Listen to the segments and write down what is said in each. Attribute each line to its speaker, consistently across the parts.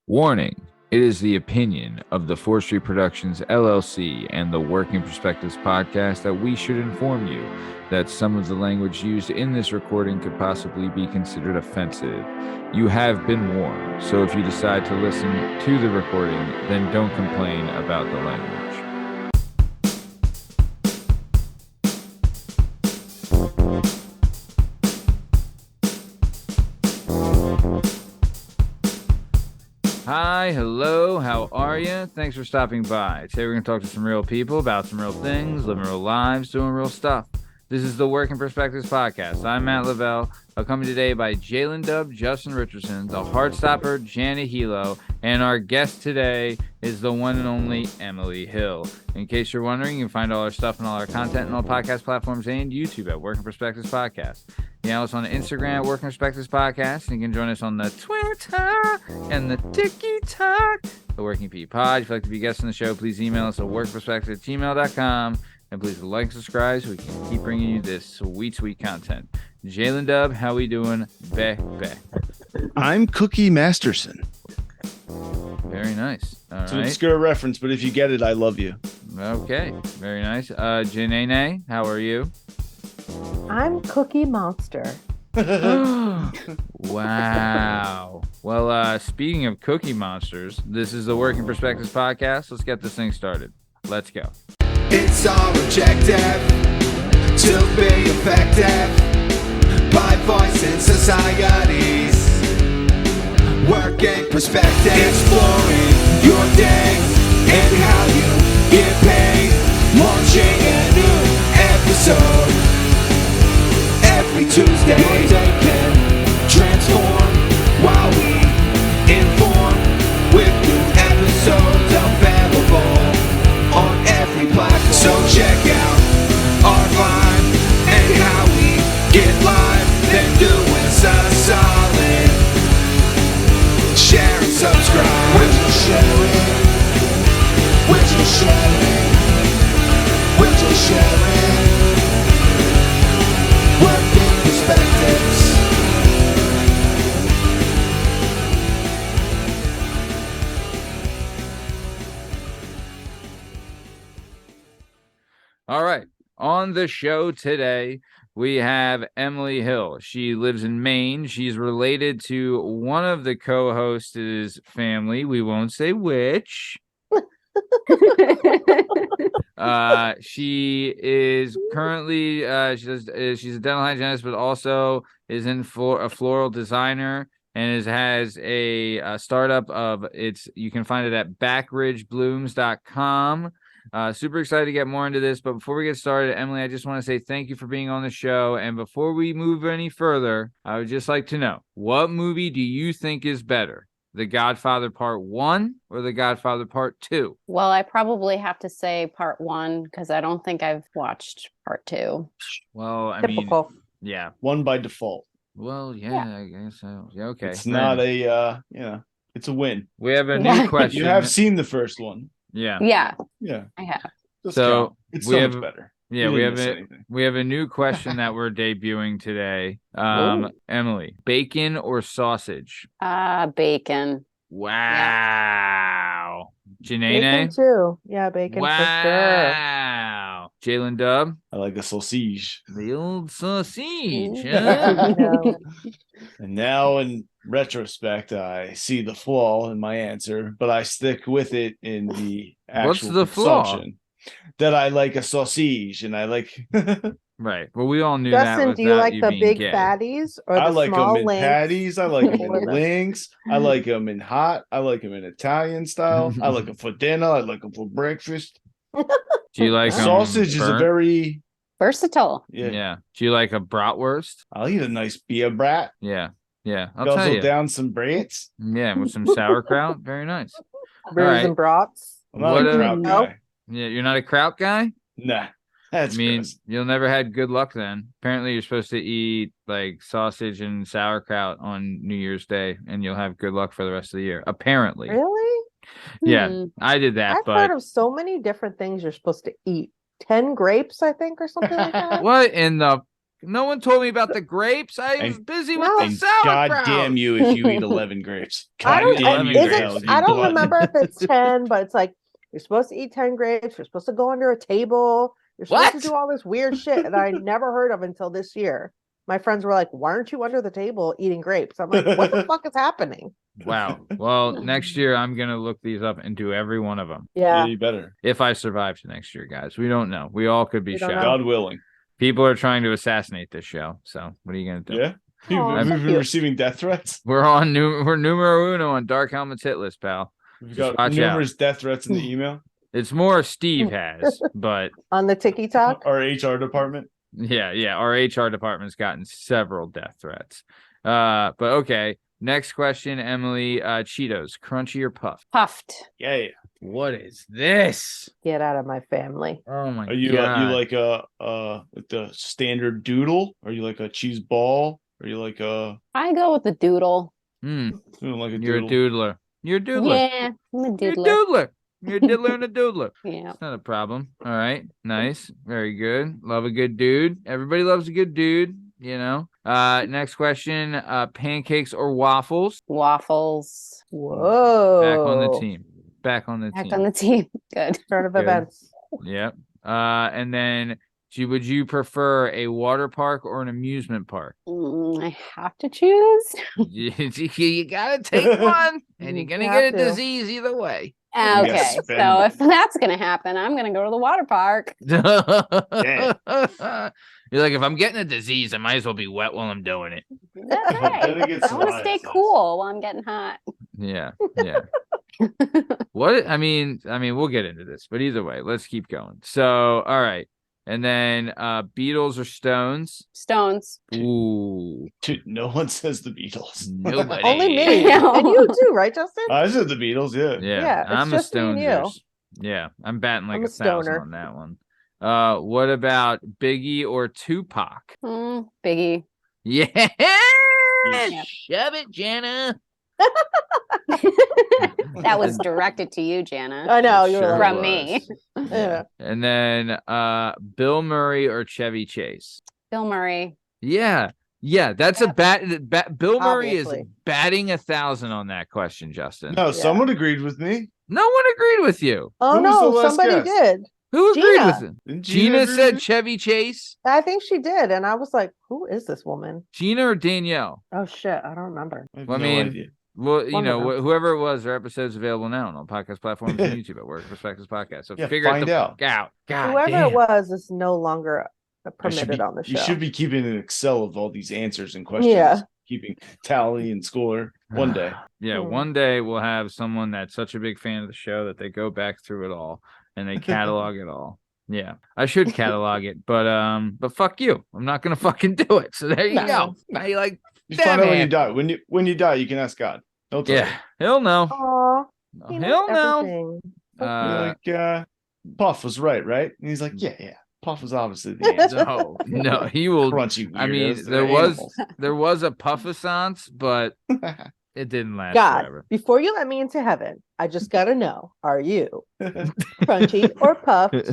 Speaker 1: Warning. It is the opinion of the 4th Street Productions LLC and the Working Perspectives podcast that we should inform you that some of the language used in this recording could possibly be considered offensive. You have been warned, so if you decide to listen to the recording, then don't complain about the language. Hi, hello, how are you? Thanks for stopping by. Today we're going to talk to some real people about some real things, living real lives, doing real stuff. This is the Working Perspectives podcast. I'm Matt Lavelle, accompanied today by jdub, Justin Richardson, the Heartstopper, Jana Hehlo, and our guest today is the one and only Emily Hill. In case you're wondering, you can find all our stuff and all our content on all podcast platforms and YouTube at Working Perspectives Podcast. You can follow us on Instagram at Working Perspectives Podcast, and you can join us on the Twitter and the TikTok, the Working P Pod. If you'd like to be a guest on the show, please email us at workperspective@gmail.com. And please like and subscribe so we can keep bringing you this sweet, sweet content. Jdub, how we doing?
Speaker 2: I'm Cookie Masterson.
Speaker 1: Very nice. All
Speaker 2: It's
Speaker 1: right.
Speaker 2: an obscure reference, but if you get it, I love you.
Speaker 1: Okay. Very nice. Janae, how are you?
Speaker 3: I'm Cookie Monster.
Speaker 1: Wow. Well, speaking of Cookie Monsters, this is the Working Perspectives podcast. Let's get this thing started. Let's go.
Speaker 4: It's our objective to be effective by voicing societies. Working perspective, exploring your day and how you get paid. Launching a new episode every Tuesday. Your day can transform while we inform with new episodes available on every platform. So check out our vibe and how we get live. Then do us a solid. Share and subscribe. We're just sharing. We're just sharing. We're just sharing. Working perspectives.
Speaker 1: All right. On the show today, we have Emily Hill. She lives in Maine. She's related to one of the co-hosts' family. We won't say which. She is currently she's a dental hygienist, but also is in a floral designer and has a startup of you can find it at backridgeblooms.com. Super excited to get more into this, but before we get started, Emily, I just want to say thank you for being on the show. And before we move any further, I would just like to know, what movie do you think is better? The Godfather Part 1 or The Godfather Part 2?
Speaker 5: Well, I probably have to say Part 1 because I don't think I've watched Part 2.
Speaker 1: Well, I
Speaker 3: Typical.
Speaker 1: mean, yeah.
Speaker 2: One by default.
Speaker 1: Well, yeah, I guess so. Yeah, okay.
Speaker 2: It's not a, it's a win.
Speaker 1: We have a new question.
Speaker 2: You have seen the first one.
Speaker 1: Yeah.
Speaker 5: Yeah,
Speaker 2: Yeah.
Speaker 5: I have.
Speaker 2: Just
Speaker 1: So,
Speaker 2: count. It's
Speaker 1: we
Speaker 2: so
Speaker 1: have-
Speaker 2: much better.
Speaker 1: Yeah,
Speaker 2: You
Speaker 1: we
Speaker 2: didn't
Speaker 1: have
Speaker 2: miss
Speaker 1: it.
Speaker 2: anything.
Speaker 1: We have a new question that we're debuting today.
Speaker 5: Ooh.
Speaker 1: Emily, bacon or sausage?
Speaker 5: Bacon.
Speaker 1: Wow.
Speaker 3: Bacon
Speaker 1: Janae?
Speaker 3: too. Yeah, bacon for sure.
Speaker 1: Wow. Jalen Dub?
Speaker 2: I like a sausage.
Speaker 1: The old sausage.
Speaker 5: Ooh.
Speaker 1: Huh?
Speaker 3: No.
Speaker 2: And now, in retrospect, I see the flaw in my answer, but I stick with it in the actual
Speaker 1: What's the flaw?
Speaker 2: consumption. That I like a sausage, and I like.
Speaker 1: Right. Well, we all knew that.
Speaker 3: Justin, do you like the
Speaker 1: being
Speaker 3: big
Speaker 1: gay.
Speaker 3: fatties or
Speaker 2: I
Speaker 3: the
Speaker 2: like
Speaker 3: small
Speaker 2: them in
Speaker 3: links?
Speaker 2: patties. I like them
Speaker 3: Or
Speaker 2: in
Speaker 3: the-
Speaker 2: links. I like them in hot. I like them in Italian style. I like them for dinner. I like them for breakfast.
Speaker 1: Do you like 'em
Speaker 2: Sausage is a
Speaker 1: burnt?
Speaker 2: very
Speaker 5: Versatile.
Speaker 1: Yeah. Do you like a bratwurst?
Speaker 2: I'll eat a nice beer brat.
Speaker 1: Yeah. Yeah. I'll tell
Speaker 2: Guzzle
Speaker 1: you.
Speaker 2: down some brats.
Speaker 1: Yeah, with some sauerkraut. Very nice.
Speaker 3: Brews
Speaker 1: Alright.
Speaker 3: and brats.
Speaker 2: I'm not
Speaker 1: What
Speaker 2: a
Speaker 1: a-
Speaker 2: kraut
Speaker 3: Nope.
Speaker 2: guy.
Speaker 1: Yeah, you're not a kraut guy?
Speaker 2: Nah, that's
Speaker 1: I mean,
Speaker 2: gross.
Speaker 1: you'll never had good luck then. Apparently, you're supposed to eat like sausage and sauerkraut on New Year's Day, and you'll have good luck for the rest of the year. Apparently,
Speaker 3: Really?
Speaker 1: yeah,
Speaker 5: Hmm.
Speaker 1: I did that.
Speaker 3: I've
Speaker 1: But
Speaker 3: heard of so many different things you're supposed to eat. 10 grapes, I think, or something like that.
Speaker 1: what in the No one told me about the grapes. I was busy with
Speaker 3: No.
Speaker 1: the
Speaker 2: And
Speaker 1: sauerkraut.
Speaker 2: God damn you if you eat 11 grapes.
Speaker 3: I
Speaker 2: God
Speaker 3: don't.
Speaker 2: damn you
Speaker 3: Is
Speaker 2: to
Speaker 3: it?
Speaker 2: hell, you
Speaker 3: I don't
Speaker 2: glutton.
Speaker 3: remember if it's 10, but it's like you're supposed to eat 10 grapes. You're supposed to go under a table. You're supposed
Speaker 1: What?
Speaker 3: to do all this weird shit that I never heard of until this year. My friends were like, "Why aren't you under the table eating grapes?" I'm like, "What the fuck is happening?"
Speaker 1: Wow. Well, next year I'm gonna look these up and do every one of them.
Speaker 2: Yeah,
Speaker 3: Yeah,
Speaker 2: you better.
Speaker 1: If I survive to next year, guys. We don't know. We all could be
Speaker 3: We don't
Speaker 1: shot.
Speaker 3: know.
Speaker 2: God willing.
Speaker 1: People are trying to assassinate this show. So what are you gonna do?
Speaker 2: Yeah.
Speaker 3: Aw,
Speaker 2: We've
Speaker 3: so
Speaker 2: been
Speaker 3: cute.
Speaker 2: receiving death threats.
Speaker 1: We're on we're numero uno on Dark Helmet's hit list, pal.
Speaker 2: We've
Speaker 1: Just
Speaker 2: got
Speaker 1: watch
Speaker 2: numerous death threats in the email.
Speaker 1: It's more Steve has, but
Speaker 3: on the TikTok.
Speaker 2: Our HR department.
Speaker 1: yeah, our HR department's gotten several death threats. But okay. Next question, Emily. Cheetos, crunchy or puffed?
Speaker 5: Puffed.
Speaker 2: Yeah.
Speaker 1: What is this?
Speaker 3: Get out of my family.
Speaker 1: Oh my
Speaker 2: Are you
Speaker 1: god!
Speaker 2: you like the standard doodle? Are you like a cheese ball? Are you like a
Speaker 5: I go with the doodle.
Speaker 2: you know, like a
Speaker 1: You're
Speaker 2: doodle?
Speaker 1: a doodler. You're a doodler.
Speaker 5: Yeah, I'm a
Speaker 1: You're a
Speaker 5: doodler.
Speaker 1: doodler. You're a diddler and a doodler.
Speaker 5: Yeah.
Speaker 1: It's not a problem. All right. Nice. Very good. Love a good dude. Everybody loves a good dude, you know. Next question. Pancakes or waffles?
Speaker 5: Waffles.
Speaker 3: Whoa.
Speaker 1: Back on the team. Back on the
Speaker 5: Back
Speaker 1: team.
Speaker 5: on the team. Good.
Speaker 3: Turn of
Speaker 1: Good.
Speaker 3: events.
Speaker 1: Yep. And then would you prefer a water park or an amusement park?
Speaker 5: I have to choose.
Speaker 1: You gotta take one, and you're gonna
Speaker 3: You
Speaker 1: get
Speaker 3: have
Speaker 1: a
Speaker 3: to.
Speaker 1: disease either way.
Speaker 2: gotta
Speaker 5: Okay,
Speaker 2: spend
Speaker 5: so
Speaker 2: it.
Speaker 5: if that's gonna happen, I'm gonna go to the water park.
Speaker 1: You're like, if I'm getting a disease, I might as well be wet while I'm doing it.
Speaker 5: That's
Speaker 2: Then
Speaker 5: right.
Speaker 2: it gets
Speaker 5: I want to stay
Speaker 2: psoriasis.
Speaker 5: cool while I'm getting hot.
Speaker 1: Yeah. What I mean, we'll get into this, but either way, let's keep going. So, all right. And then Beatles or Stones?
Speaker 5: Stones.
Speaker 1: Ooh.
Speaker 2: Dude, no one says the Beatles.
Speaker 1: Nobody.
Speaker 3: Only me.
Speaker 5: I know.
Speaker 3: And you too, right, Justin?
Speaker 2: I said the Beatles, yeah.
Speaker 3: Yeah, it's
Speaker 1: I'm
Speaker 3: just
Speaker 1: a
Speaker 3: me and you.
Speaker 1: Stonesers. Yeah, I'm batting like
Speaker 3: I'm a
Speaker 1: 1,000
Speaker 3: stoner.
Speaker 1: on that one. What about Biggie or Tupac?
Speaker 5: Biggie.
Speaker 1: Yeah.
Speaker 5: Yep.
Speaker 1: Shove it, Jana.
Speaker 5: That was directed to you, Jana.
Speaker 3: I know. You're
Speaker 1: Sure
Speaker 3: like,
Speaker 5: From
Speaker 1: was.
Speaker 5: me.
Speaker 3: Yeah.
Speaker 1: And then Bill Murray or Chevy Chase?
Speaker 5: Bill Murray.
Speaker 1: Yeah. That's a Bill Murray
Speaker 3: Obviously.
Speaker 1: is batting 1,000 on that question, Justin.
Speaker 2: No,
Speaker 3: Yeah.
Speaker 2: someone agreed with me.
Speaker 1: No one agreed with you.
Speaker 3: Oh
Speaker 2: Who was the
Speaker 3: no,
Speaker 2: last
Speaker 3: somebody
Speaker 2: guest?
Speaker 3: did.
Speaker 1: Who agreed
Speaker 3: Gina.
Speaker 1: with him?
Speaker 2: Didn't
Speaker 1: Gina
Speaker 2: agree
Speaker 1: said
Speaker 2: with me?
Speaker 1: Chevy Chase.
Speaker 3: I think she did, and I was like, "Who is this woman?"
Speaker 1: Gina or Danielle?
Speaker 3: Oh shit, I don't remember.
Speaker 2: I have
Speaker 1: Well, I
Speaker 2: no
Speaker 1: mean,
Speaker 2: idea.
Speaker 1: Well, you
Speaker 3: One of
Speaker 1: know,
Speaker 3: them.
Speaker 1: whoever it was, their episode's available now on all podcast platforms and YouTube at Work Perspectives Podcast. So
Speaker 2: Yeah,
Speaker 1: figure it
Speaker 2: find
Speaker 1: the
Speaker 2: out.
Speaker 1: fuck out. God
Speaker 3: Whoever
Speaker 1: damn.
Speaker 3: it was is no longer
Speaker 2: I should
Speaker 3: permitted
Speaker 2: be-
Speaker 3: on the show.
Speaker 2: You should be keeping an Excel of all these answers and questions.
Speaker 3: Yeah.
Speaker 2: Keeping tally and score one day.
Speaker 1: Yeah,
Speaker 3: Hmm.
Speaker 1: one day we'll have someone that's such a big fan of the show that they go back through it all and they catalog it all. Yeah, I should catalog it, but fuck you. I'm not gonna fucking do it. So there you
Speaker 3: No.
Speaker 1: go. Now you like,
Speaker 2: You
Speaker 1: damn
Speaker 2: find out when you
Speaker 1: it.
Speaker 2: die. When you die, you can ask God. He'll tell
Speaker 1: Yeah, he'll know.
Speaker 3: Aw, he knows
Speaker 1: He'll know.
Speaker 3: everything.
Speaker 2: you. You're like, Puff was right? And he's like, yeah. Puff was obviously the answer.
Speaker 1: No, he will.
Speaker 2: Crunchy.
Speaker 1: I mean,
Speaker 2: weirdos.
Speaker 1: there
Speaker 2: They're
Speaker 1: was a puffissance, but
Speaker 2: animals.
Speaker 1: it didn't last
Speaker 3: God,
Speaker 1: forever.
Speaker 3: before you let me into heaven, I just gotta know: are you crunchy or puffed,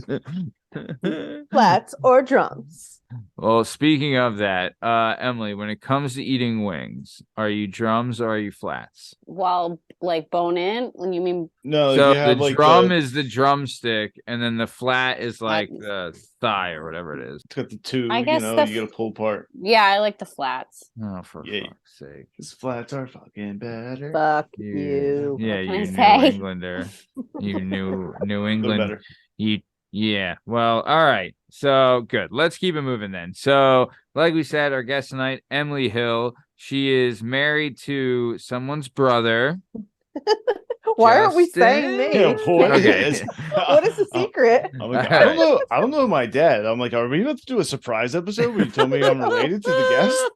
Speaker 3: flats or drums?
Speaker 1: Well, speaking of that, Emily, when it comes to eating wings, are you drums or are you flats?
Speaker 5: Well, like bone in, when you mean
Speaker 2: No,
Speaker 1: So
Speaker 2: you
Speaker 1: the
Speaker 2: have like
Speaker 1: drum is the drumstick, and then the flat is like
Speaker 5: Flat.
Speaker 1: the thigh or whatever it is.
Speaker 2: it's got the two.
Speaker 5: I guess
Speaker 2: you
Speaker 5: the
Speaker 2: gotta pull apart.
Speaker 5: yeah, I like the flats.
Speaker 1: Oh, for
Speaker 2: Yeah.
Speaker 1: fuck's sake!
Speaker 2: His flats are fucking better.
Speaker 3: Fuck
Speaker 1: Yeah,
Speaker 3: you.
Speaker 1: yeah,
Speaker 5: can I
Speaker 1: you New
Speaker 5: say?
Speaker 1: Englander, you New
Speaker 2: They're
Speaker 1: England.
Speaker 2: better.
Speaker 1: Yeah. Well, all right. So good. Let's keep it moving then. So, like we said, our guest tonight, Emily Hill. She is married to someone's brother.
Speaker 3: Why aren't we saying me?
Speaker 2: Yeah, what
Speaker 1: Okay.
Speaker 2: is?
Speaker 3: What is the secret?
Speaker 2: I'm like,
Speaker 1: All
Speaker 2: I don't know. I don't know my dad. I'm like, are we about to do a surprise episode where you tell me I'm related to the guest?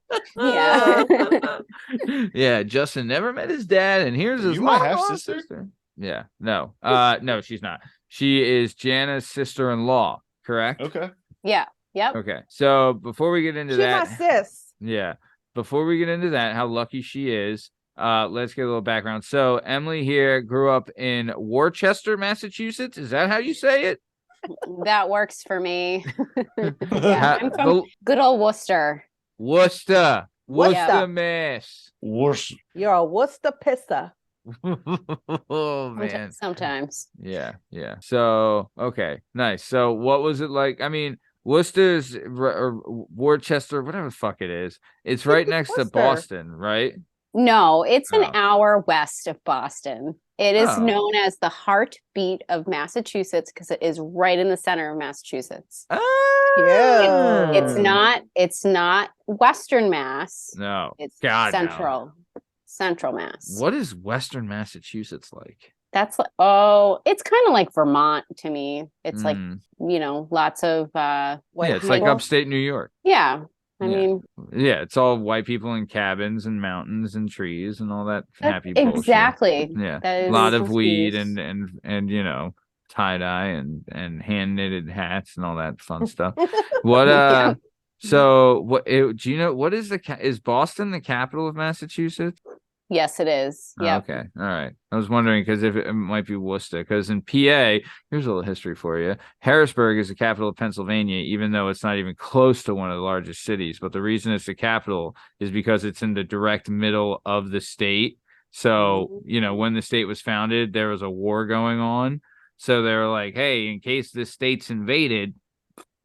Speaker 5: Yeah.
Speaker 1: Yeah, Justin never met his dad, and here's
Speaker 2: Are
Speaker 1: his
Speaker 2: you my
Speaker 1: long-lost
Speaker 2: half-sister?
Speaker 1: Yeah, no, no, she's not. She is Jana's sister-in-law, correct?
Speaker 2: Okay.
Speaker 5: Yeah. Yep.
Speaker 1: Okay. So before we get into
Speaker 3: She's
Speaker 1: that,
Speaker 3: my sis.
Speaker 1: yeah, before we get into that, how lucky she is. Let's get a little background. So Emily here grew up in Worcester, Massachusetts. Is that how you say it?
Speaker 5: That works for me.
Speaker 1: Ha-
Speaker 5: I'm from
Speaker 1: the-
Speaker 5: good old Worcester.
Speaker 1: Worcester.
Speaker 3: Worcester.
Speaker 1: Worcester, Mass.
Speaker 2: Worse.
Speaker 3: You're a Worcester pisser.
Speaker 1: Oh man.
Speaker 5: Sometimes.
Speaker 1: Yeah. So okay, nice. So what was it like? I mean, Worcester's or Worcester, whatever the fuck it is. It's right next to
Speaker 3: Worcester.
Speaker 1: Boston, right?
Speaker 5: No, it's an
Speaker 1: Oh.
Speaker 5: hour west of Boston. It is
Speaker 1: Oh.
Speaker 5: known as the heartbeat of Massachusetts because it is right in the center of Massachusetts.
Speaker 1: Ah!
Speaker 5: It's not Western Mass.
Speaker 1: No.
Speaker 5: It's
Speaker 1: God, no.
Speaker 5: Central Mass.
Speaker 1: What is Western Massachusetts like?
Speaker 5: That's it's kind of like Vermont to me. It's like,
Speaker 1: Mm.
Speaker 5: lots of
Speaker 3: White
Speaker 1: Yeah, it's like
Speaker 3: people.
Speaker 1: upstate New York.
Speaker 5: yeah. I
Speaker 1: Yeah.
Speaker 5: mean,
Speaker 1: Yeah, it's all white people in cabins and mountains and trees and all that happy bullshit.
Speaker 5: exactly.
Speaker 1: Yeah,
Speaker 5: That
Speaker 1: a
Speaker 5: is
Speaker 1: lot of
Speaker 5: the
Speaker 1: weed
Speaker 5: excuse.
Speaker 1: and tie dye and hand knitted hats and all that fun stuff. What
Speaker 5: Yeah.
Speaker 1: So what do you know? What is is Boston the capital of Massachusetts?
Speaker 5: Yes, it is.
Speaker 1: Oh,
Speaker 5: Yeah.
Speaker 1: okay, all right. I was wondering because if it might be Worcester, because in PA, here's a little history for you. Harrisburg is the capital of Pennsylvania, even though it's not even close to one of the largest cities. But the reason it's the capital is because it's in the direct middle of the state. So, when the state was founded, there was a war going on. So they were like, hey, in case this state's invaded,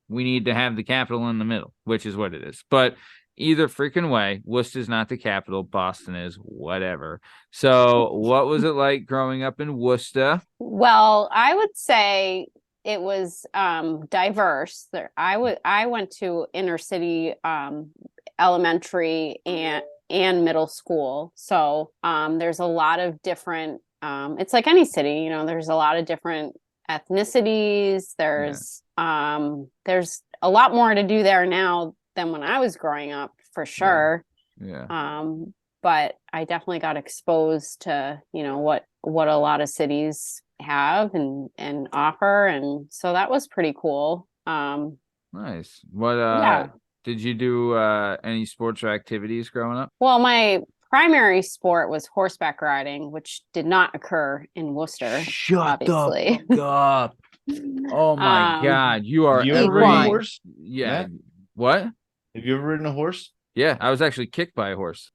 Speaker 1: we need to have the capital in the middle, which is what it is. But either freaking way, Worcester's not the capital. Boston is, whatever. So what was it like growing up in Worcester?
Speaker 5: Well, I would say it was diverse. I went to inner city elementary and middle school. So there's a lot of different it's like any city, there's a lot of different ethnicities. There's a lot more to do there now than when I was growing up, for sure.
Speaker 1: Yeah.
Speaker 5: But I definitely got exposed to, what a lot of cities have and offer, and so that was pretty cool.
Speaker 1: Nice. What did you do any sports or activities growing up?
Speaker 5: Well, my primary sport was horseback riding, which did not occur in Worcester.
Speaker 1: Shut
Speaker 5: obviously.
Speaker 1: the fuck up. Oh my God. You are
Speaker 2: Have you ever
Speaker 1: every
Speaker 2: ridden a horse?
Speaker 1: Yeah.
Speaker 2: Matt?
Speaker 1: What?
Speaker 2: Have you ever ridden a horse?
Speaker 1: Yeah, I was actually kicked by a horse.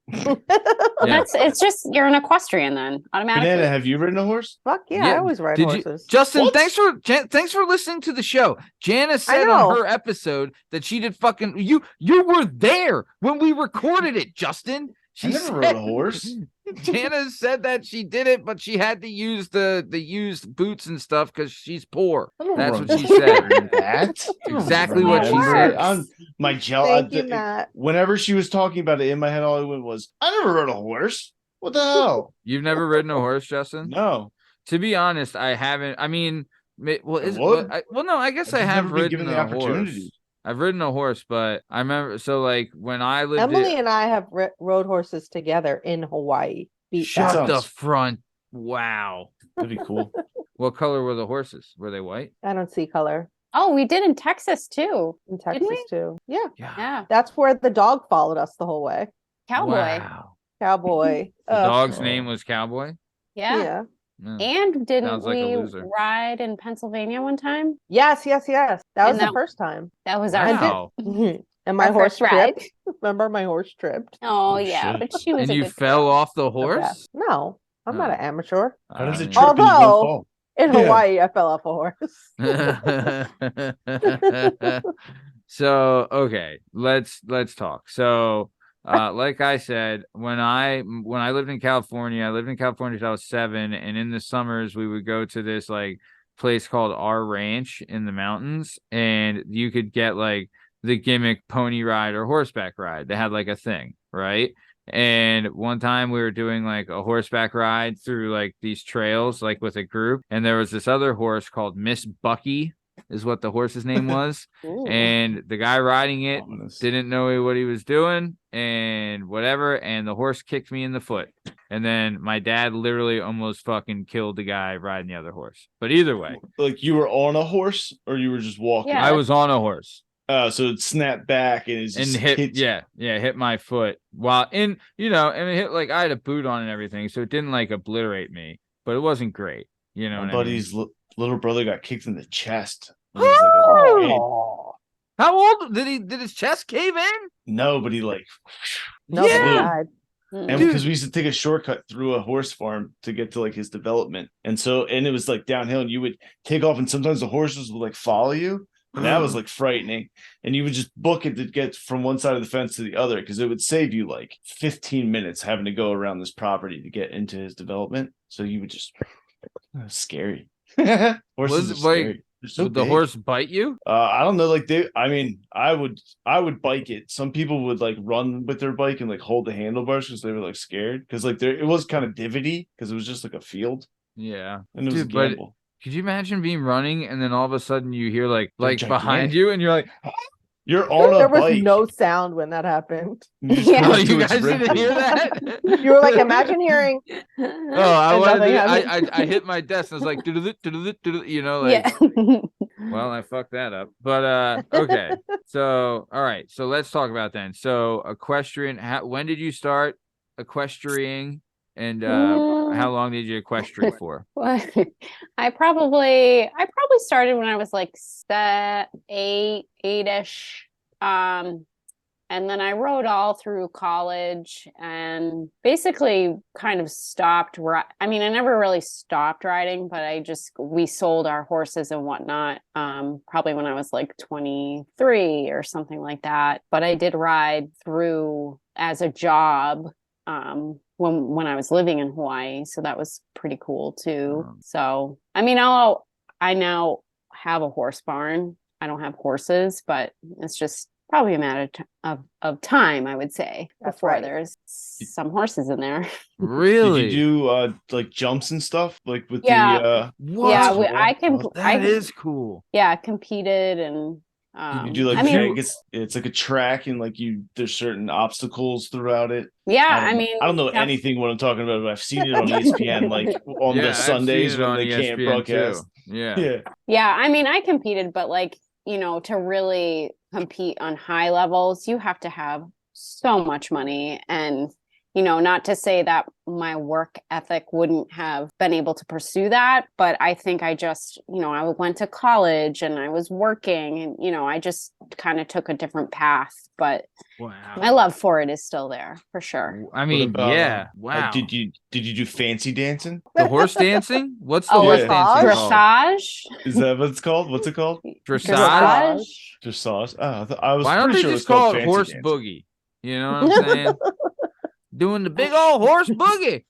Speaker 1: Yeah.
Speaker 5: It's just you're an equestrian then automatically.
Speaker 2: Banana, have you ridden a horse?
Speaker 3: Fuck yeah,
Speaker 1: Yeah,
Speaker 3: I always ride
Speaker 1: Did you,
Speaker 3: horses.
Speaker 1: Justin?
Speaker 2: What?
Speaker 1: Thanks for listening to the show. Jana said
Speaker 3: know.
Speaker 1: on her episode that she did fucking you were there when we recorded it, Justin. She
Speaker 2: I never
Speaker 1: said,
Speaker 2: rode a horse.
Speaker 1: Jana said that she did it, but she had to use the used boots and stuff because she's poor.
Speaker 2: I don't
Speaker 1: That's
Speaker 2: run
Speaker 1: what she said.
Speaker 2: That
Speaker 1: Exactly
Speaker 3: what she said.
Speaker 2: My gel.
Speaker 3: Thank you, Matt.
Speaker 2: Whenever she was talking about it in my head, all I went was, "I never rode a horse. What the hell?"
Speaker 1: You've never ridden a horse, Justin?
Speaker 2: No.
Speaker 1: To be honest, I haven't. I mean, well,
Speaker 2: I would.
Speaker 1: no, I guess
Speaker 2: I've
Speaker 1: I
Speaker 2: just
Speaker 1: have
Speaker 2: never been
Speaker 1: ridden
Speaker 2: given the
Speaker 1: a horse.
Speaker 2: opportunity.
Speaker 1: I've ridden a horse, but I remember. So, like when I lived,
Speaker 3: Emily and I have rode horses together in Hawaii. Beat
Speaker 1: shut
Speaker 3: that.
Speaker 1: the
Speaker 2: Sounds-
Speaker 1: front. Wow.
Speaker 2: That'd be cool.
Speaker 1: What color were the horses? Were they white?
Speaker 3: I don't see color
Speaker 5: Oh, we did in Texas too.
Speaker 3: in Texas
Speaker 5: we?
Speaker 3: too. Yeah,
Speaker 5: Yeah.
Speaker 3: that's where the dog followed us the whole way.
Speaker 5: Cowboy.
Speaker 1: Wow.
Speaker 3: Cowboy.
Speaker 1: The dog's
Speaker 2: Oh.
Speaker 1: name was Cowboy.
Speaker 5: Yeah.
Speaker 3: Yeah.
Speaker 1: Yeah.
Speaker 5: And didn't
Speaker 1: Sounds like a
Speaker 5: we
Speaker 1: loser.
Speaker 5: ride in Pennsylvania one time?
Speaker 3: Yes. That was
Speaker 5: And
Speaker 3: the
Speaker 5: that-
Speaker 3: first time.
Speaker 5: That was
Speaker 1: Wow.
Speaker 3: And my
Speaker 5: Our
Speaker 3: horse
Speaker 5: first ride.
Speaker 3: tripped. Remember my horse tripped?
Speaker 5: Oh
Speaker 2: Oh,
Speaker 5: yeah,
Speaker 2: shit.
Speaker 5: but she was
Speaker 1: And
Speaker 5: a
Speaker 1: you
Speaker 5: good
Speaker 1: fell
Speaker 5: girl.
Speaker 1: off the
Speaker 3: So
Speaker 1: horse?
Speaker 3: bad. No, I'm not
Speaker 1: Oh.
Speaker 3: an amateur.
Speaker 2: How does it
Speaker 1: trip?
Speaker 2: trip and you don't
Speaker 3: Although-
Speaker 2: fall?
Speaker 3: In
Speaker 2: Yeah.
Speaker 3: Hawaii, I fell off a horse.
Speaker 1: So okay, let's talk. So like I said, when I lived in California, I lived in California till I was 7, and in the summers we would go to this like place called Our Ranch in the mountains, and you could get like the gimmick pony ride or horseback ride. They had like a thing, right? And one time we were doing like a horseback ride through like these trails, like with a group. And there was this other horse called Miss Bucky, is what the horse's name was.
Speaker 3: Ooh.
Speaker 1: And the guy riding it
Speaker 2: Ominous.
Speaker 1: didn't know what he was doing and whatever. And the horse kicked me in the foot. And then my dad literally almost fucking killed the guy riding the other horse. But either way,
Speaker 2: Like you were on a horse or you were just walking?
Speaker 5: Yeah.
Speaker 1: I was on a horse.
Speaker 2: So it snapped back and it's
Speaker 1: And
Speaker 2: just
Speaker 1: hit hit my foot while in and it hit like I had a boot on and everything, so it didn't like obliterate me, but it wasn't great. You know
Speaker 2: My
Speaker 1: what I mean?
Speaker 2: buddy's little brother got kicked in the chest. And it was like a little kid.
Speaker 3: Oh,
Speaker 1: How old did his chest cave in?
Speaker 2: No, but he like
Speaker 3: no, they
Speaker 1: Yeah.
Speaker 3: died.
Speaker 5: Mm.
Speaker 2: and
Speaker 1: Dude.
Speaker 2: because we used to take a shortcut through a horse farm to get to like his development. And it was like downhill and you would take off and sometimes the horses would like follow you. And that was like frightening. And you would just book it to get from one side of the fence to the other because it would save you like 15 minutes having to go around this property to get into his development. So you would just scary. Horses
Speaker 1: Was
Speaker 2: are
Speaker 1: it, like,
Speaker 2: scary. They're so
Speaker 1: Would the
Speaker 2: big.
Speaker 1: horse bite you?
Speaker 2: I don't know. Like I would bike it. Some people would like run with their bike and like hold the handlebars because they were like scared. Because like it was kind of divotty because it was just like a field
Speaker 1: Yeah.
Speaker 2: and it was
Speaker 1: Dude,
Speaker 2: a gamble.
Speaker 1: Could you imagine being running and then all of a sudden you hear like
Speaker 2: They're
Speaker 1: behind
Speaker 2: gigantic.
Speaker 1: you and you're like,
Speaker 2: You're on a
Speaker 3: There was
Speaker 2: bike.
Speaker 3: no sound when that happened.
Speaker 2: You just
Speaker 5: Yeah.
Speaker 2: come
Speaker 1: oh,
Speaker 2: up to
Speaker 1: you
Speaker 2: its
Speaker 1: guys
Speaker 2: rib
Speaker 1: didn't
Speaker 2: cage.
Speaker 1: hear that?
Speaker 3: You were like, imagine hearing.
Speaker 1: Oh, I
Speaker 3: And
Speaker 1: wanted
Speaker 3: nothing
Speaker 1: to,
Speaker 3: happened.
Speaker 1: I hit my desk and I was like, you know, like,
Speaker 5: Yeah.
Speaker 1: well, I fucked that up. But okay. So, all right. So let's talk about then. So equestrian, when did you start equestriating? And how long did you equestrate for?
Speaker 5: I probably started when I was like eight-ish. And then I rode all through college and basically kind of stopped. I mean, I never really stopped riding, but we sold our horses and whatnot, probably when I was like 23 or something like that. But I did ride through as a job, when I was living in Hawaii. So that was pretty cool too. So, I mean, I now have a horse barn. I don't have horses, but it's just probably a matter of time, I would say,
Speaker 3: That's
Speaker 5: before
Speaker 3: right.
Speaker 5: there's some horses in there.
Speaker 1: Really?
Speaker 2: Did you do like jumps and stuff like with
Speaker 5: Yeah.
Speaker 2: the
Speaker 1: What?
Speaker 5: Yeah,
Speaker 2: cool.
Speaker 5: I can.
Speaker 1: That is cool.
Speaker 5: Yeah, competed and.
Speaker 2: Did you do like
Speaker 5: I mean,
Speaker 2: it's like a track and like there's certain obstacles throughout it.
Speaker 5: yeah,
Speaker 2: I don't know anything what I'm talking about, but I've seen it on ESPN like on
Speaker 1: Yeah,
Speaker 2: the
Speaker 1: I've
Speaker 2: Sundays
Speaker 1: seen it
Speaker 2: when
Speaker 1: on
Speaker 2: they can't
Speaker 1: ESPN
Speaker 2: broadcast.
Speaker 1: too. Yeah.
Speaker 2: Yeah.
Speaker 5: Yeah, I mean, I competed, but like, to really compete on high levels, you have to have so much money. And, not to say that my work ethic wouldn't have been able to pursue that, but I think I just, I went to college and I was working and, I just kind of took a different path. But
Speaker 1: Wow.
Speaker 5: my love for it is still there for sure.
Speaker 1: I mean,
Speaker 2: What about,
Speaker 1: yeah. Wow.
Speaker 2: Did you do fancy dancing?
Speaker 1: The horse dancing? What's the
Speaker 5: Oh,
Speaker 1: horse
Speaker 2: yeah.
Speaker 1: dancing called?
Speaker 5: Dressage.
Speaker 2: Is that what it's called? What's it called?
Speaker 1: Dressage?
Speaker 2: Dressage. Oh, I was
Speaker 1: Why don't
Speaker 2: pretty
Speaker 1: they
Speaker 2: sure
Speaker 1: just
Speaker 2: it was
Speaker 1: call
Speaker 2: called
Speaker 1: it
Speaker 2: fancy
Speaker 1: horse
Speaker 2: dancing.
Speaker 1: boogie? You know what I'm saying? Doing the big old horse boogie.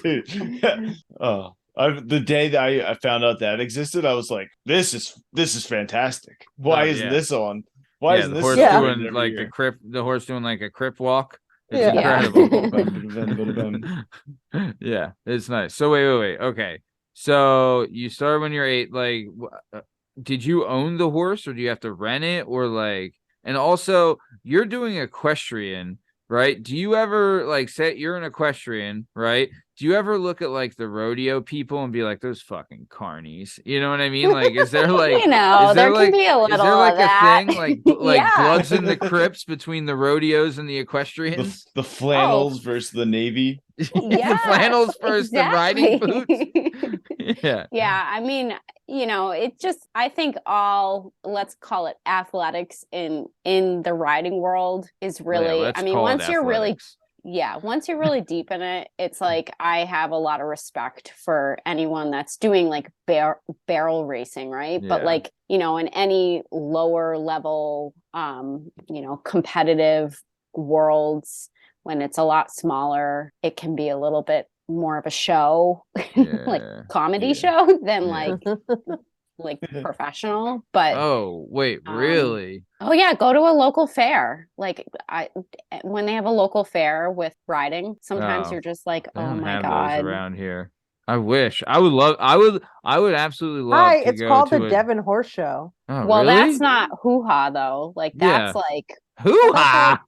Speaker 2: Dude. Oh, the day that I found out that existed, I was like, this is fantastic. Why
Speaker 1: Oh,
Speaker 2: isn't
Speaker 1: yeah.
Speaker 2: this on? Why
Speaker 1: Yeah,
Speaker 2: isn't
Speaker 1: the
Speaker 2: this
Speaker 1: horse
Speaker 2: celebrated
Speaker 1: doing
Speaker 2: every
Speaker 1: like
Speaker 2: year?
Speaker 1: the horse doing like a crip walk. It's
Speaker 3: Yeah.
Speaker 1: incredible. Yeah, it's nice. So wait. Okay. So you started when you're 8. Like, did you own the horse or do you have to rent it or like? And also, you're doing equestrian, right? Do you ever like say you're an equestrian, right? Do you ever look at like the rodeo people and be like, those fucking carnies? You know what I mean? Like, is there like, is
Speaker 5: there
Speaker 1: there
Speaker 5: can
Speaker 1: like,
Speaker 5: be a
Speaker 1: is
Speaker 5: little
Speaker 1: there like
Speaker 5: of that.
Speaker 1: a thing like
Speaker 5: Yeah.
Speaker 1: Bloods in the Crips between the rodeos and the equestrians?
Speaker 2: The flannels versus the navy.
Speaker 1: The flannels versus the riding boots. Yeah.
Speaker 5: Yeah, I mean, it just, I think let's call it athletics in the riding world is really,
Speaker 1: let's
Speaker 5: I mean,
Speaker 1: call it
Speaker 5: once you're really,
Speaker 1: athletics.
Speaker 5: once you're really deep in it, it's like, I have a lot of respect for anyone that's doing like barrel racing, right? But
Speaker 1: Yeah.
Speaker 5: like, in any lower level, competitive worlds, when it's a lot smaller, it can be a little bit more of a show, like
Speaker 1: Yeah.
Speaker 5: comedy
Speaker 1: Yeah.
Speaker 5: show than
Speaker 1: Yeah.
Speaker 5: like professional. But
Speaker 1: Oh, wait, really?
Speaker 5: oh yeah, go to a local fair. Like when they have a local fair with riding, sometimes
Speaker 1: Oh,
Speaker 5: you're just like,
Speaker 1: They
Speaker 5: oh
Speaker 1: don't
Speaker 5: my
Speaker 1: have
Speaker 5: God.
Speaker 1: those around here. I wish. I would absolutely love
Speaker 3: Hi,
Speaker 1: to
Speaker 3: it's
Speaker 1: go
Speaker 3: called
Speaker 1: to
Speaker 3: the
Speaker 1: a...
Speaker 3: Devon Horse Show.
Speaker 1: Oh,
Speaker 5: Well,
Speaker 1: really?
Speaker 5: that's not hoo-ha though. Like that's
Speaker 1: Yeah.
Speaker 5: like
Speaker 1: Hoo-ha!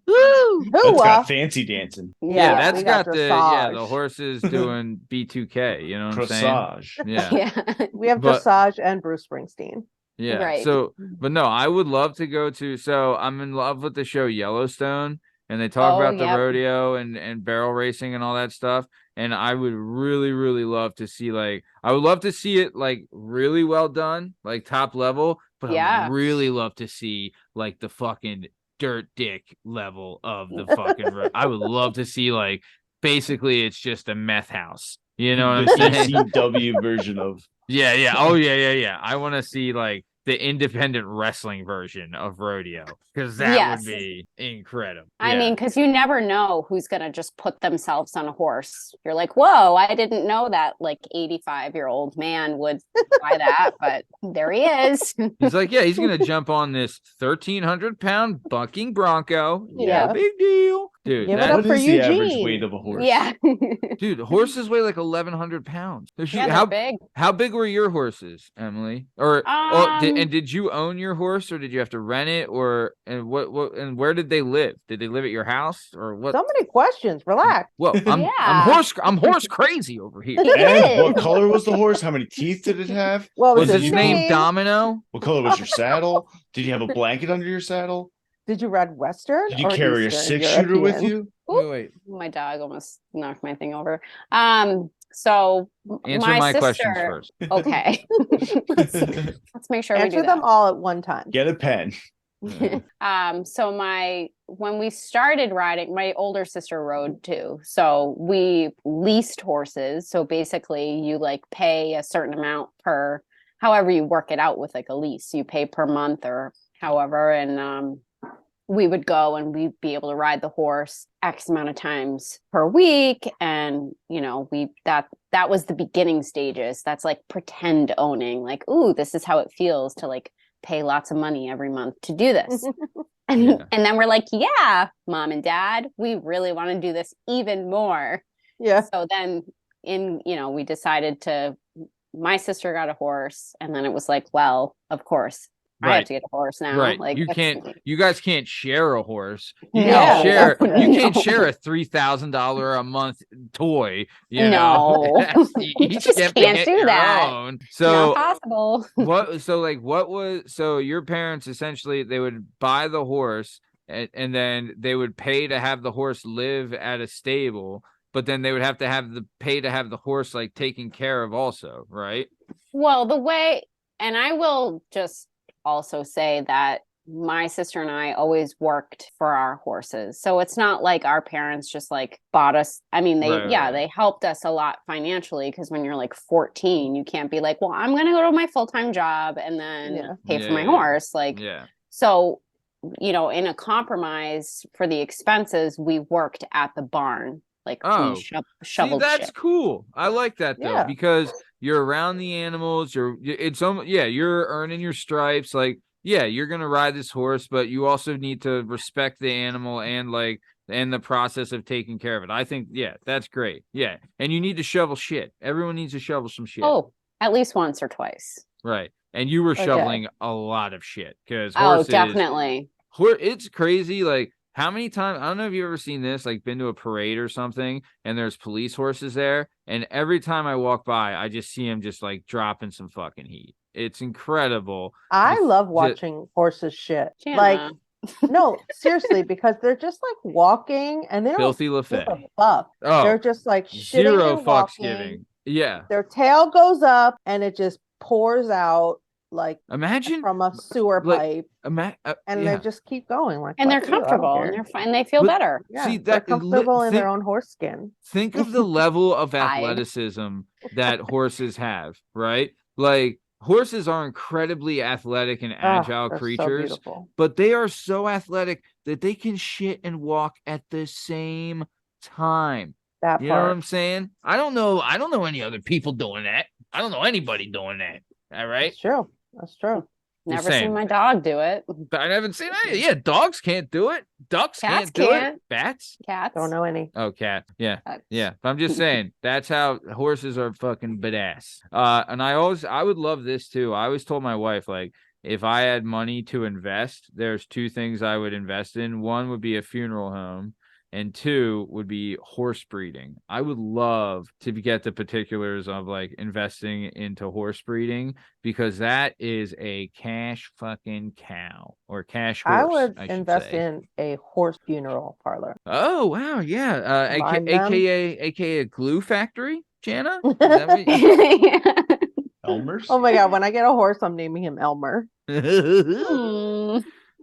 Speaker 1: Woo!
Speaker 2: That's
Speaker 3: Hoo-ah.
Speaker 2: got fancy dancing.
Speaker 1: Yeah,
Speaker 3: Yeah,
Speaker 1: that's
Speaker 3: we got
Speaker 1: got the
Speaker 3: dressage.
Speaker 1: horses doing B2K, you know what I'm saying?
Speaker 2: Dressage.
Speaker 1: Yeah.
Speaker 5: yeah.
Speaker 3: We have
Speaker 1: But-
Speaker 3: dressage and Bruce Springsteen.
Speaker 1: Yeah.
Speaker 5: Right.
Speaker 1: So, but no, I would love to go to. So I'm in love with the show Yellowstone, and they talk
Speaker 5: Oh,
Speaker 1: about the
Speaker 5: yep.
Speaker 1: rodeo and barrel racing and all that stuff. and I would really, really love to see I would love to see it like really well done, like top level, but I
Speaker 5: Yeah.
Speaker 1: would really love to see like the fucking dirt dick level of the fucking I would love to see like basically it's just a meth house. You know what I'm
Speaker 2: The
Speaker 1: saying?
Speaker 2: ECW version of.
Speaker 1: Yeah. Oh yeah. I want to see like the independent wrestling version of rodeo because that
Speaker 5: Yes.
Speaker 1: would be incredible.
Speaker 5: I
Speaker 1: Yeah.
Speaker 5: mean, because you never know who's going to just put themselves on a horse. You're like, whoa, I didn't know that like 85-year-old man would buy that, but there he is.
Speaker 1: He's like, yeah, he's gonna jump on this 1,300-pound bucking bronco. Yeah,
Speaker 3: Yeah.
Speaker 1: big deal, dude.
Speaker 3: Give it
Speaker 1: That,
Speaker 3: up
Speaker 2: What
Speaker 3: for
Speaker 2: is the average
Speaker 3: Eugene.
Speaker 2: weight of a horse?
Speaker 5: Yeah.
Speaker 1: dude, horses weigh like 1,100 pounds.
Speaker 5: Yeah,
Speaker 1: how
Speaker 5: they're big.
Speaker 1: how big were your horses, Emily? Or did you own your horse, or did you have to rent it, or and where did they live? Did they live at your house, or what?
Speaker 3: So many questions. Relax.
Speaker 1: Whoa, I'm
Speaker 5: Yeah.
Speaker 1: horse crazy over here.
Speaker 5: He
Speaker 2: And what
Speaker 5: is.
Speaker 2: color was the horse? How many teeth did it have?
Speaker 3: What
Speaker 1: Was
Speaker 3: was
Speaker 1: his name Domino?
Speaker 2: What color was your saddle? Did you have a blanket under your saddle?
Speaker 3: Did you ride Western?
Speaker 2: Did you
Speaker 3: or
Speaker 2: carry a
Speaker 3: Eastern
Speaker 2: 6-shooter with
Speaker 3: European?
Speaker 2: you?
Speaker 1: Wait.
Speaker 5: My dog almost knocked my thing over. So
Speaker 1: Answer my questions first.
Speaker 5: Okay. Let's make sure we
Speaker 3: Answer
Speaker 5: do
Speaker 3: them
Speaker 5: that.
Speaker 3: all at one time.
Speaker 2: Get a pen.
Speaker 5: So when we started riding, my older sister rode too. So we leased horses. So basically you like pay a certain amount per however you work it out with like a lease. You pay per month or however. And we would go and we'd be able to ride the horse X amount of times per week. And, you know, that was the beginning stages. That's like pretend owning, like, ooh, this is how it feels to like pay lots of money every month to do this. And then we're like, yeah, mom and dad, we really want to do this even more.
Speaker 3: Yeah.
Speaker 5: So then we decided my sister got a horse, and then it was like, well, of course, I have to get a horse now.
Speaker 1: Right.
Speaker 5: Like
Speaker 1: You guys can't share a horse. You
Speaker 5: No,
Speaker 1: can't share
Speaker 5: definitely
Speaker 1: you can't
Speaker 5: no.
Speaker 1: share a $3,000 a month toy. You
Speaker 5: No.
Speaker 1: know?
Speaker 5: You just
Speaker 1: have to
Speaker 5: can't
Speaker 1: get
Speaker 5: do
Speaker 1: your
Speaker 5: that.
Speaker 1: own.
Speaker 5: Not
Speaker 1: So
Speaker 5: possible.
Speaker 1: so your parents essentially they would buy the horse and then they would pay to have the horse live at a stable, but then they would have to pay to have the horse like taken care of also, right?
Speaker 5: Well, and I will just also say that my sister and I always worked for our horses. So it's not like our parents just like bought us. I mean, they helped us a lot financially, because when you're like 14, you can't be like, well, I'm going to go to my full-time job and then pay for my horse. Like, so, in a compromise for the expenses, we worked at the barn. Like we shoveled
Speaker 1: that's
Speaker 5: shit.
Speaker 1: cool. I like that though, because you're around the animals. You're earning your stripes. Like, you're gonna ride this horse, but you also need to respect the animal and the process of taking care of it. I think, that's great. Yeah, and you need to shovel shit. Everyone needs to shovel some shit.
Speaker 5: Oh, at least once or twice.
Speaker 1: Right, and you were shoveling a lot of shit because
Speaker 5: definitely.
Speaker 1: It's crazy. Like, how many times, I don't know if you've ever seen this, like been to a parade or something, and there's police horses there, and every time I walk by, I just see them just like dropping some fucking heat. It's incredible.
Speaker 3: I love watching horses shit.
Speaker 5: Jana.
Speaker 3: Like, no, seriously, because they're just like walking and they don't
Speaker 1: Filthy
Speaker 3: give
Speaker 1: LaFay.
Speaker 3: a fuck.
Speaker 1: Oh,
Speaker 3: they're just like shitting
Speaker 1: zero
Speaker 3: and
Speaker 1: fucks
Speaker 3: walking.
Speaker 1: giving. Yeah.
Speaker 3: Their tail goes up and it just pours out like
Speaker 1: Imagine
Speaker 3: from a sewer pipe. And they just keep going. Like,
Speaker 5: and they're
Speaker 3: fuck you, I don't
Speaker 5: comfortable and
Speaker 3: care.
Speaker 5: they're fine. They feel better.
Speaker 3: Yeah,
Speaker 1: See,
Speaker 3: they're comfortable in
Speaker 1: think-
Speaker 3: their own horse skin.
Speaker 1: Think of the level of
Speaker 5: Hide.
Speaker 1: athleticism that horses have, right? Like, horses are incredibly athletic and agile
Speaker 3: they're so
Speaker 1: creatures,
Speaker 3: beautiful.
Speaker 1: but they are so athletic that they can shit and walk at the same time.
Speaker 3: That
Speaker 1: You know what
Speaker 3: part.
Speaker 1: I'm saying? I don't know any other people doing that. I don't know anybody doing that. All right.
Speaker 3: That's true. That's true.
Speaker 1: Just
Speaker 5: Never
Speaker 1: saying.
Speaker 5: seen my dog do it.
Speaker 1: But I haven't seen that. Yeah, dogs can't do it. Ducks
Speaker 5: Cats
Speaker 1: can't do it.
Speaker 5: can't.
Speaker 1: Bats?
Speaker 5: Cats.
Speaker 3: Don't know any.
Speaker 1: Oh, cat. Yeah.
Speaker 5: Cats.
Speaker 1: Yeah. But I'm just saying that's how horses are fucking badass. And I would love this too. I always told my wife, like, if I had money to invest, there's two things I would invest in. One would be a funeral home, and 2 would be horse breeding. I would love to get the particulars of like investing into horse breeding, because that is a cash fucking cow, or cash horse,
Speaker 3: I would
Speaker 1: I should
Speaker 3: invest
Speaker 1: say.
Speaker 3: in a horse funeral parlor.
Speaker 1: Oh wow, yeah.
Speaker 3: Combine them.
Speaker 1: AKA a glue factory, Jana? Is that what
Speaker 2: Elmer's.
Speaker 3: Oh my god, when I get a horse, I'm naming him Elmer.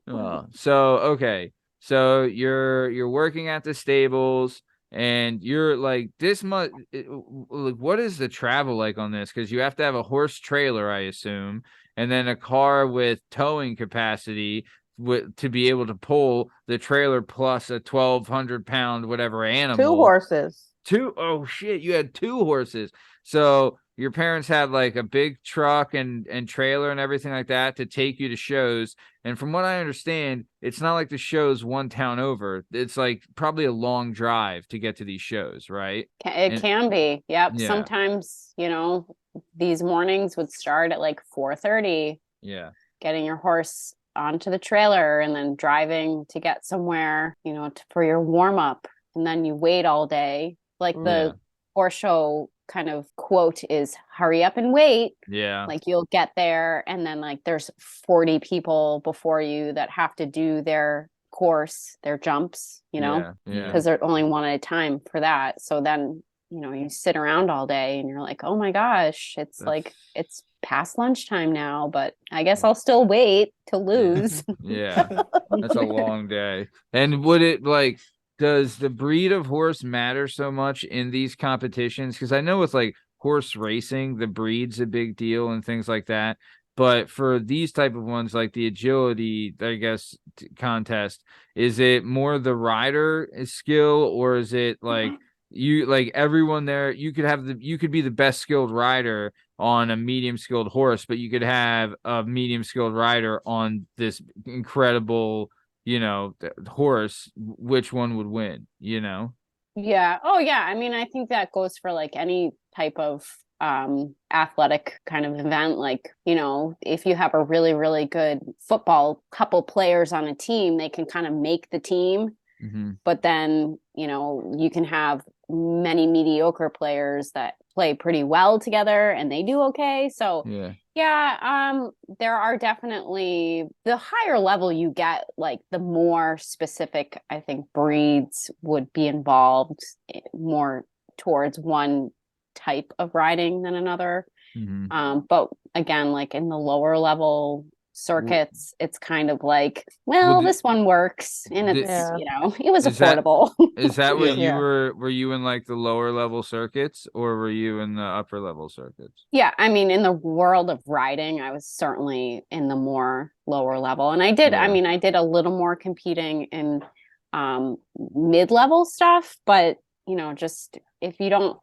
Speaker 1: Oh, so okay. So you're working at the stables, and you're like, this much, like, what is the travel like on this? Because you have to have a horse trailer, I assume, and then a car with towing capacity to be able to pull the trailer plus a 1,200-pound whatever animal.
Speaker 3: 2 horses.
Speaker 1: Oh shit, you had 2 horses. So your parents had like a big truck and trailer and everything like that to take you to shows. And from what I understand, it's not like the show's one town over. It's like probably a long drive to get to these shows, right?
Speaker 5: It can be. Yep.
Speaker 1: Yeah.
Speaker 5: Sometimes, these mornings would start at like 4:30.
Speaker 1: Yeah.
Speaker 5: Getting your horse onto the trailer and then driving to get somewhere, for your warm up. And then you wait all day. Like the horse show kind of quote is, hurry up and wait.
Speaker 1: Yeah.
Speaker 5: Like you'll get there, and then like there's 40 people before you that have to do their course, their jumps, because they're only one at a time for that. So then, you sit around all day and you're like, oh my gosh, it's past lunchtime now, but I guess I'll still wait to lose.
Speaker 1: Yeah. That's a long day. And would it like, does the breed of horse matter so much in these competitions? Because I know with like horse racing, the breed's a big deal and things like that. But for these type of ones, like the agility, I guess, contest, is it more the rider skill, or is it like you, like everyone there, you could be the best skilled rider on a medium skilled horse, but you could have a medium skilled rider on this incredible, horse, which one would win,
Speaker 5: Yeah. Oh yeah. I mean, I think that goes for like any type of athletic kind of event. Like, if you have a really, really good football couple players on a team, they can kind of make the team.
Speaker 1: Mm-hmm.
Speaker 5: But then, you can have many mediocre players that play pretty well together and they do okay. So there are definitely, the higher level you get, like the more specific I think breeds would be involved more towards one type of riding than another.
Speaker 1: Mm-hmm.
Speaker 5: But again, like in the lower level circuits, it's kind of like, this one works, and it's it was affordable.
Speaker 1: Is that what you were you in like the lower level circuits, or were you in the upper level circuits?
Speaker 5: Yeah, I mean, in the world of riding, I was certainly in the more lower level, and I did a little more competing in mid-level stuff, but just if you don't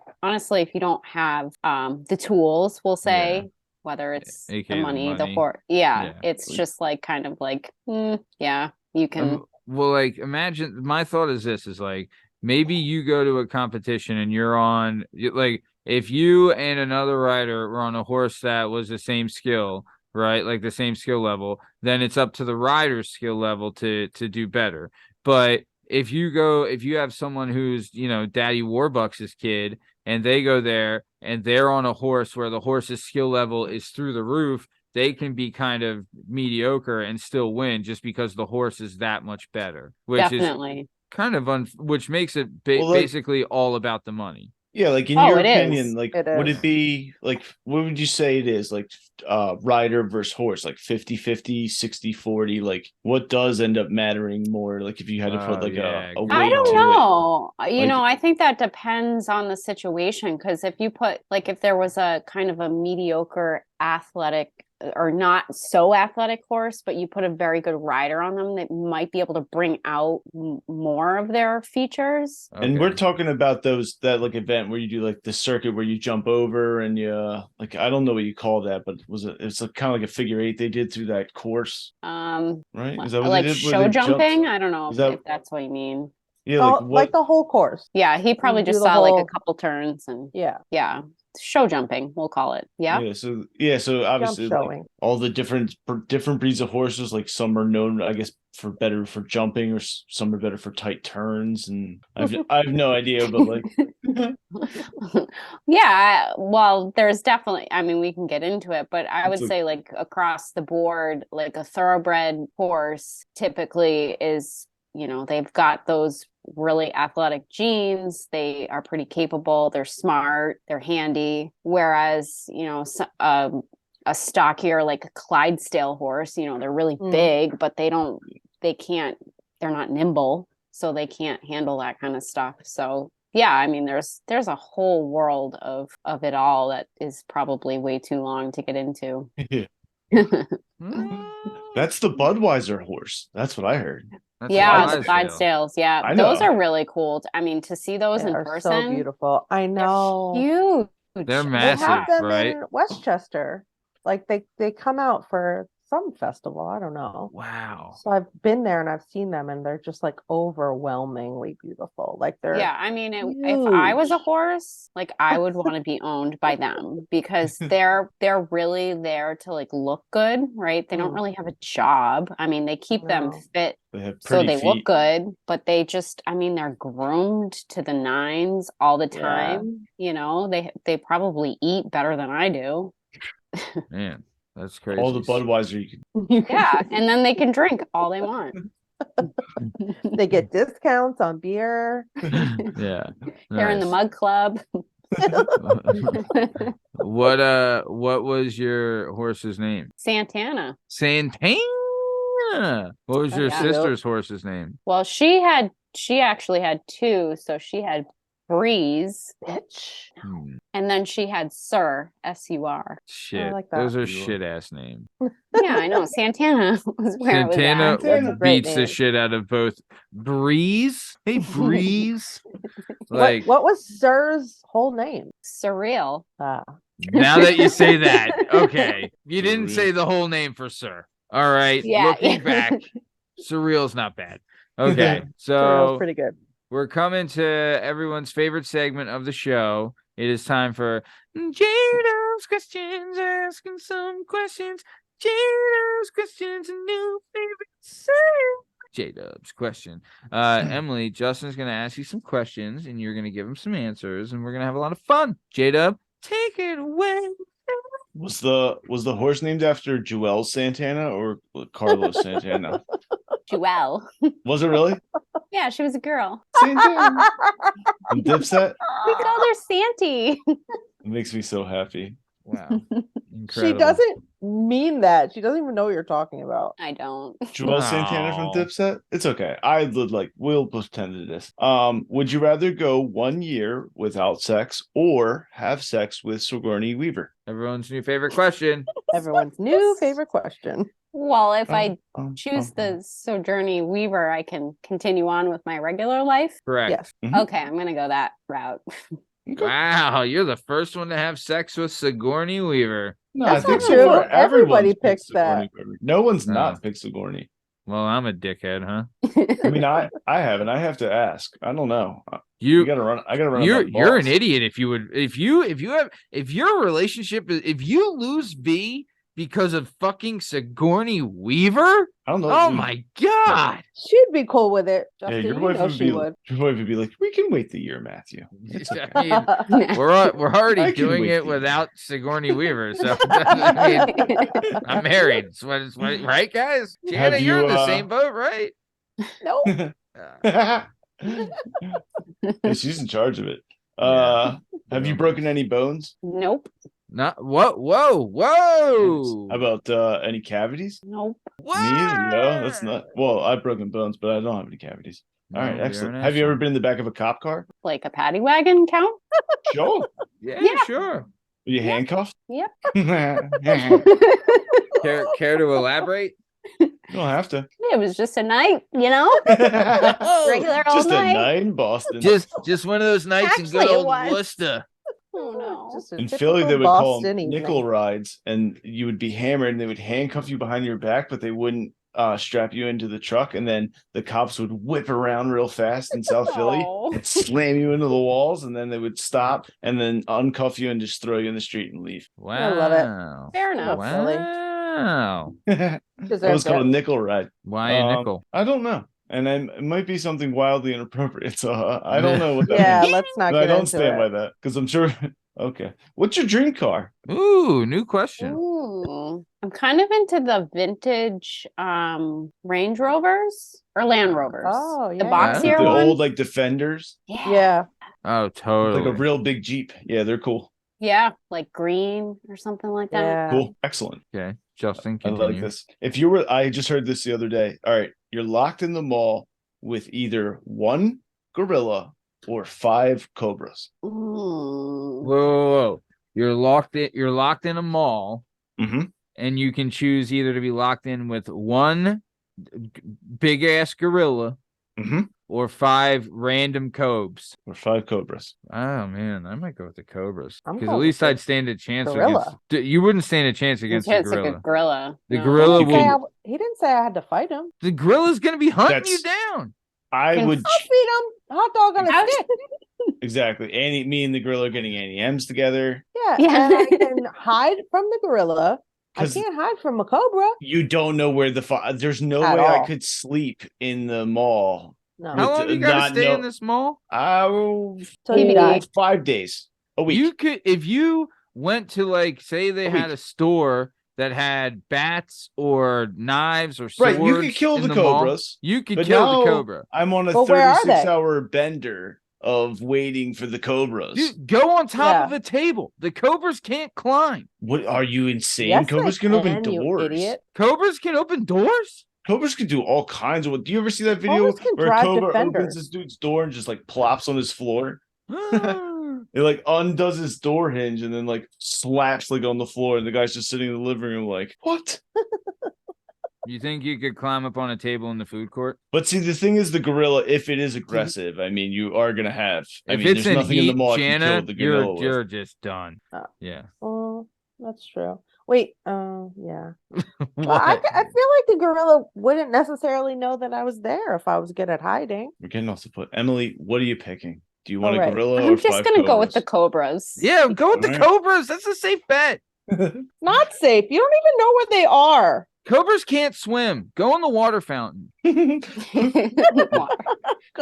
Speaker 5: have the tools, we'll say, whether it's the money, the horse, it's just like kind of like, you can.
Speaker 1: Well, like, imagine, my thought is this, is like, maybe you go to a competition and you're on, like, if you and another rider were on a horse that was the same skill, right, like the same skill level, then it's up to the rider's skill level to do better. But if you have someone who's, Daddy Warbucks' kid, and they go there and they're on a horse where the horse's skill level is through the roof, they can be kind of mediocre and still win just because the horse is that much better, which
Speaker 5: Definitely.
Speaker 1: is kind of which makes it basically all about the money.
Speaker 2: Yeah, like in your opinion,
Speaker 5: is.
Speaker 2: like would it be like, what would you say it is, like rider versus horse, like 50-50, 60-40, like what does end up mattering more, like if you had to put like a weight
Speaker 5: I don't
Speaker 2: to
Speaker 5: know.
Speaker 2: it?
Speaker 5: I think that depends on the situation, because if you put, like, if there was a kind of a mediocre athletic or not so athletic horse, but you put a very good rider on them, that might be able to bring out more of their features.
Speaker 2: And we're talking about that like event where you do like the circuit where you jump over and you like, I don't know what you call that, but it's like kind of like a figure 8 they did through that course. Right? Is that what
Speaker 5: like
Speaker 2: they did?
Speaker 5: Show jumping? I don't know if that's what you mean.
Speaker 2: Yeah,
Speaker 3: like the whole course.
Speaker 5: Yeah, he probably just saw like a couple turns and yeah. show jumping, we'll call it. Yeah.
Speaker 2: So obviously like,
Speaker 3: showing.
Speaker 2: all the different breeds of horses, like some are known, I guess, for better for jumping, or some are better for tight turns, and I have no idea, but like
Speaker 5: Yeah, well, there's definitely, I mean, we can get into it, but I would
Speaker 2: It's
Speaker 5: say like across the board, like a thoroughbred horse typically is, you know, they've got those really athletic genes. They are pretty capable. They're smart. They're handy. Whereas, you know, a stockier, like a Clydesdale horse, you know, they're really big, but they're not nimble. So they can't handle that kind of stuff. So yeah, I mean, there's a whole world of it all that is probably way too long to get into.
Speaker 2: that's the Budweiser horse. That's what I heard.
Speaker 1: That's
Speaker 5: Yeah,
Speaker 1: a
Speaker 5: the
Speaker 1: Clydesdale.
Speaker 5: Clydesdales. Yeah,
Speaker 2: I
Speaker 5: those
Speaker 2: know.
Speaker 5: are really cool. I mean, to see those
Speaker 3: They
Speaker 5: in
Speaker 3: are
Speaker 5: person,
Speaker 3: so beautiful. I
Speaker 5: they're
Speaker 3: know.
Speaker 5: huge.
Speaker 1: They're
Speaker 3: They
Speaker 1: massive,
Speaker 3: have them
Speaker 1: right?
Speaker 3: in Westchester. Like they come out for some festival. I don't know.
Speaker 1: Wow.
Speaker 3: So I've been there and I've seen them, and they're just like overwhelmingly beautiful. Like they're
Speaker 5: Yeah, I mean, if I was a
Speaker 3: huge.
Speaker 5: horse, like I would want to be owned by them because they're really there to like look good, right? They don't really have a job. I mean, they keep them
Speaker 3: No.
Speaker 5: fit
Speaker 2: They have
Speaker 5: so
Speaker 2: pretty
Speaker 5: they
Speaker 2: feet.
Speaker 5: look good, but they just, I mean, they're groomed to the nines all the
Speaker 3: Yeah.
Speaker 5: time. You know, they probably eat better than I do.
Speaker 1: Man, that's crazy.
Speaker 2: All the Budweiser you can.
Speaker 5: Yeah, and then they can drink all they want.
Speaker 3: They get discounts on beer.
Speaker 1: Yeah.
Speaker 5: They're in the
Speaker 1: Nice.
Speaker 5: mug club.
Speaker 1: What was your horse's name?
Speaker 5: Santana.
Speaker 1: Santana. What was your
Speaker 5: Yeah.
Speaker 1: sister's horse's name?
Speaker 5: Well, she actually had two. So she had Breeze,
Speaker 3: Bitch.
Speaker 5: and then she had Sir, S-U-R.
Speaker 1: Shit.
Speaker 3: like that.
Speaker 1: Those are
Speaker 2: Cool.
Speaker 1: shit ass names.
Speaker 5: Yeah, I know. Santana was where
Speaker 1: Santana
Speaker 5: it was
Speaker 3: That's a great
Speaker 1: beats the
Speaker 3: name.
Speaker 1: shit out of both Breeze. Hey, Breeze.
Speaker 3: What was Sir's whole name?
Speaker 5: at. Surreal.
Speaker 1: Now that you say that, okay. You
Speaker 2: Surreal.
Speaker 1: didn't say the whole name for Sir. All right.
Speaker 5: Yeah.
Speaker 1: Looking back, Surreal's not bad. Okay.
Speaker 3: Sir's
Speaker 1: So
Speaker 3: pretty good.
Speaker 1: we're coming to everyone's favorite segment of the show. It is time for J-Dub's questions, asking some questions. J-Dub's questions, a new favorite segment. J-Dub's question. Emily, Justin's going to ask you some questions, and you're going to give him some answers, and we're going to have a lot of fun. J-Dub, take it away.
Speaker 2: Was the horse named after Joel Santana or Carlos Santana?
Speaker 5: Jewel.
Speaker 2: Was it really?
Speaker 5: Yeah, she was a girl.
Speaker 2: Santana. And Dipset?
Speaker 5: We called her Santy.
Speaker 2: It makes me so happy.
Speaker 1: Wow.
Speaker 3: She
Speaker 1: Incredible.
Speaker 3: doesn't mean that. She doesn't even know what you're talking about.
Speaker 5: I don't.
Speaker 2: Joel Santana from
Speaker 1: Aw.
Speaker 2: Dipset? It's okay. I would we'll pretend it is. Would you rather go 1 year without sex or have sex with Sigourney Weaver?
Speaker 1: Everyone's new favorite question.
Speaker 3: Everyone's new favorite question.
Speaker 5: Well, if I
Speaker 2: Um,
Speaker 5: choose the Sojourner Weaver, I can continue on with my regular life.
Speaker 1: Correct.
Speaker 3: Yes.
Speaker 5: Okay, I'm gonna go that route.
Speaker 1: Wow, you're the first one to have sex with Sigourney Weaver.
Speaker 2: No,
Speaker 3: That's
Speaker 2: I think
Speaker 3: not
Speaker 2: so
Speaker 3: true.
Speaker 2: far
Speaker 3: Everybody
Speaker 2: everyone's picked
Speaker 3: picks
Speaker 2: Sigourney
Speaker 3: that.
Speaker 2: Weaver. No one's
Speaker 1: Oh.
Speaker 2: not picked Sigourney.
Speaker 1: Well, I'm a dickhead, huh?
Speaker 2: I mean, I haven't. I have to ask. I don't know.
Speaker 1: You
Speaker 2: gotta run. I gotta run.
Speaker 1: you're
Speaker 2: you're
Speaker 1: an idiot if your relationship is if you lose V because of fucking Sigourney Weaver.
Speaker 2: I don't know.
Speaker 1: Oh my god.
Speaker 3: She'd be cool with it.
Speaker 2: Yeah,
Speaker 3: Justin,
Speaker 2: your
Speaker 3: you
Speaker 2: wife
Speaker 3: know
Speaker 2: would
Speaker 3: she
Speaker 2: be.
Speaker 3: would.
Speaker 2: Your wife would be like, "We can wait the year, Matthew." It's okay.
Speaker 1: I mean, we're already
Speaker 2: I can
Speaker 1: doing
Speaker 2: wait
Speaker 1: it
Speaker 2: the-
Speaker 1: without Sigourney Weaver, so I mean, I'm married. Right, guys? Jana,
Speaker 2: Have
Speaker 1: you're
Speaker 2: you,
Speaker 1: in the same boat, right?
Speaker 3: Nope.
Speaker 1: Uh,
Speaker 2: Yeah, she's in charge of it.
Speaker 1: Yeah.
Speaker 2: Have you broken any bones?
Speaker 5: Nope.
Speaker 1: not whoa.
Speaker 2: How about any cavities?
Speaker 5: Nope.
Speaker 2: Me either. No, that's not. Well, I've broken bones, but I don't have any cavities. All right,
Speaker 1: No,
Speaker 2: excellent.
Speaker 1: you're an
Speaker 2: Have you ever
Speaker 1: asshole.
Speaker 2: been in the back of a cop car?
Speaker 5: Like a paddy wagon count?
Speaker 2: Sure.
Speaker 1: Yeah,
Speaker 5: Yeah.
Speaker 1: sure.
Speaker 2: Were you handcuffed?
Speaker 5: Yep.
Speaker 2: You
Speaker 1: Care to elaborate?
Speaker 2: don't have to.
Speaker 5: It was just a night, you know? Regular old
Speaker 2: Just a
Speaker 5: night.
Speaker 2: night in Boston.
Speaker 1: Just one of those nights in
Speaker 5: Actually,
Speaker 1: good
Speaker 5: it
Speaker 1: old
Speaker 5: was.
Speaker 1: Worcester.
Speaker 5: Oh no.
Speaker 3: Just a
Speaker 2: In
Speaker 3: typical
Speaker 2: Philly, they would call
Speaker 3: Boston
Speaker 2: them
Speaker 3: evening.
Speaker 2: nickel rides, and you would be hammered, and they would handcuff you behind your back, but they wouldn't strap you into the truck, and then the cops would whip around real fast in South Philly
Speaker 5: Oh.
Speaker 2: and slam you into the walls, and then they would stop and then uncuff you and just throw you in the street and leave.
Speaker 1: Wow.
Speaker 3: I love it.
Speaker 5: Fair enough.
Speaker 1: Wow.
Speaker 2: That
Speaker 3: Deserved
Speaker 2: was called a
Speaker 3: it.
Speaker 2: nickel ride.
Speaker 1: Why a nickel?
Speaker 2: I don't know. And then it might be something wildly inappropriate. So I don't know what that
Speaker 3: Yeah,
Speaker 2: means.
Speaker 3: let's not
Speaker 2: But
Speaker 3: get
Speaker 2: I don't
Speaker 3: into
Speaker 2: stand by
Speaker 3: it.
Speaker 2: that because I'm sure. Okay. What's your dream car?
Speaker 1: Ooh, new question.
Speaker 5: Ooh, I'm kind of into the vintage Range Rovers or Land Rovers.
Speaker 3: Oh,
Speaker 5: The
Speaker 3: yeah, yeah.
Speaker 5: boxier
Speaker 2: The
Speaker 5: ones.
Speaker 2: old like Defenders,
Speaker 3: Yeah.
Speaker 1: Oh,
Speaker 2: like
Speaker 1: totally.
Speaker 2: a real big Jeep. Yeah, they're cool.
Speaker 5: Yeah, like green or something like that.
Speaker 3: Yeah.
Speaker 2: Cool. Excellent.
Speaker 1: Okay, Justin,
Speaker 2: I
Speaker 1: continue.
Speaker 2: like this. If you were, I just heard this the other day. All right, you're locked in the mall with either one gorilla or 5 cobras.
Speaker 5: Ooh.
Speaker 1: Whoa. You're locked in a mall,
Speaker 2: Mm-hmm.
Speaker 1: and you can choose either to be locked in with one big ass gorilla
Speaker 2: Mm-hmm.
Speaker 1: or 5 random cobes.
Speaker 2: Or 5 cobras.
Speaker 1: Oh man, I might go with the cobras
Speaker 3: I'm
Speaker 1: because at
Speaker 3: going with
Speaker 1: least
Speaker 3: the
Speaker 1: I'd stand a chance
Speaker 3: gorilla.
Speaker 1: against. You wouldn't stand a chance against the
Speaker 5: It's like a
Speaker 1: gorilla.
Speaker 5: gorilla.
Speaker 1: The
Speaker 5: No.
Speaker 1: gorilla
Speaker 3: He didn't, say
Speaker 1: will.
Speaker 3: he didn't say I had to fight him.
Speaker 1: The gorilla's gonna be hunting you
Speaker 2: That's-
Speaker 1: down.
Speaker 2: I
Speaker 5: Can-
Speaker 2: would
Speaker 3: I'll feed him hot dog on a
Speaker 5: Ouch.
Speaker 3: stick.
Speaker 2: exactly. Me and the gorilla are getting Annie M's together.
Speaker 3: Yeah,
Speaker 5: Yeah.
Speaker 3: and I can hide from the gorilla. I
Speaker 2: 'Cause-
Speaker 3: can't hide from a cobra.
Speaker 2: You don't know where there's no
Speaker 3: At
Speaker 2: way I
Speaker 3: all.
Speaker 2: could sleep in the mall.
Speaker 3: No,
Speaker 1: How long you gotta
Speaker 2: not
Speaker 1: stay in
Speaker 2: know-
Speaker 1: this mall?
Speaker 3: till you
Speaker 5: TBD.
Speaker 3: die.
Speaker 2: 5 days. A week.
Speaker 1: You could, if you went to like, say they
Speaker 2: A
Speaker 1: had
Speaker 2: week.
Speaker 1: a store that had bats or knives or swords.
Speaker 2: Right, you could kill
Speaker 1: in
Speaker 2: the
Speaker 1: mall,
Speaker 2: cobras.
Speaker 1: you could
Speaker 2: But
Speaker 1: kill
Speaker 2: now
Speaker 1: the cobra.
Speaker 2: I'm on a
Speaker 3: But where are they?
Speaker 2: 36-hour bender of waiting for the cobras.
Speaker 1: Dude, go on top
Speaker 3: Yeah.
Speaker 1: of a table. The cobras can't climb.
Speaker 2: What are you insane?
Speaker 3: Yes,
Speaker 2: Cobras
Speaker 3: they
Speaker 2: can open
Speaker 3: you
Speaker 2: doors.
Speaker 3: idiot.
Speaker 1: Cobras can open doors.
Speaker 2: Cobras can do all kinds of. Do you ever see that video
Speaker 3: Cobras can
Speaker 2: where a
Speaker 3: drive
Speaker 2: cobra
Speaker 3: Defenders.
Speaker 2: opens this dude's door and just like plops on his floor?
Speaker 1: Ah.
Speaker 2: It like undoes his door hinge and then like slaps like on the floor, and the guy's just sitting in the living room like, what?
Speaker 1: You think you could climb up on a table in the food court?
Speaker 2: But see, the thing is, the gorilla, if it is aggressive, I mean, you are gonna have. I
Speaker 1: If
Speaker 2: mean,
Speaker 1: it's
Speaker 2: there's
Speaker 1: in
Speaker 2: nothing in the
Speaker 1: heat,
Speaker 2: mall I can
Speaker 1: Jana,
Speaker 2: kill the gorilla with.
Speaker 1: you're just done.
Speaker 3: Oh.
Speaker 1: Yeah.
Speaker 3: Oh, that's true. Wait, yeah. Well, I
Speaker 1: What?
Speaker 3: feel like the gorilla wouldn't necessarily know that I was there if I was good at hiding.
Speaker 2: We're getting off the foot. Emily, what are you picking? Do you want
Speaker 3: All
Speaker 2: a
Speaker 3: right.
Speaker 2: gorilla or
Speaker 5: I'm just
Speaker 2: 5
Speaker 5: gonna go with the
Speaker 2: cobras?
Speaker 5: cobras.
Speaker 1: Yeah, go with the
Speaker 2: All right.
Speaker 1: cobras. That's a safe bet.
Speaker 3: Not safe. You don't even know where they are.
Speaker 1: Cobras can't swim. Go in the water fountain.
Speaker 3: Go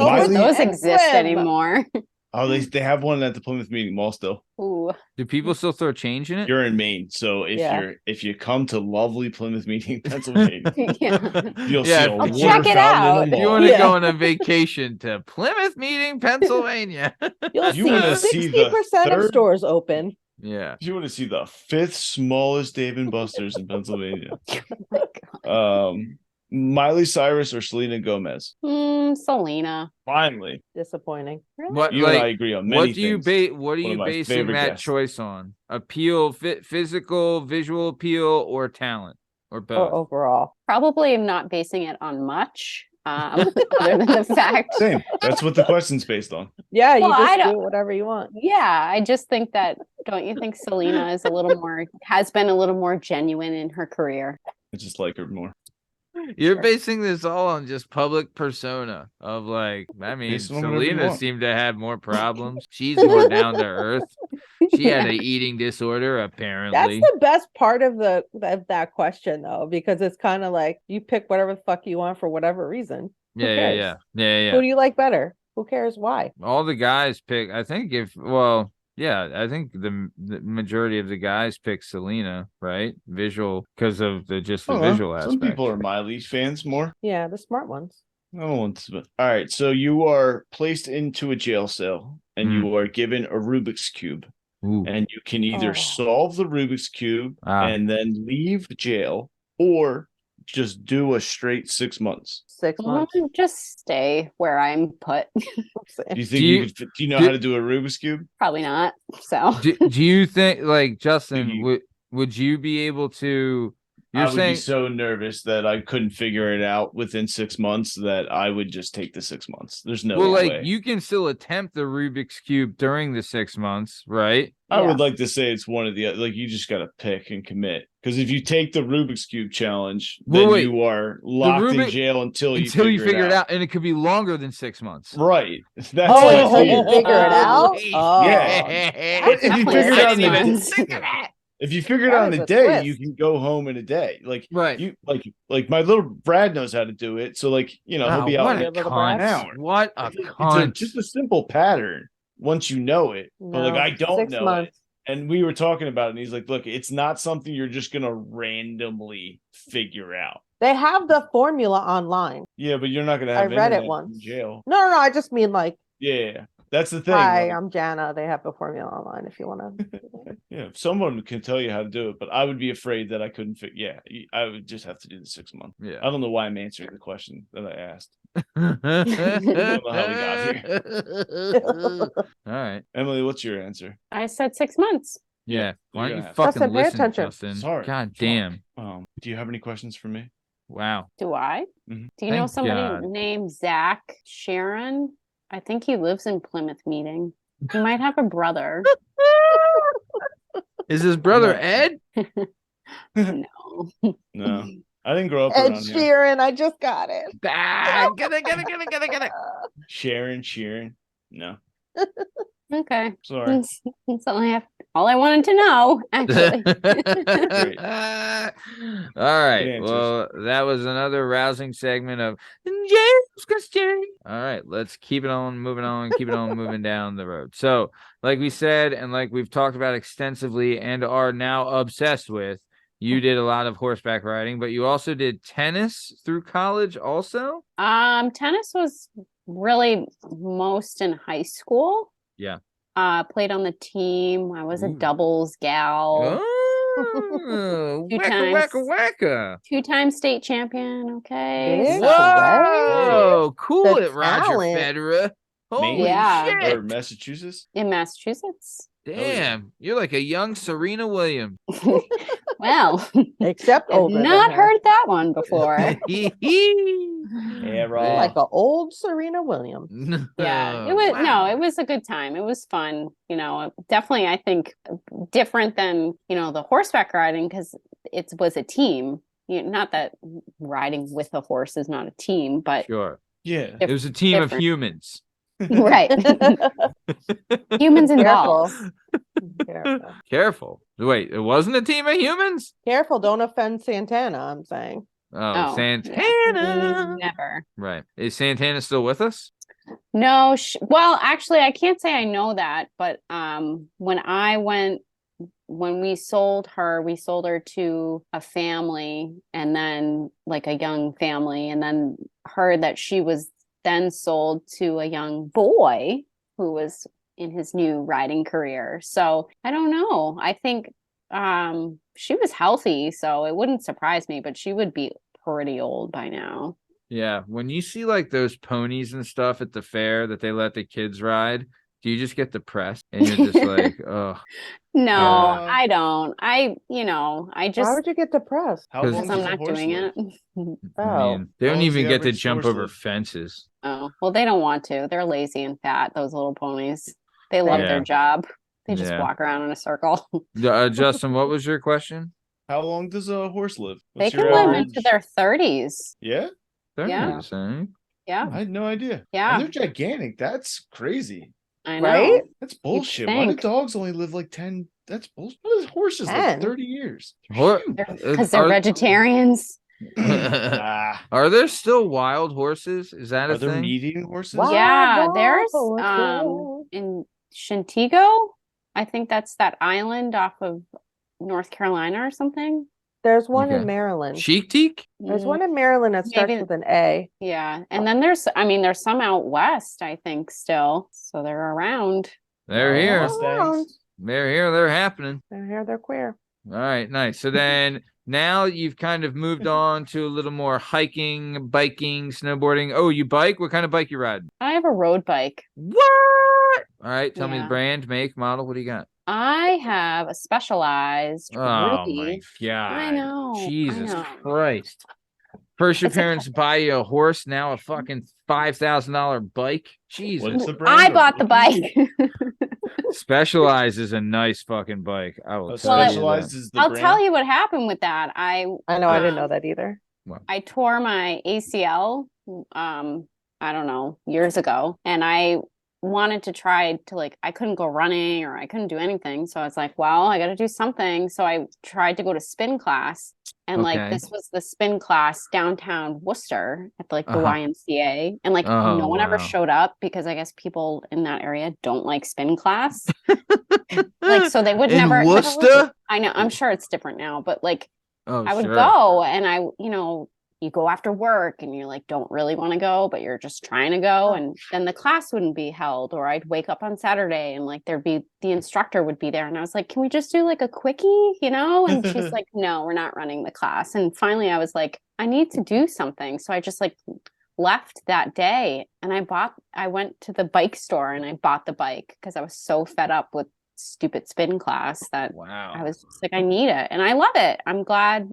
Speaker 2: Miley-
Speaker 3: with
Speaker 5: Those
Speaker 3: and
Speaker 5: exist
Speaker 3: swim.
Speaker 5: anymore.
Speaker 2: Oh, they have one at the Plymouth Meeting Mall still.
Speaker 5: Ooh.
Speaker 1: Do people still throw change in it?
Speaker 2: You're in Maine, so if you come to lovely Plymouth Meeting, Pennsylvania,
Speaker 5: Yeah.
Speaker 2: you'll
Speaker 1: Yeah,
Speaker 2: see a
Speaker 1: I'll
Speaker 2: water
Speaker 5: check it
Speaker 2: fountain
Speaker 5: out.
Speaker 2: in a
Speaker 1: If you
Speaker 2: mall.
Speaker 1: want to
Speaker 3: Yeah.
Speaker 1: go on a vacation to Plymouth Meeting, Pennsylvania.
Speaker 3: You'll
Speaker 2: You wanna see
Speaker 3: see
Speaker 2: the
Speaker 3: 60% of
Speaker 2: third-
Speaker 3: stores open.
Speaker 1: Yeah.
Speaker 2: You want to see the 5th smallest Dave and Buster's in Pennsylvania.
Speaker 5: Oh my
Speaker 2: Miley Cyrus or Selena Gomez?
Speaker 5: Selena.
Speaker 2: Finally,
Speaker 3: Disappointing.
Speaker 5: Really?
Speaker 1: What
Speaker 2: you and I
Speaker 1: like
Speaker 2: agree on many
Speaker 1: what do you
Speaker 2: things.
Speaker 1: what are
Speaker 2: One of
Speaker 1: you
Speaker 2: my
Speaker 1: basing
Speaker 2: favorite
Speaker 1: that
Speaker 2: guests.
Speaker 1: choice on? Appeal, physical, visual appeal, or talent, or both?
Speaker 3: Or overall.
Speaker 5: Probably am not basing it on much. Other than the fact.
Speaker 2: Same. That's what the question's based on.
Speaker 3: Yeah, you
Speaker 5: Well, I
Speaker 3: just
Speaker 5: don't-
Speaker 3: do whatever you want.
Speaker 5: Yeah, I just think that. Don't you think Selena is has been a little more genuine in her career?
Speaker 2: I just like her more.
Speaker 1: You're
Speaker 5: Sure.
Speaker 1: basing this all on just public persona of like, I mean,
Speaker 2: Based on whatever you
Speaker 1: Selena
Speaker 2: want.
Speaker 1: seemed to have more problems. She's more down to earth. She had an eating disorder,
Speaker 3: That's
Speaker 1: apparently.
Speaker 3: the best part of that question though, because it's kind of like you pick whatever the fuck you want for whatever reason. Who
Speaker 1: Yeah,
Speaker 3: cares?
Speaker 1: yeah.
Speaker 3: Who do you like better? Who cares why?
Speaker 1: All the guys pick. I think I think the majority of the guys pick Selena, right? Visual, because of the visual aspect.
Speaker 2: Some people are Miley fans more.
Speaker 3: Yeah, the smart ones.
Speaker 2: I don't want to. All right, so you are placed into a jail cell and you are given a Rubik's Cube.
Speaker 1: Ooh.
Speaker 2: And you can either
Speaker 3: Oh.
Speaker 2: solve the Rubik's Cube
Speaker 1: Ah.
Speaker 2: and then leave jail, or just do a straight 6 months.
Speaker 3: 6 months.
Speaker 5: Just stay where I'm put.
Speaker 2: Do you think
Speaker 1: Do
Speaker 2: you,
Speaker 1: you-
Speaker 2: could, do you know
Speaker 1: do-
Speaker 2: how to do a Rubik's Cube?
Speaker 5: Probably not. So
Speaker 1: do you think, like, Justin,
Speaker 2: you-
Speaker 1: would you be able to You're
Speaker 2: I would
Speaker 1: saying
Speaker 2: be so nervous that I couldn't figure it out within 6 months that I would just take the 6 months. There's no
Speaker 1: well, like
Speaker 2: way.
Speaker 1: you can still attempt the Rubik's Cube during the 6 months, right?
Speaker 2: I
Speaker 3: Yeah.
Speaker 2: would like to say it's one of the like you just got to pick and commit because if you take the Rubik's Cube challenge,
Speaker 1: Well,
Speaker 2: then
Speaker 1: wait,
Speaker 2: you are locked in
Speaker 1: Rubik-
Speaker 2: jail until you
Speaker 1: figure it out, and it could be longer than 6 months.
Speaker 2: Right. That's
Speaker 3: Oh,
Speaker 2: how I
Speaker 3: until
Speaker 2: see
Speaker 3: you
Speaker 2: it.
Speaker 3: figure it out? Oh.
Speaker 2: Yeah. But if you
Speaker 5: Definitely
Speaker 2: figure it out in a
Speaker 5: 6
Speaker 2: day,
Speaker 5: months.
Speaker 2: if you figure it
Speaker 3: That
Speaker 2: out in
Speaker 3: is
Speaker 2: a
Speaker 3: a
Speaker 2: day, you
Speaker 3: twist.
Speaker 2: can go home in a day. Like
Speaker 1: Right.
Speaker 2: you like my little Brad knows how to do it. So like, he'll be out
Speaker 1: what
Speaker 2: in
Speaker 1: a
Speaker 3: Your little
Speaker 1: cunt.
Speaker 2: an hour.
Speaker 1: What a
Speaker 2: It's
Speaker 1: cunt.
Speaker 2: just a simple pattern once you know it. But like
Speaker 3: No,
Speaker 2: I don't
Speaker 3: 6
Speaker 2: know
Speaker 3: months.
Speaker 2: it. And we were talking about it, and he's like, look, it's not something you're just gonna randomly figure out.
Speaker 3: They have the formula online.
Speaker 2: Yeah, but you're not gonna
Speaker 3: I
Speaker 2: have
Speaker 3: read it
Speaker 2: internet
Speaker 3: once.
Speaker 2: in jail.
Speaker 3: No, I just mean like,
Speaker 2: Yeah. That's the thing.
Speaker 3: hi,
Speaker 2: like,
Speaker 3: I'm Jana. They have the formula online if you want to.
Speaker 2: yeah, someone can tell you how to do it, but I would be afraid that I couldn't fit. Yeah, I would just have to do the 6 month.
Speaker 1: Yeah.
Speaker 2: I don't know why I'm answering the question that I asked.
Speaker 1: All
Speaker 2: know how we got
Speaker 1: right.
Speaker 2: Emily, what's your answer?
Speaker 5: I said 6 months.
Speaker 1: Yeah. Why don't
Speaker 2: you're
Speaker 1: you
Speaker 2: gonna have
Speaker 3: to.
Speaker 1: fucking
Speaker 3: Justin, pay
Speaker 1: listen,
Speaker 3: attention.
Speaker 1: Justin?
Speaker 2: Sorry.
Speaker 1: God damn.
Speaker 2: Do you have any questions for me?
Speaker 1: Wow.
Speaker 5: Do I?
Speaker 2: Mhm.
Speaker 5: Do you know
Speaker 1: Thank
Speaker 5: somebody
Speaker 1: God.
Speaker 5: named Zach Sharon? I think he lives in Plymouth Meeting. He might have a brother.
Speaker 1: Is his brother
Speaker 2: not-
Speaker 1: Ed?
Speaker 5: No.
Speaker 2: No, I didn't grow up
Speaker 3: Ed
Speaker 2: around here.
Speaker 3: Sheeran, I just got it.
Speaker 1: Ah, get it.
Speaker 2: Sharon. No,
Speaker 5: Okay.
Speaker 2: sorry.
Speaker 5: That's all I wanted to know, actually.
Speaker 1: All right.
Speaker 2: answers.
Speaker 1: Well, that was another rousing segment of James Christian. All right, let's keep it on moving down the road. So, like we said, and like we've talked about extensively and are now obsessed with, you did a lot of horseback riding, but you also did tennis through college also?
Speaker 5: Tennis was really most in high school.
Speaker 1: Yeah.
Speaker 5: Played on the team. I was a
Speaker 1: Ooh.
Speaker 5: doubles gal.
Speaker 1: Oh,
Speaker 5: Two
Speaker 1: wacka,
Speaker 5: times.
Speaker 1: wacka.
Speaker 5: 2-time state champion. Okay.
Speaker 3: Big
Speaker 5: so-
Speaker 1: Whoa, cool
Speaker 3: The
Speaker 1: it, Roger
Speaker 3: talent.
Speaker 1: Federer. Holy
Speaker 2: Maine?
Speaker 5: Yeah.
Speaker 1: shit.
Speaker 2: Or Massachusetts?
Speaker 5: In Massachusetts.
Speaker 1: Damn, you're like a young Serena Williams.
Speaker 5: Well,
Speaker 3: Except
Speaker 5: I've
Speaker 3: older than
Speaker 5: not
Speaker 3: her.
Speaker 5: heard that one before.
Speaker 2: Yeah, raw.
Speaker 3: Like an old Serena Williams.
Speaker 5: Yeah, it was it was a good time. It was fun. Definitely I think different than, the horseback riding because it was a team. Not that riding with a horse is not a team, but
Speaker 1: Sure.
Speaker 2: Yeah.
Speaker 1: It was a team of
Speaker 5: Different.
Speaker 1: humans.
Speaker 5: right. Humans and
Speaker 3: Careful.
Speaker 5: dolls.
Speaker 3: Careful.
Speaker 1: Careful. Wait, it wasn't a team of humans?
Speaker 3: Careful, don't offend Santana, I'm saying.
Speaker 1: Oh,
Speaker 5: Oh,
Speaker 1: Santana.
Speaker 5: Never.
Speaker 1: Right. Is Santana still with us?
Speaker 5: No, well, actually, I can't say I know that, but when we sold her to a family and then like a young family, and then heard that she was then sold to a young boy who was in his new riding career. So I don't know. I think she was healthy, so it wouldn't surprise me, but she would be pretty old by now.
Speaker 1: Yeah. When you see like those ponies and stuff at the fair that they let the kids ride, do you just get depressed and you're just like, oh,
Speaker 5: No,
Speaker 2: Yeah.
Speaker 5: I don't. I
Speaker 3: Why
Speaker 5: just
Speaker 3: would you get depressed?
Speaker 2: How
Speaker 1: Because
Speaker 2: long
Speaker 5: because I'm
Speaker 2: does a
Speaker 5: not
Speaker 2: horse
Speaker 5: doing
Speaker 2: live?
Speaker 5: it.
Speaker 1: I
Speaker 3: Oh.
Speaker 1: mean, they
Speaker 2: How
Speaker 1: don't
Speaker 2: long's
Speaker 1: even
Speaker 2: the
Speaker 1: get to
Speaker 2: average
Speaker 1: jump
Speaker 2: horse
Speaker 1: over
Speaker 2: live?
Speaker 1: fences.
Speaker 5: Oh, well, they don't want to. They're lazy and fat, those little ponies. They love
Speaker 1: Yeah.
Speaker 5: their job. They just
Speaker 1: Yeah.
Speaker 5: walk around in a circle.
Speaker 1: Justin, what was your question?
Speaker 2: How long does a horse live?
Speaker 5: They
Speaker 2: What's
Speaker 5: can
Speaker 2: your
Speaker 5: live
Speaker 2: average?
Speaker 5: into their 30s.
Speaker 2: Yeah,
Speaker 5: Yeah.
Speaker 1: 30s, eh?
Speaker 5: Yeah,
Speaker 2: I had no idea.
Speaker 5: Yeah.
Speaker 2: And they're gigantic. That's crazy.
Speaker 5: I know.
Speaker 3: Right?
Speaker 2: That's bullshit. Why do
Speaker 5: think.
Speaker 2: dogs only live like 10? That's bullshit. What is horses like
Speaker 3: 10?
Speaker 2: 30 years?
Speaker 1: Hor-
Speaker 2: Huge.
Speaker 5: Because they're vegetarians.
Speaker 2: Ah,
Speaker 1: Are there still wild horses? Is that
Speaker 2: are
Speaker 1: a
Speaker 2: there
Speaker 1: thing?
Speaker 2: meat-eating horses?
Speaker 3: Wow.
Speaker 5: Yeah,
Speaker 3: Wild
Speaker 5: there's
Speaker 3: horses.
Speaker 5: in Shintigo. I think that's that island off of North Carolina or something.
Speaker 3: There's one
Speaker 1: Okay.
Speaker 3: in Maryland.
Speaker 1: Chic Teak?
Speaker 3: There's
Speaker 5: Mm,
Speaker 3: one in Maryland that starts
Speaker 5: Maybe-
Speaker 3: with an A.
Speaker 5: Yeah, and then there's some out west, I think, still. So they're around.
Speaker 1: They're
Speaker 2: Oh,
Speaker 1: here.
Speaker 2: Mustangs.
Speaker 1: They're here. They're happening.
Speaker 3: They're here, they're queer.
Speaker 1: All right, nice. So then now you've kind of moved on to a little more hiking, biking, snowboarding. Oh, you bike? What kind of bike you ride?
Speaker 5: I have a road bike.
Speaker 1: What? All right, tell me the
Speaker 5: Yeah.
Speaker 1: brand, make, model. What do you got?
Speaker 5: I have a Specialized
Speaker 1: Oh my
Speaker 5: Ruby.
Speaker 1: god!
Speaker 5: I know.
Speaker 1: Jesus
Speaker 5: I know.
Speaker 1: Christ! First, your
Speaker 5: It's a-
Speaker 1: parents buy you a horse, now a fucking $5,000 bike. Jesus!
Speaker 2: What's the
Speaker 5: I
Speaker 2: brand?
Speaker 5: bought the bike.
Speaker 1: Specialized is a nice fucking bike. I will
Speaker 2: Oh,
Speaker 1: tell you that.
Speaker 2: Specialized is the
Speaker 5: I'll
Speaker 2: brand.
Speaker 5: tell you what happened with that.
Speaker 3: I know, I didn't know
Speaker 5: Um,
Speaker 3: that either.
Speaker 5: I tore my ACL, I don't know, years ago, and I wanted to try to like, I couldn't go running or I couldn't do anything. So I was like, well, I got to do something. So I tried to go to spin class, and like
Speaker 1: Okay.
Speaker 5: this was the spin class downtown Worcester at like the
Speaker 1: Uh-huh.
Speaker 5: YMCA, and like
Speaker 1: Oh,
Speaker 5: no one ever
Speaker 1: wow.
Speaker 5: showed up because I guess people in that area don't like spin class. Like, so they would
Speaker 1: In
Speaker 5: never.
Speaker 1: Worcester?
Speaker 5: I know, I'm sure it's different now, but like
Speaker 1: Oh,
Speaker 5: I would
Speaker 1: sure.
Speaker 5: go, and you go after work and you're like, don't really want to go, but you're just trying to go. And then the class wouldn't be held, or I'd wake up on Saturday and like the instructor would be there. And I was like, can we just do like a quickie, And she's like, no, we're not running the class. And finally I was like, I need to do something. So I just like left that day, and I went to the bike store and I bought the bike because I was so fed up with stupid spin class that
Speaker 1: Wow.
Speaker 5: I was just like, I need it, and I love it. I'm glad.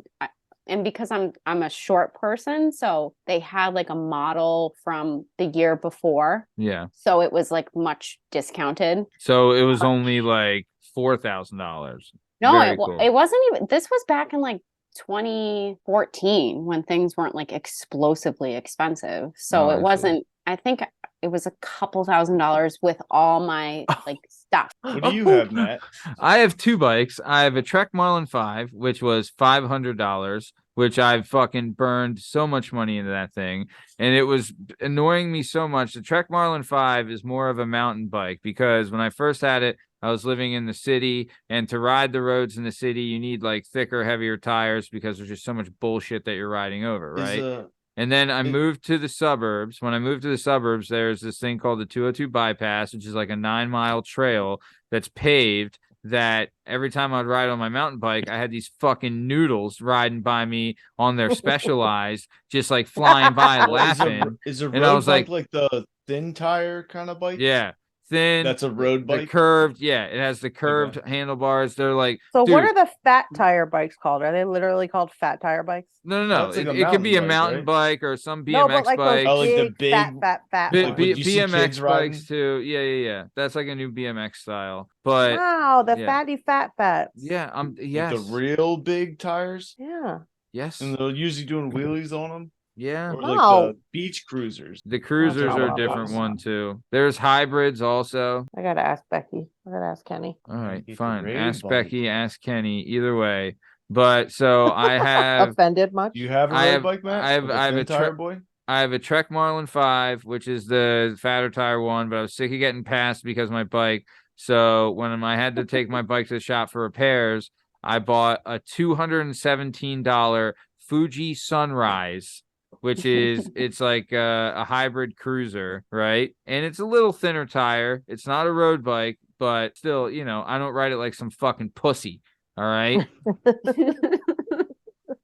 Speaker 5: And because I'm a short person, so they had like a model from the year before,
Speaker 1: Yeah.
Speaker 5: so it was like much discounted.
Speaker 1: So it was only like $4,000.
Speaker 5: No,
Speaker 1: Very cool.
Speaker 5: it wasn't even. This was back in like 2014 when things weren't like explosively expensive. So
Speaker 1: Oh, I
Speaker 5: it
Speaker 1: see.
Speaker 5: wasn't. I think it was a couple $1,000s with all my like stuff.
Speaker 2: What do you have, Matt?
Speaker 1: I have two bikes. I have a Trek Marlin 5, which was $500, which I've fucking burned so much money into that thing. And it was annoying me so much. The Trek Marlin 5 is more of a mountain bike because when I first had it, I was living in the city, and to ride the roads in the city, you need like thicker, heavier tires because there's just so much bullshit that you're riding over, right? And then I moved to the suburbs. When I moved to the suburbs, there's this thing called the 202 bypass, which is like a 9-mile trail that's paved, that every time I'd ride on my mountain bike, I had these fucking noodles riding by me on their Specialized, just like flying by laughing.
Speaker 2: Is a
Speaker 1: And I
Speaker 2: road
Speaker 1: was
Speaker 2: bike
Speaker 1: like
Speaker 2: the thin tire kind of bike?
Speaker 1: Yeah. Thin.
Speaker 2: That's a road
Speaker 1: The
Speaker 2: bike?
Speaker 1: curved. Yeah. It has the curved handlebars. They're like,
Speaker 3: So what
Speaker 1: dude,
Speaker 3: are the fat tire bikes called? Are they literally called fat tire bikes?
Speaker 1: no.
Speaker 2: That's like a
Speaker 1: It could be a
Speaker 2: mountain bike,
Speaker 1: mountain
Speaker 2: right?
Speaker 1: bike or some BMX
Speaker 3: No, but like
Speaker 1: bike.
Speaker 3: those
Speaker 2: Oh, like the
Speaker 3: big,
Speaker 2: big-
Speaker 3: fat
Speaker 2: like what you see
Speaker 1: BMX
Speaker 2: kids riding?
Speaker 1: bikes too. Yeah. That's like a new BMX style. But
Speaker 3: Wow, the
Speaker 1: yeah.
Speaker 3: fatty fats.
Speaker 1: yeah,
Speaker 2: Like
Speaker 1: yes.
Speaker 2: the real big tires?
Speaker 3: Yeah.
Speaker 1: Yes.
Speaker 2: And they're usually doing wheelies on them?
Speaker 1: Yeah.
Speaker 2: Or
Speaker 3: Wow.
Speaker 2: like the beach cruisers?
Speaker 1: The cruisers
Speaker 3: not
Speaker 1: are
Speaker 3: what
Speaker 1: a
Speaker 3: I
Speaker 1: different
Speaker 3: want.
Speaker 1: one too. There's hybrids also.
Speaker 3: I gotta ask Becky. I gotta ask Kenny.
Speaker 1: All right,
Speaker 2: Get the
Speaker 1: fine.
Speaker 2: raid
Speaker 1: Ask
Speaker 2: bike.
Speaker 1: Becky, ask Kenny, either way. But so I have
Speaker 3: Offended much?
Speaker 2: Do you have a
Speaker 1: I
Speaker 2: road
Speaker 1: have-
Speaker 2: bike, Matt?
Speaker 1: I have-
Speaker 2: Like
Speaker 1: I have
Speaker 2: thin
Speaker 1: a
Speaker 2: tire
Speaker 1: Trek-
Speaker 2: boy?
Speaker 1: I have a Trek Marlin 5, which is the fatter tire one, but I was sick of getting passed because of my bike. So when I had to take my bike to the shop for repairs, I bought a $217 Fuji Sunrise, which is it's like a hybrid cruiser, right? And it's a little thinner tire. It's not a road bike, but still, I don't ride it like some fucking pussy. All right.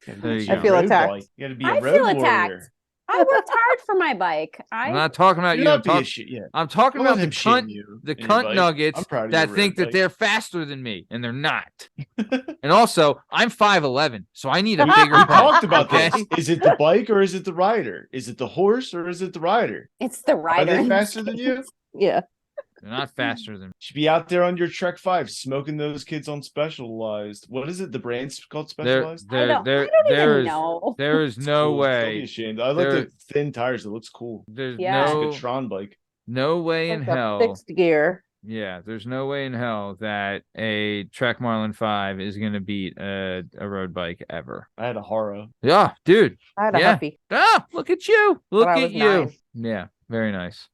Speaker 1: There you
Speaker 3: I
Speaker 1: go.
Speaker 3: feel
Speaker 2: Road
Speaker 3: attacked.
Speaker 2: bike. You gotta be
Speaker 5: I
Speaker 2: a road
Speaker 5: feel
Speaker 2: warrior.
Speaker 5: attacked. I worked hard for my bike.
Speaker 1: I'm not talking about
Speaker 2: Do
Speaker 1: you.
Speaker 2: not be a shit. Yeah.
Speaker 1: I'm talking
Speaker 2: Don't
Speaker 1: about
Speaker 2: let
Speaker 1: the
Speaker 2: him shame
Speaker 1: cunt,
Speaker 2: you
Speaker 1: the
Speaker 2: and your
Speaker 1: cunt
Speaker 2: bike.
Speaker 1: nuggets
Speaker 2: I'm proud of
Speaker 1: that
Speaker 2: your
Speaker 1: think
Speaker 2: road
Speaker 1: that
Speaker 2: bike.
Speaker 1: they're faster than me, and they're not. And also, I'm 5'11", so I need a bigger
Speaker 2: We
Speaker 1: bike.
Speaker 2: talked about
Speaker 1: okay?
Speaker 2: this. Is it the bike or is it the rider? Is it the horse or is it the rider?
Speaker 5: It's the
Speaker 2: Are
Speaker 5: rider.
Speaker 2: they faster than you?
Speaker 3: Yeah.
Speaker 1: They're not faster than me.
Speaker 2: Should be out there on your Trek 5 smoking those kids on Specialized. What is it? The brand's called Specialized?
Speaker 5: I don't even know.
Speaker 1: There is
Speaker 2: It's
Speaker 1: no
Speaker 2: cool. Don't be
Speaker 1: way.
Speaker 2: ashamed. I like
Speaker 1: There-
Speaker 2: the thin tires. It looks cool.
Speaker 1: There's
Speaker 5: Yeah.
Speaker 2: It's like
Speaker 1: no
Speaker 2: a Tron bike.
Speaker 1: no way in
Speaker 3: Like a
Speaker 1: hell.
Speaker 3: fixed gear.
Speaker 1: Yeah, there's no way in hell that a Trek Marlin 5 is gonna beat a road bike ever.
Speaker 2: I had a Haro.
Speaker 1: Yeah, dude.
Speaker 3: I had a
Speaker 1: Yeah.
Speaker 3: Huffy.
Speaker 1: Ah, look at you. Look
Speaker 3: I
Speaker 1: at
Speaker 3: was
Speaker 1: you.
Speaker 3: 9.
Speaker 1: Yeah, very nice.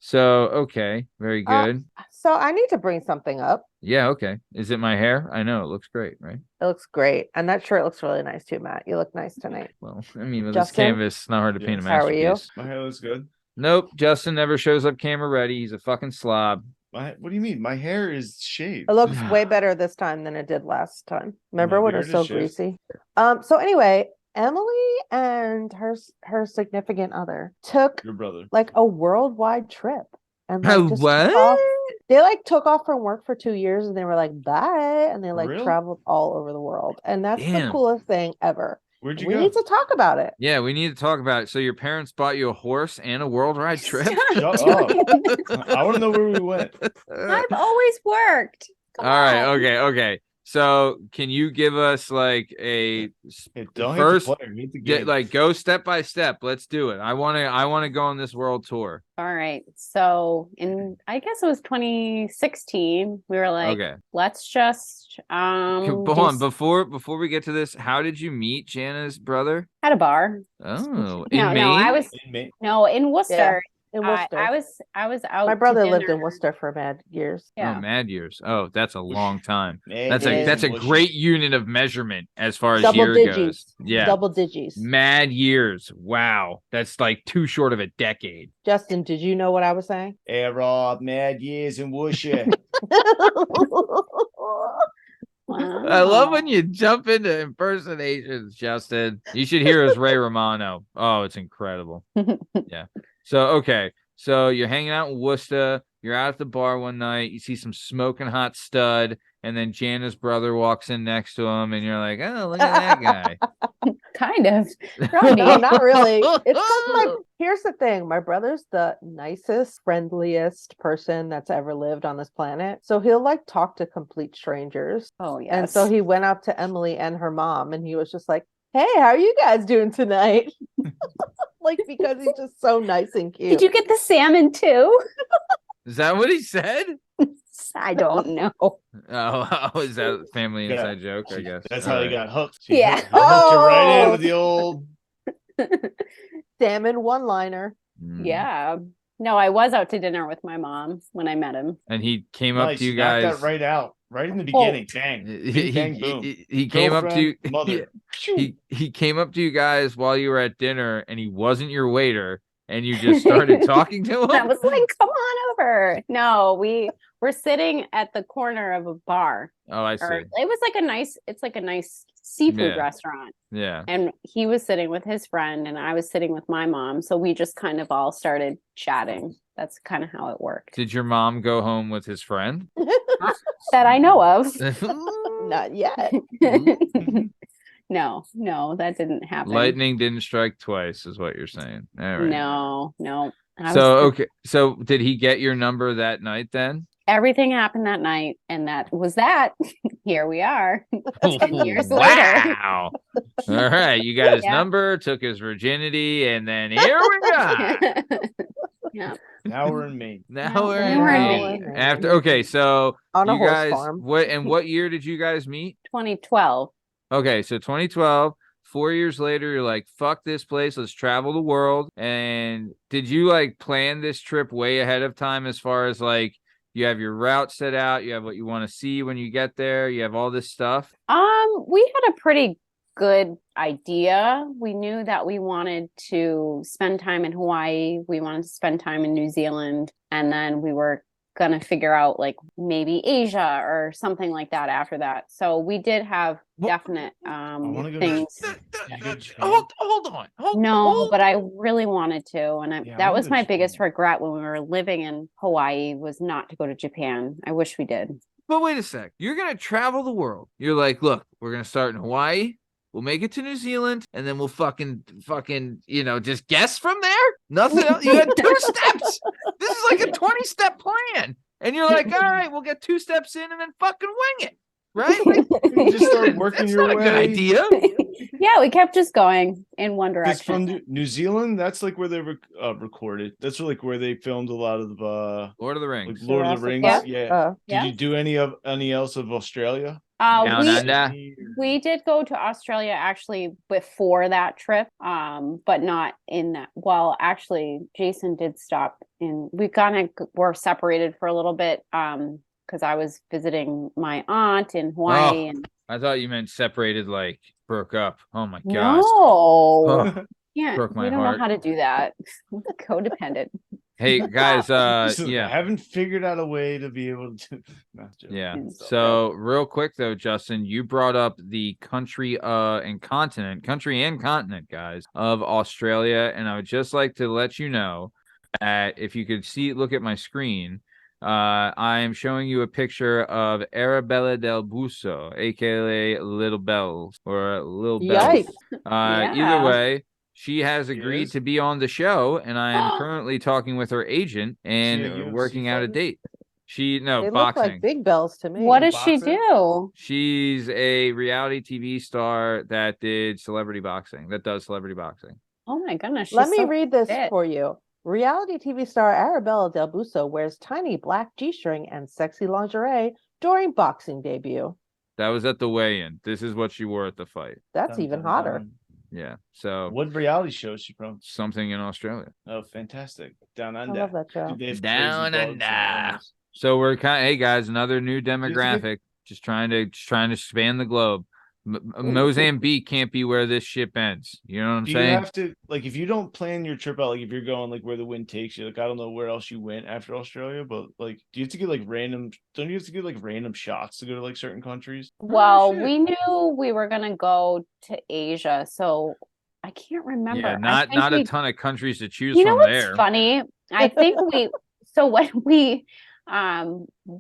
Speaker 1: So, okay, very good.
Speaker 3: So I need to bring something up.
Speaker 1: Yeah, okay. Is it my hair? I know it looks great, right?
Speaker 3: It looks great. And that shirt looks really nice too, Matt. You look nice tonight.
Speaker 1: Well, I mean, with this
Speaker 3: Justin?
Speaker 1: canvas, it's not hard to paint a
Speaker 2: Yes.
Speaker 3: How are you?
Speaker 1: masterpiece.
Speaker 2: My hair looks good.
Speaker 1: Nope, Justin never shows up camera ready. He's a fucking slob.
Speaker 2: What do you mean? My hair is shaved.
Speaker 3: It looks way better this time than it did last time. Remember
Speaker 2: My
Speaker 3: when it was
Speaker 2: beard
Speaker 3: so
Speaker 2: is shaved.
Speaker 3: greasy? So anyway, Emily and her significant other took
Speaker 2: Your brother.
Speaker 3: like a worldwide trip. And like,
Speaker 1: Oh,
Speaker 3: just
Speaker 1: what?
Speaker 3: took off They like took off from work for 2 years and they were like, bye. And they like
Speaker 2: Really?
Speaker 3: traveled all over the world. And that's the
Speaker 1: Damn.
Speaker 3: coolest thing ever.
Speaker 2: Where'd you
Speaker 3: We
Speaker 2: go?
Speaker 3: need to talk about it.
Speaker 1: Yeah, we need to talk about it. So your parents bought you a horse and a worldwide trip?
Speaker 2: Shut up. I want to know where we went.
Speaker 5: I've always worked. Come
Speaker 1: All right,
Speaker 5: on.
Speaker 1: okay. So can you give us like a
Speaker 2: Hey, don't
Speaker 1: first
Speaker 2: hate the player, hate the game.
Speaker 1: like go step by step? Let's do it. I want to go on this world tour.
Speaker 5: All right. So I guess it was 2016. We were like,
Speaker 1: Okay.
Speaker 5: let's just
Speaker 1: Hold on, before we get to this, how did you meet Jana's brother?
Speaker 5: at a bar.
Speaker 1: Oh, in
Speaker 5: No,
Speaker 1: Maine?
Speaker 5: I was
Speaker 2: In Maine.
Speaker 5: in Worcester.
Speaker 3: In Worcester.
Speaker 5: I was out.
Speaker 3: My
Speaker 5: to
Speaker 3: brother lived in
Speaker 5: dinner.
Speaker 3: Worcester for mad years.
Speaker 5: Yeah.
Speaker 1: Oh, mad years. Oh, that's a long time.
Speaker 2: Man,
Speaker 1: That's
Speaker 3: It
Speaker 1: a
Speaker 3: is.
Speaker 1: great unit of measurement as far as
Speaker 3: Double
Speaker 1: year
Speaker 3: digits.
Speaker 1: goes. Yeah.
Speaker 3: Double digits.
Speaker 1: Mad years. Wow. That's like too short of a decade.
Speaker 3: Justin, did you know what I was saying?
Speaker 2: Hey, Rob, mad years in Worcester.
Speaker 1: I love when you jump into impersonations, Justin. You should hear us Ray Romano. Oh, it's incredible. Yeah. So, okay. So you're hanging out in Worcester. You're out at the bar one night. You see some smoking hot stud. And then Jana's brother walks in next to him. And you're like, oh, look at that guy.
Speaker 5: kind of.
Speaker 3: No, not really. It's because here's the thing. My brother's the nicest, friendliest person that's ever lived on this planet. So he'll like talk to complete strangers.
Speaker 5: Oh yes.
Speaker 3: And so he went up to Emily and her mom and he was just like, hey, how are you guys doing tonight? Like, because he's just so nice and cute.
Speaker 5: Did you get the salmon too?
Speaker 1: Is that what he said?
Speaker 5: I don't know.
Speaker 1: Oh, is that a family
Speaker 2: Yeah.
Speaker 1: inside joke? I guess.
Speaker 2: That's
Speaker 1: All
Speaker 2: how
Speaker 1: right.
Speaker 2: he got hooked.
Speaker 5: Yeah.
Speaker 2: Hooked you right in
Speaker 3: Oh.
Speaker 2: with the old.
Speaker 3: Salmon one-liner.
Speaker 1: Mm.
Speaker 5: Yeah. No, I was out to dinner with my mom when I met him.
Speaker 1: And he came up
Speaker 2: Nice,
Speaker 1: to you
Speaker 2: knocked
Speaker 1: guys.
Speaker 2: that right out, right in the beginning. Bang,
Speaker 1: He,
Speaker 2: bang, boom.
Speaker 1: he came up to you.
Speaker 2: Girlfriend, mother.
Speaker 1: He came up to you guys while you were at dinner, and he wasn't your waiter, and you just started talking to him.
Speaker 5: I was like, come on over. No, we were sitting at the corner of a bar.
Speaker 1: Oh, I see.
Speaker 5: Or it was like a nice seafood
Speaker 1: Yeah.
Speaker 5: restaurant.
Speaker 1: Yeah.
Speaker 5: And he was sitting with his friend and I was sitting with my mom. So we just kind of all started chatting. That's kind of how it worked.
Speaker 1: Did your mom go home with his friend?
Speaker 5: That I know of.
Speaker 3: Not yet.
Speaker 5: No, that didn't happen.
Speaker 1: Lightning didn't strike twice, is what you're saying. All right.
Speaker 5: No.
Speaker 1: Okay. So did he get your number that night then?
Speaker 5: Everything happened that night, and that was that. Here we are, 10 years later.
Speaker 1: Wow. All right. You got his
Speaker 5: Yeah.
Speaker 1: number, took his virginity, and then here we go.
Speaker 5: Yeah.
Speaker 2: Now we're in Maine.
Speaker 1: Now we're
Speaker 5: Now we're in
Speaker 1: in
Speaker 5: Maine.
Speaker 1: Maine. After okay, so
Speaker 3: On a
Speaker 1: you
Speaker 3: horse
Speaker 1: guys
Speaker 3: farm.
Speaker 1: what year did you guys meet?
Speaker 5: 2012.
Speaker 1: Okay, so 2012, 4 years later, you're like, fuck this place, let's travel the world. And did you like plan this trip way ahead of time as far as like you have your route set out, you have what you want to see when you get there, you have all this stuff?
Speaker 5: We had a pretty good idea. We knew that we wanted to spend time in Hawaii, we wanted to spend time in New Zealand, and then we were gonna figure out like maybe Asia or something like that after that. So we did have definite
Speaker 2: wanna go to
Speaker 5: things.
Speaker 2: You go to Japan?
Speaker 1: Hold on.
Speaker 5: No, but I really wanted to, and
Speaker 2: Yeah, I
Speaker 5: that
Speaker 2: wanna
Speaker 5: was
Speaker 2: go
Speaker 5: my
Speaker 2: to
Speaker 5: biggest
Speaker 2: Japan.
Speaker 5: regret when we were living in Hawaii was not to go to Japan. I wish we did.
Speaker 1: But wait a sec. You're gonna travel the world. You're like, look, we're gonna start in Hawaii. We'll make it to New Zealand, and then we'll fucking, just guess from there. Nothing else. You had 2 steps. This is like a 20-step plan, and you're like, all right, we'll get 2 steps in, and then fucking wing it, right? Like,
Speaker 2: You just start working
Speaker 1: that's
Speaker 2: your
Speaker 1: not a good
Speaker 2: way.
Speaker 1: idea.
Speaker 5: Yeah, we kept just going in one
Speaker 2: Because
Speaker 5: direction.
Speaker 2: from New Zealand, that's like where they recorded. That's like where they filmed a lot of
Speaker 1: Lord of the
Speaker 2: like
Speaker 1: Rings.
Speaker 2: Lord of the Rings.
Speaker 5: Yeah.
Speaker 2: Yeah.
Speaker 5: Yeah.
Speaker 2: Did you do any else of Australia?
Speaker 1: Down
Speaker 5: We
Speaker 1: under.
Speaker 5: we did go to Australia actually before that trip, but not in that. Well, actually, Jason did stop in. We kind of were separated for a little bit, because I was visiting my aunt in Hawaii, and
Speaker 1: I thought you meant separated, like broke up. Oh my gosh.
Speaker 5: no,
Speaker 1: Oh.
Speaker 5: yeah,
Speaker 1: broke my
Speaker 5: we don't
Speaker 1: heart.
Speaker 5: know how to do that. Codependent.
Speaker 1: Hey guys,
Speaker 2: Listen, I
Speaker 1: yeah.
Speaker 2: haven't figured out a way to be able to. Not joking.
Speaker 1: Yeah.
Speaker 5: It's
Speaker 1: So real quick though, Justin, you brought up the country and continent, guys, of Australia, and I would just like to let you know that if you could look at my screen, I am showing you a picture of Arabella del Buso, aka Little Bells or Little Bells.
Speaker 3: Yikes.
Speaker 1: Either way, she has agreed
Speaker 2: is?
Speaker 1: to be on the show, and I am currently talking with her agent and
Speaker 2: She a UFC
Speaker 1: working out a
Speaker 2: fighter?
Speaker 1: date. She no
Speaker 3: They look
Speaker 1: boxing.
Speaker 3: like big bells to me.
Speaker 5: What does she
Speaker 2: Boxing?
Speaker 5: do?
Speaker 1: She's a reality TV star that does celebrity boxing.
Speaker 5: Oh my goodness.
Speaker 3: Let
Speaker 5: she's
Speaker 3: me
Speaker 5: so
Speaker 3: read this
Speaker 5: fit.
Speaker 3: for you. Reality TV star Arabella Del Buso wears tiny black G-string and sexy lingerie during boxing debut.
Speaker 1: That was at the weigh-in. This is what she wore at the fight.
Speaker 3: That's
Speaker 2: Dun,
Speaker 3: even
Speaker 2: dun,
Speaker 3: hotter.
Speaker 2: dun.
Speaker 1: Yeah. So
Speaker 2: What reality show is she from?
Speaker 1: something in Australia.
Speaker 2: Oh, fantastic. Down
Speaker 3: I
Speaker 2: under.
Speaker 3: love that show.
Speaker 2: Dude, they have
Speaker 1: Down
Speaker 2: crazy dogs and
Speaker 1: under.
Speaker 2: animals.
Speaker 1: So we're hey guys, another new demographic. Just trying to span the globe. Mozambique can't be where this ship ends. You know what I'm
Speaker 2: Do you
Speaker 1: saying?
Speaker 2: have to, like, if you don't plan your trip out, like if you're going like where the wind takes you, like I don't know where else you went after Australia, but like do you have to get like random, don't you have to get like random shots to go to like certain countries?
Speaker 5: Well,
Speaker 1: shit.
Speaker 5: we knew we were gonna go to Asia, so I can't remember.
Speaker 1: Yeah,
Speaker 5: I think
Speaker 1: not a
Speaker 5: we-
Speaker 1: ton of countries to choose
Speaker 5: You know
Speaker 1: from
Speaker 5: what's
Speaker 1: there.
Speaker 5: funny? I think so when we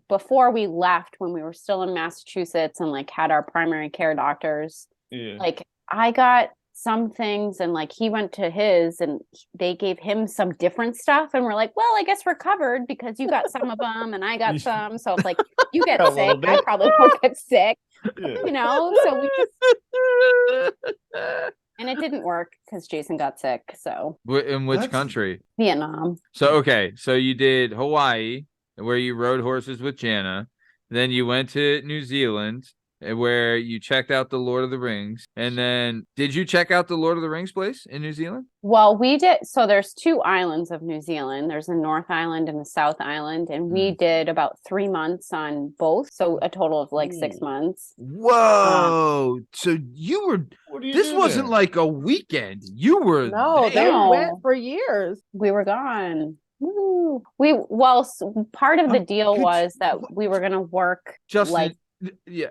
Speaker 5: before we left, when we were still in Massachusetts and like had our primary care doctors,
Speaker 2: Yeah.
Speaker 5: like I got some things and like he went to his and they gave him some different stuff and we're like, well, I guess we're covered because you got some of them and I got some. So if like you get
Speaker 2: A little
Speaker 5: sick, I
Speaker 2: bit.
Speaker 5: probably won't get sick,
Speaker 2: Yeah.
Speaker 5: you know? So we just and it didn't work because Jason got sick. So
Speaker 1: In which
Speaker 2: That's-
Speaker 1: country?
Speaker 5: Vietnam.
Speaker 1: So okay, so you did Hawaii, where you rode horses with Jana. Then you went to New Zealand, where you checked out the Lord of the Rings. And then, did you check out the Lord of the Rings place in New Zealand?
Speaker 5: Well, we did. So there's two islands of New Zealand. There's the North Island and the South Island. And we did about 3 months on both. So a total of like 6
Speaker 2: Ooh.
Speaker 5: months.
Speaker 1: Whoa! So you were.
Speaker 2: What do you
Speaker 1: This
Speaker 2: do
Speaker 1: wasn't
Speaker 2: there?
Speaker 1: like a weekend. You were.
Speaker 3: No, they
Speaker 1: there.
Speaker 5: No.
Speaker 3: went for years.
Speaker 5: We were gone. Woo. Part of the deal
Speaker 1: could
Speaker 5: was
Speaker 1: you-
Speaker 5: that we were going to work
Speaker 1: Justin.
Speaker 5: like
Speaker 1: Yeah.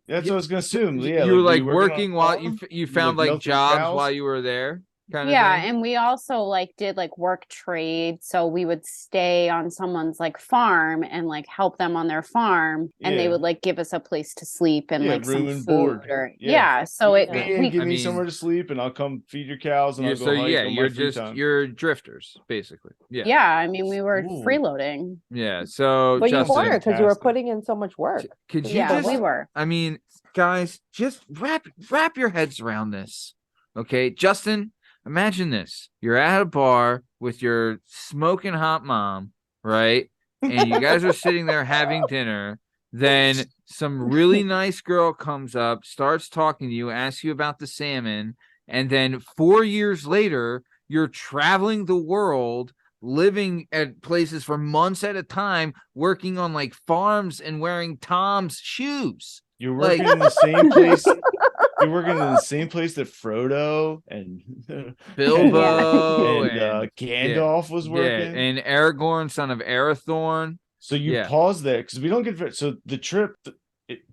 Speaker 2: That's what I was gonna assume. Yeah,
Speaker 1: you were
Speaker 2: were
Speaker 1: like
Speaker 2: on a
Speaker 1: working while
Speaker 2: farm?
Speaker 1: you found
Speaker 2: like
Speaker 1: like
Speaker 2: milking
Speaker 1: jobs
Speaker 2: cows?
Speaker 1: while you were there. Kind of
Speaker 5: yeah,
Speaker 1: thing.
Speaker 5: and we also like did like work trade. So we would stay on someone's like farm and like help them on their farm, and they
Speaker 2: Yeah.
Speaker 5: would like give us a place to sleep and
Speaker 2: Yeah,
Speaker 5: like some
Speaker 2: room
Speaker 5: food
Speaker 2: and board.
Speaker 5: or
Speaker 2: Yeah.
Speaker 5: So it
Speaker 3: Yeah.
Speaker 2: And give
Speaker 1: I
Speaker 2: me
Speaker 1: mean-
Speaker 2: somewhere to sleep, and I'll come feed your cows, and I'll go
Speaker 1: So
Speaker 2: hike
Speaker 1: yeah,
Speaker 2: on
Speaker 1: you're
Speaker 2: my free
Speaker 1: just
Speaker 2: time.
Speaker 1: you're drifters basically. Yeah.
Speaker 5: yeah, I mean we were
Speaker 2: Ooh.
Speaker 5: freeloading.
Speaker 1: Yeah. So
Speaker 3: But you
Speaker 1: Justin,
Speaker 3: weren't because you were
Speaker 2: fantastic.
Speaker 3: putting in so much work.
Speaker 1: could you
Speaker 5: Yeah,
Speaker 1: just?
Speaker 5: we were.
Speaker 1: I mean, guys, just wrap your heads around this. Okay, Justin, imagine this. You're at a bar with your smoking hot mom, right? And you guys are sitting there having dinner. Then some really nice girl comes up, starts talking to you, asks you about the salmon. And then 4 years later, you're traveling the world, living at places for months at a time, working on like farms and wearing Tom's shoes.
Speaker 2: You're
Speaker 1: Like-
Speaker 2: working in the same place. You're working in the same place that Frodo and
Speaker 1: Bilbo
Speaker 2: and Gandalf was working.
Speaker 1: Yeah, and Aragorn, son of Arathorn.
Speaker 2: So you
Speaker 1: Yeah.
Speaker 2: pause there because we don't get so the trip.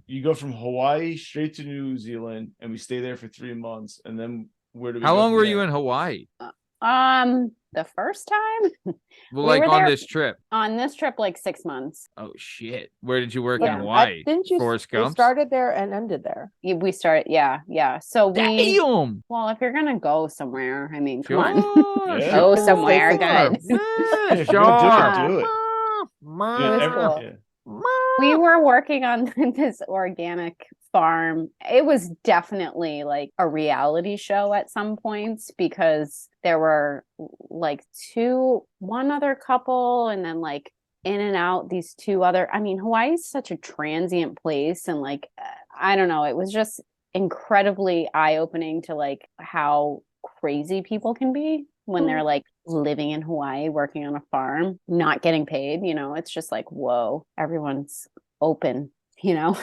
Speaker 2: You go from Hawaii straight to New Zealand, and we stay there for 3 months, and then where do we?
Speaker 1: How
Speaker 2: go
Speaker 1: long
Speaker 2: from
Speaker 1: were
Speaker 2: there?
Speaker 1: you in Hawaii?
Speaker 5: The first time
Speaker 1: Well,
Speaker 5: We
Speaker 1: like
Speaker 5: were
Speaker 1: on
Speaker 5: there-
Speaker 1: this trip.
Speaker 5: on this trip, like 6 months.
Speaker 1: Oh shit! Where did you work
Speaker 5: Yeah.
Speaker 1: in Hawaii?
Speaker 3: Didn't you?
Speaker 1: Forrest
Speaker 3: They
Speaker 1: Gump.
Speaker 3: started there and ended there.
Speaker 5: We started, yeah. So we,
Speaker 1: Damn.
Speaker 5: well, if you're gonna go somewhere, I mean, come
Speaker 1: Sure,
Speaker 5: on,
Speaker 2: Yeah.
Speaker 5: go
Speaker 3: Sure.
Speaker 5: somewhere
Speaker 3: Sure.
Speaker 5: good.
Speaker 1: Yeah,
Speaker 2: If you're gonna do it,
Speaker 1: sure.
Speaker 2: do it.
Speaker 3: It was cool.
Speaker 2: Yeah.
Speaker 5: We were working on this organic farm. It was definitely like a reality show at some points because there were like one other couple and then like in and out these two other. I mean, Hawaii is such a transient place and like I don't know, it was just incredibly eye-opening to like how crazy people can be when they're like living in Hawaii, working on a farm, not getting paid. You know, it's just like, whoa, everyone's open, you know.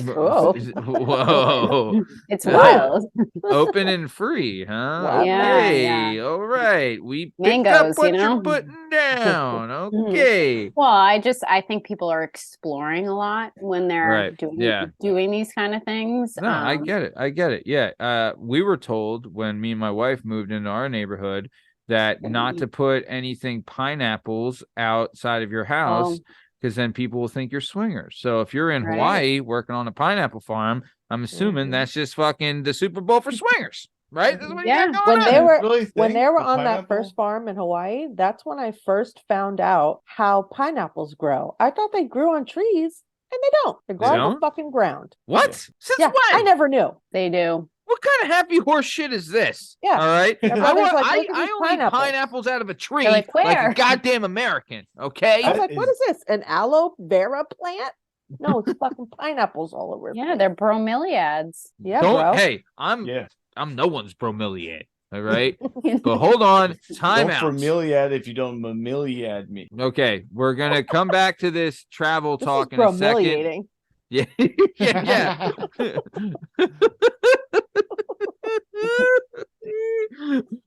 Speaker 3: Whoa.
Speaker 1: Whoa.
Speaker 5: It's
Speaker 1: Yeah.
Speaker 5: wild.
Speaker 1: Open and free, huh?
Speaker 3: Wow.
Speaker 5: Yeah,
Speaker 1: Okay.
Speaker 5: yeah.
Speaker 1: All right. We picked
Speaker 5: Mangoes,
Speaker 1: up what
Speaker 5: you
Speaker 1: you're
Speaker 5: know?
Speaker 1: putting down. Okay.
Speaker 5: Well, I think people are exploring a lot when they're
Speaker 1: Right, yeah.
Speaker 5: doing these kind of things.
Speaker 1: No, I get it. I get it. Yeah. We were told when me and my wife moved into our neighborhood that not to put anything pineapples outside of your house, because then people will think you're swingers. So if you're in Hawaii working on a pineapple farm, I'm assuming that's just fucking the Super Bowl for swingers, right? That's what you got going
Speaker 3: when
Speaker 1: on.
Speaker 3: they were
Speaker 2: Really
Speaker 3: when
Speaker 2: think
Speaker 3: they were
Speaker 2: the
Speaker 3: on that
Speaker 2: pineapple-
Speaker 3: first farm in Hawaii, that's when I first found out how pineapples grow. I thought they grew on trees, and they don't. They grow on
Speaker 1: don't?
Speaker 3: the fucking ground.
Speaker 1: What?
Speaker 2: Yeah.
Speaker 1: Since
Speaker 3: Yeah,
Speaker 1: when?
Speaker 3: I never knew.
Speaker 5: They do.
Speaker 1: What kind of happy horse shit is this?
Speaker 3: Yeah.
Speaker 1: All right.
Speaker 3: My
Speaker 1: I,
Speaker 3: brother's like, "Look at
Speaker 1: I
Speaker 3: these
Speaker 1: only eat
Speaker 3: pineapples."
Speaker 1: pineapples out of a tree
Speaker 5: They're like,
Speaker 1: like
Speaker 5: "Where?"
Speaker 1: a goddamn American. Okay.
Speaker 3: I was
Speaker 2: That
Speaker 3: like, what is this? An aloe vera plant? No, it's fucking pineapples all over. the
Speaker 5: Yeah,
Speaker 3: place.
Speaker 5: they're bromeliads.
Speaker 3: Yeah,
Speaker 1: Don't.
Speaker 3: bro.
Speaker 1: Hey,
Speaker 2: Yeah.
Speaker 1: I'm no one's bromeliad. All right. But hold on. Time
Speaker 2: Don't
Speaker 1: out.
Speaker 2: familiad if you don't mamiliad me.
Speaker 1: Okay, we're gonna come back to this travel
Speaker 3: This
Speaker 1: talk
Speaker 3: is
Speaker 1: in a second.
Speaker 3: bromeliating.
Speaker 1: Yeah, yeah.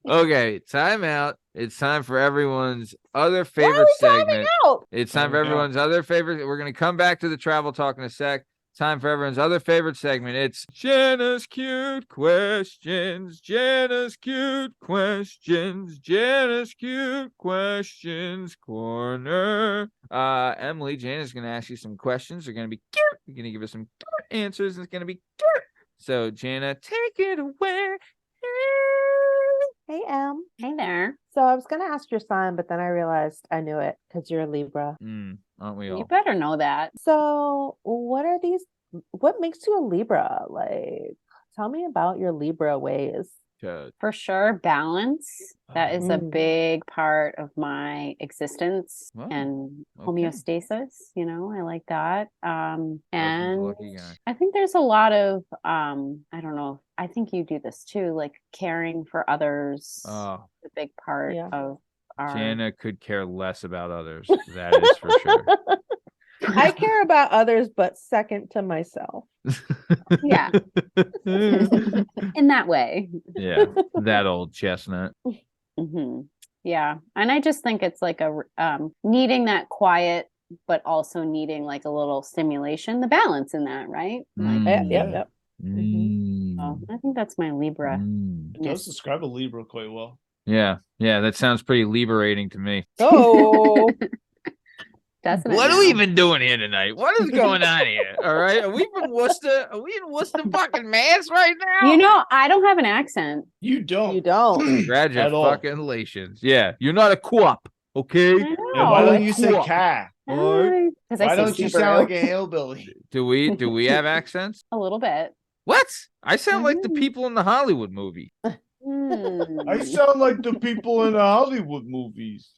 Speaker 1: Okay, time out. It's time for everyone's other
Speaker 3: Why are
Speaker 1: favorite
Speaker 3: we timing
Speaker 1: segment.
Speaker 3: out?
Speaker 1: It's time for
Speaker 2: Timing out.
Speaker 1: everyone's other favorite. We're gonna come back to the travel talk in a sec. Time for everyone's other favorite segment. It's Jana's cute questions. Jana's cute questions. Jana's cute questions corner. Emily, Jana's gonna ask you some questions. They're gonna be cute. You're gonna give us some cute answers. And it's gonna be cute. So Jana, take it away.
Speaker 3: Hey, Em.
Speaker 5: Hey there.
Speaker 3: So I was gonna ask your sign, but then I realized I knew it because you're a Libra.
Speaker 1: Aren't we
Speaker 5: You
Speaker 1: all?
Speaker 5: better know that.
Speaker 3: So what are these? What makes you a Libra? Like, tell me about your Libra ways.
Speaker 5: For sure, balance. That is a
Speaker 3: Mm.
Speaker 5: big part of my existence
Speaker 1: Wow,
Speaker 5: and
Speaker 1: okay.
Speaker 5: homeostasis. You know, I like that.
Speaker 1: Husband's a
Speaker 5: And
Speaker 1: lucky guy.
Speaker 5: I think there's a lot of I don't know. I think you do this too, like caring for others.
Speaker 1: Oh,
Speaker 5: A big part
Speaker 3: Yeah.
Speaker 5: of our.
Speaker 1: Jana could care less about others. That is for sure.
Speaker 3: I care about others, but second to myself.
Speaker 5: Yeah. In that way.
Speaker 1: Yeah, that old chestnut.
Speaker 5: Yeah, and I just think it's like needing that quiet, but also needing like a little stimulation. The balance in that, right? Like,
Speaker 3: Yep.
Speaker 5: so I think that's my Libra.
Speaker 2: It does describe a Libra quite well.
Speaker 1: Yeah, that sounds pretty liberating to me.
Speaker 3: Oh,
Speaker 5: Doesn't it
Speaker 1: What are
Speaker 5: now?
Speaker 1: we even doing here tonight? What is going on here? All right, are we from Worcester? Are we in Worcester fucking Mass right now?
Speaker 5: You know, I don't have an accent.
Speaker 2: You don't.
Speaker 3: you don't.
Speaker 1: Congratulations. Yeah, you're not a co-op, okay?
Speaker 5: I
Speaker 2: Yeah,
Speaker 5: know.
Speaker 2: why don't
Speaker 1: it's
Speaker 2: you say
Speaker 1: cool.
Speaker 2: cat?
Speaker 5: Because I
Speaker 2: Why
Speaker 5: say
Speaker 2: don't you
Speaker 5: Subaru.
Speaker 2: sound like a hillbilly?
Speaker 1: Do we have accents?
Speaker 5: A little bit.
Speaker 1: What? I sound like the
Speaker 5: Mhm.
Speaker 1: people in the Hollywood movie.
Speaker 2: I sound like the people in the Hollywood movies.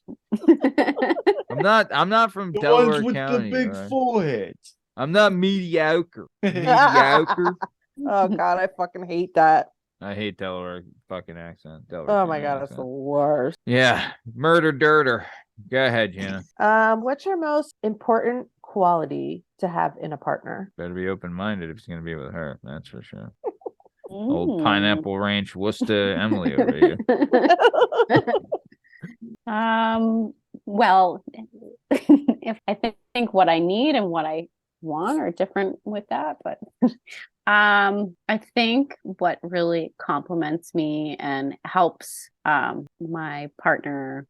Speaker 1: I'm not from
Speaker 2: The
Speaker 1: Delaware
Speaker 2: ones with
Speaker 1: County.
Speaker 2: the big
Speaker 1: all right?
Speaker 2: foreheads.
Speaker 1: I'm not mediocre. Mediocre.
Speaker 3: Oh God, I fucking hate that.
Speaker 1: I hate Delaware fucking accent. Delaware
Speaker 3: Oh my
Speaker 1: County
Speaker 3: God, it's the
Speaker 1: accent.
Speaker 3: worst.
Speaker 1: Yeah, murder dirter. Go ahead, Jana.
Speaker 3: What's your most important quality to have in a partner?
Speaker 1: Better be open minded if it's gonna be with her. That's for sure.
Speaker 5: Mm.
Speaker 1: Old Pineapple Ranch Worcester Emily over here.
Speaker 5: Well, if I think what I need and what I want are different with that, but I think what really complements me and helps my partner,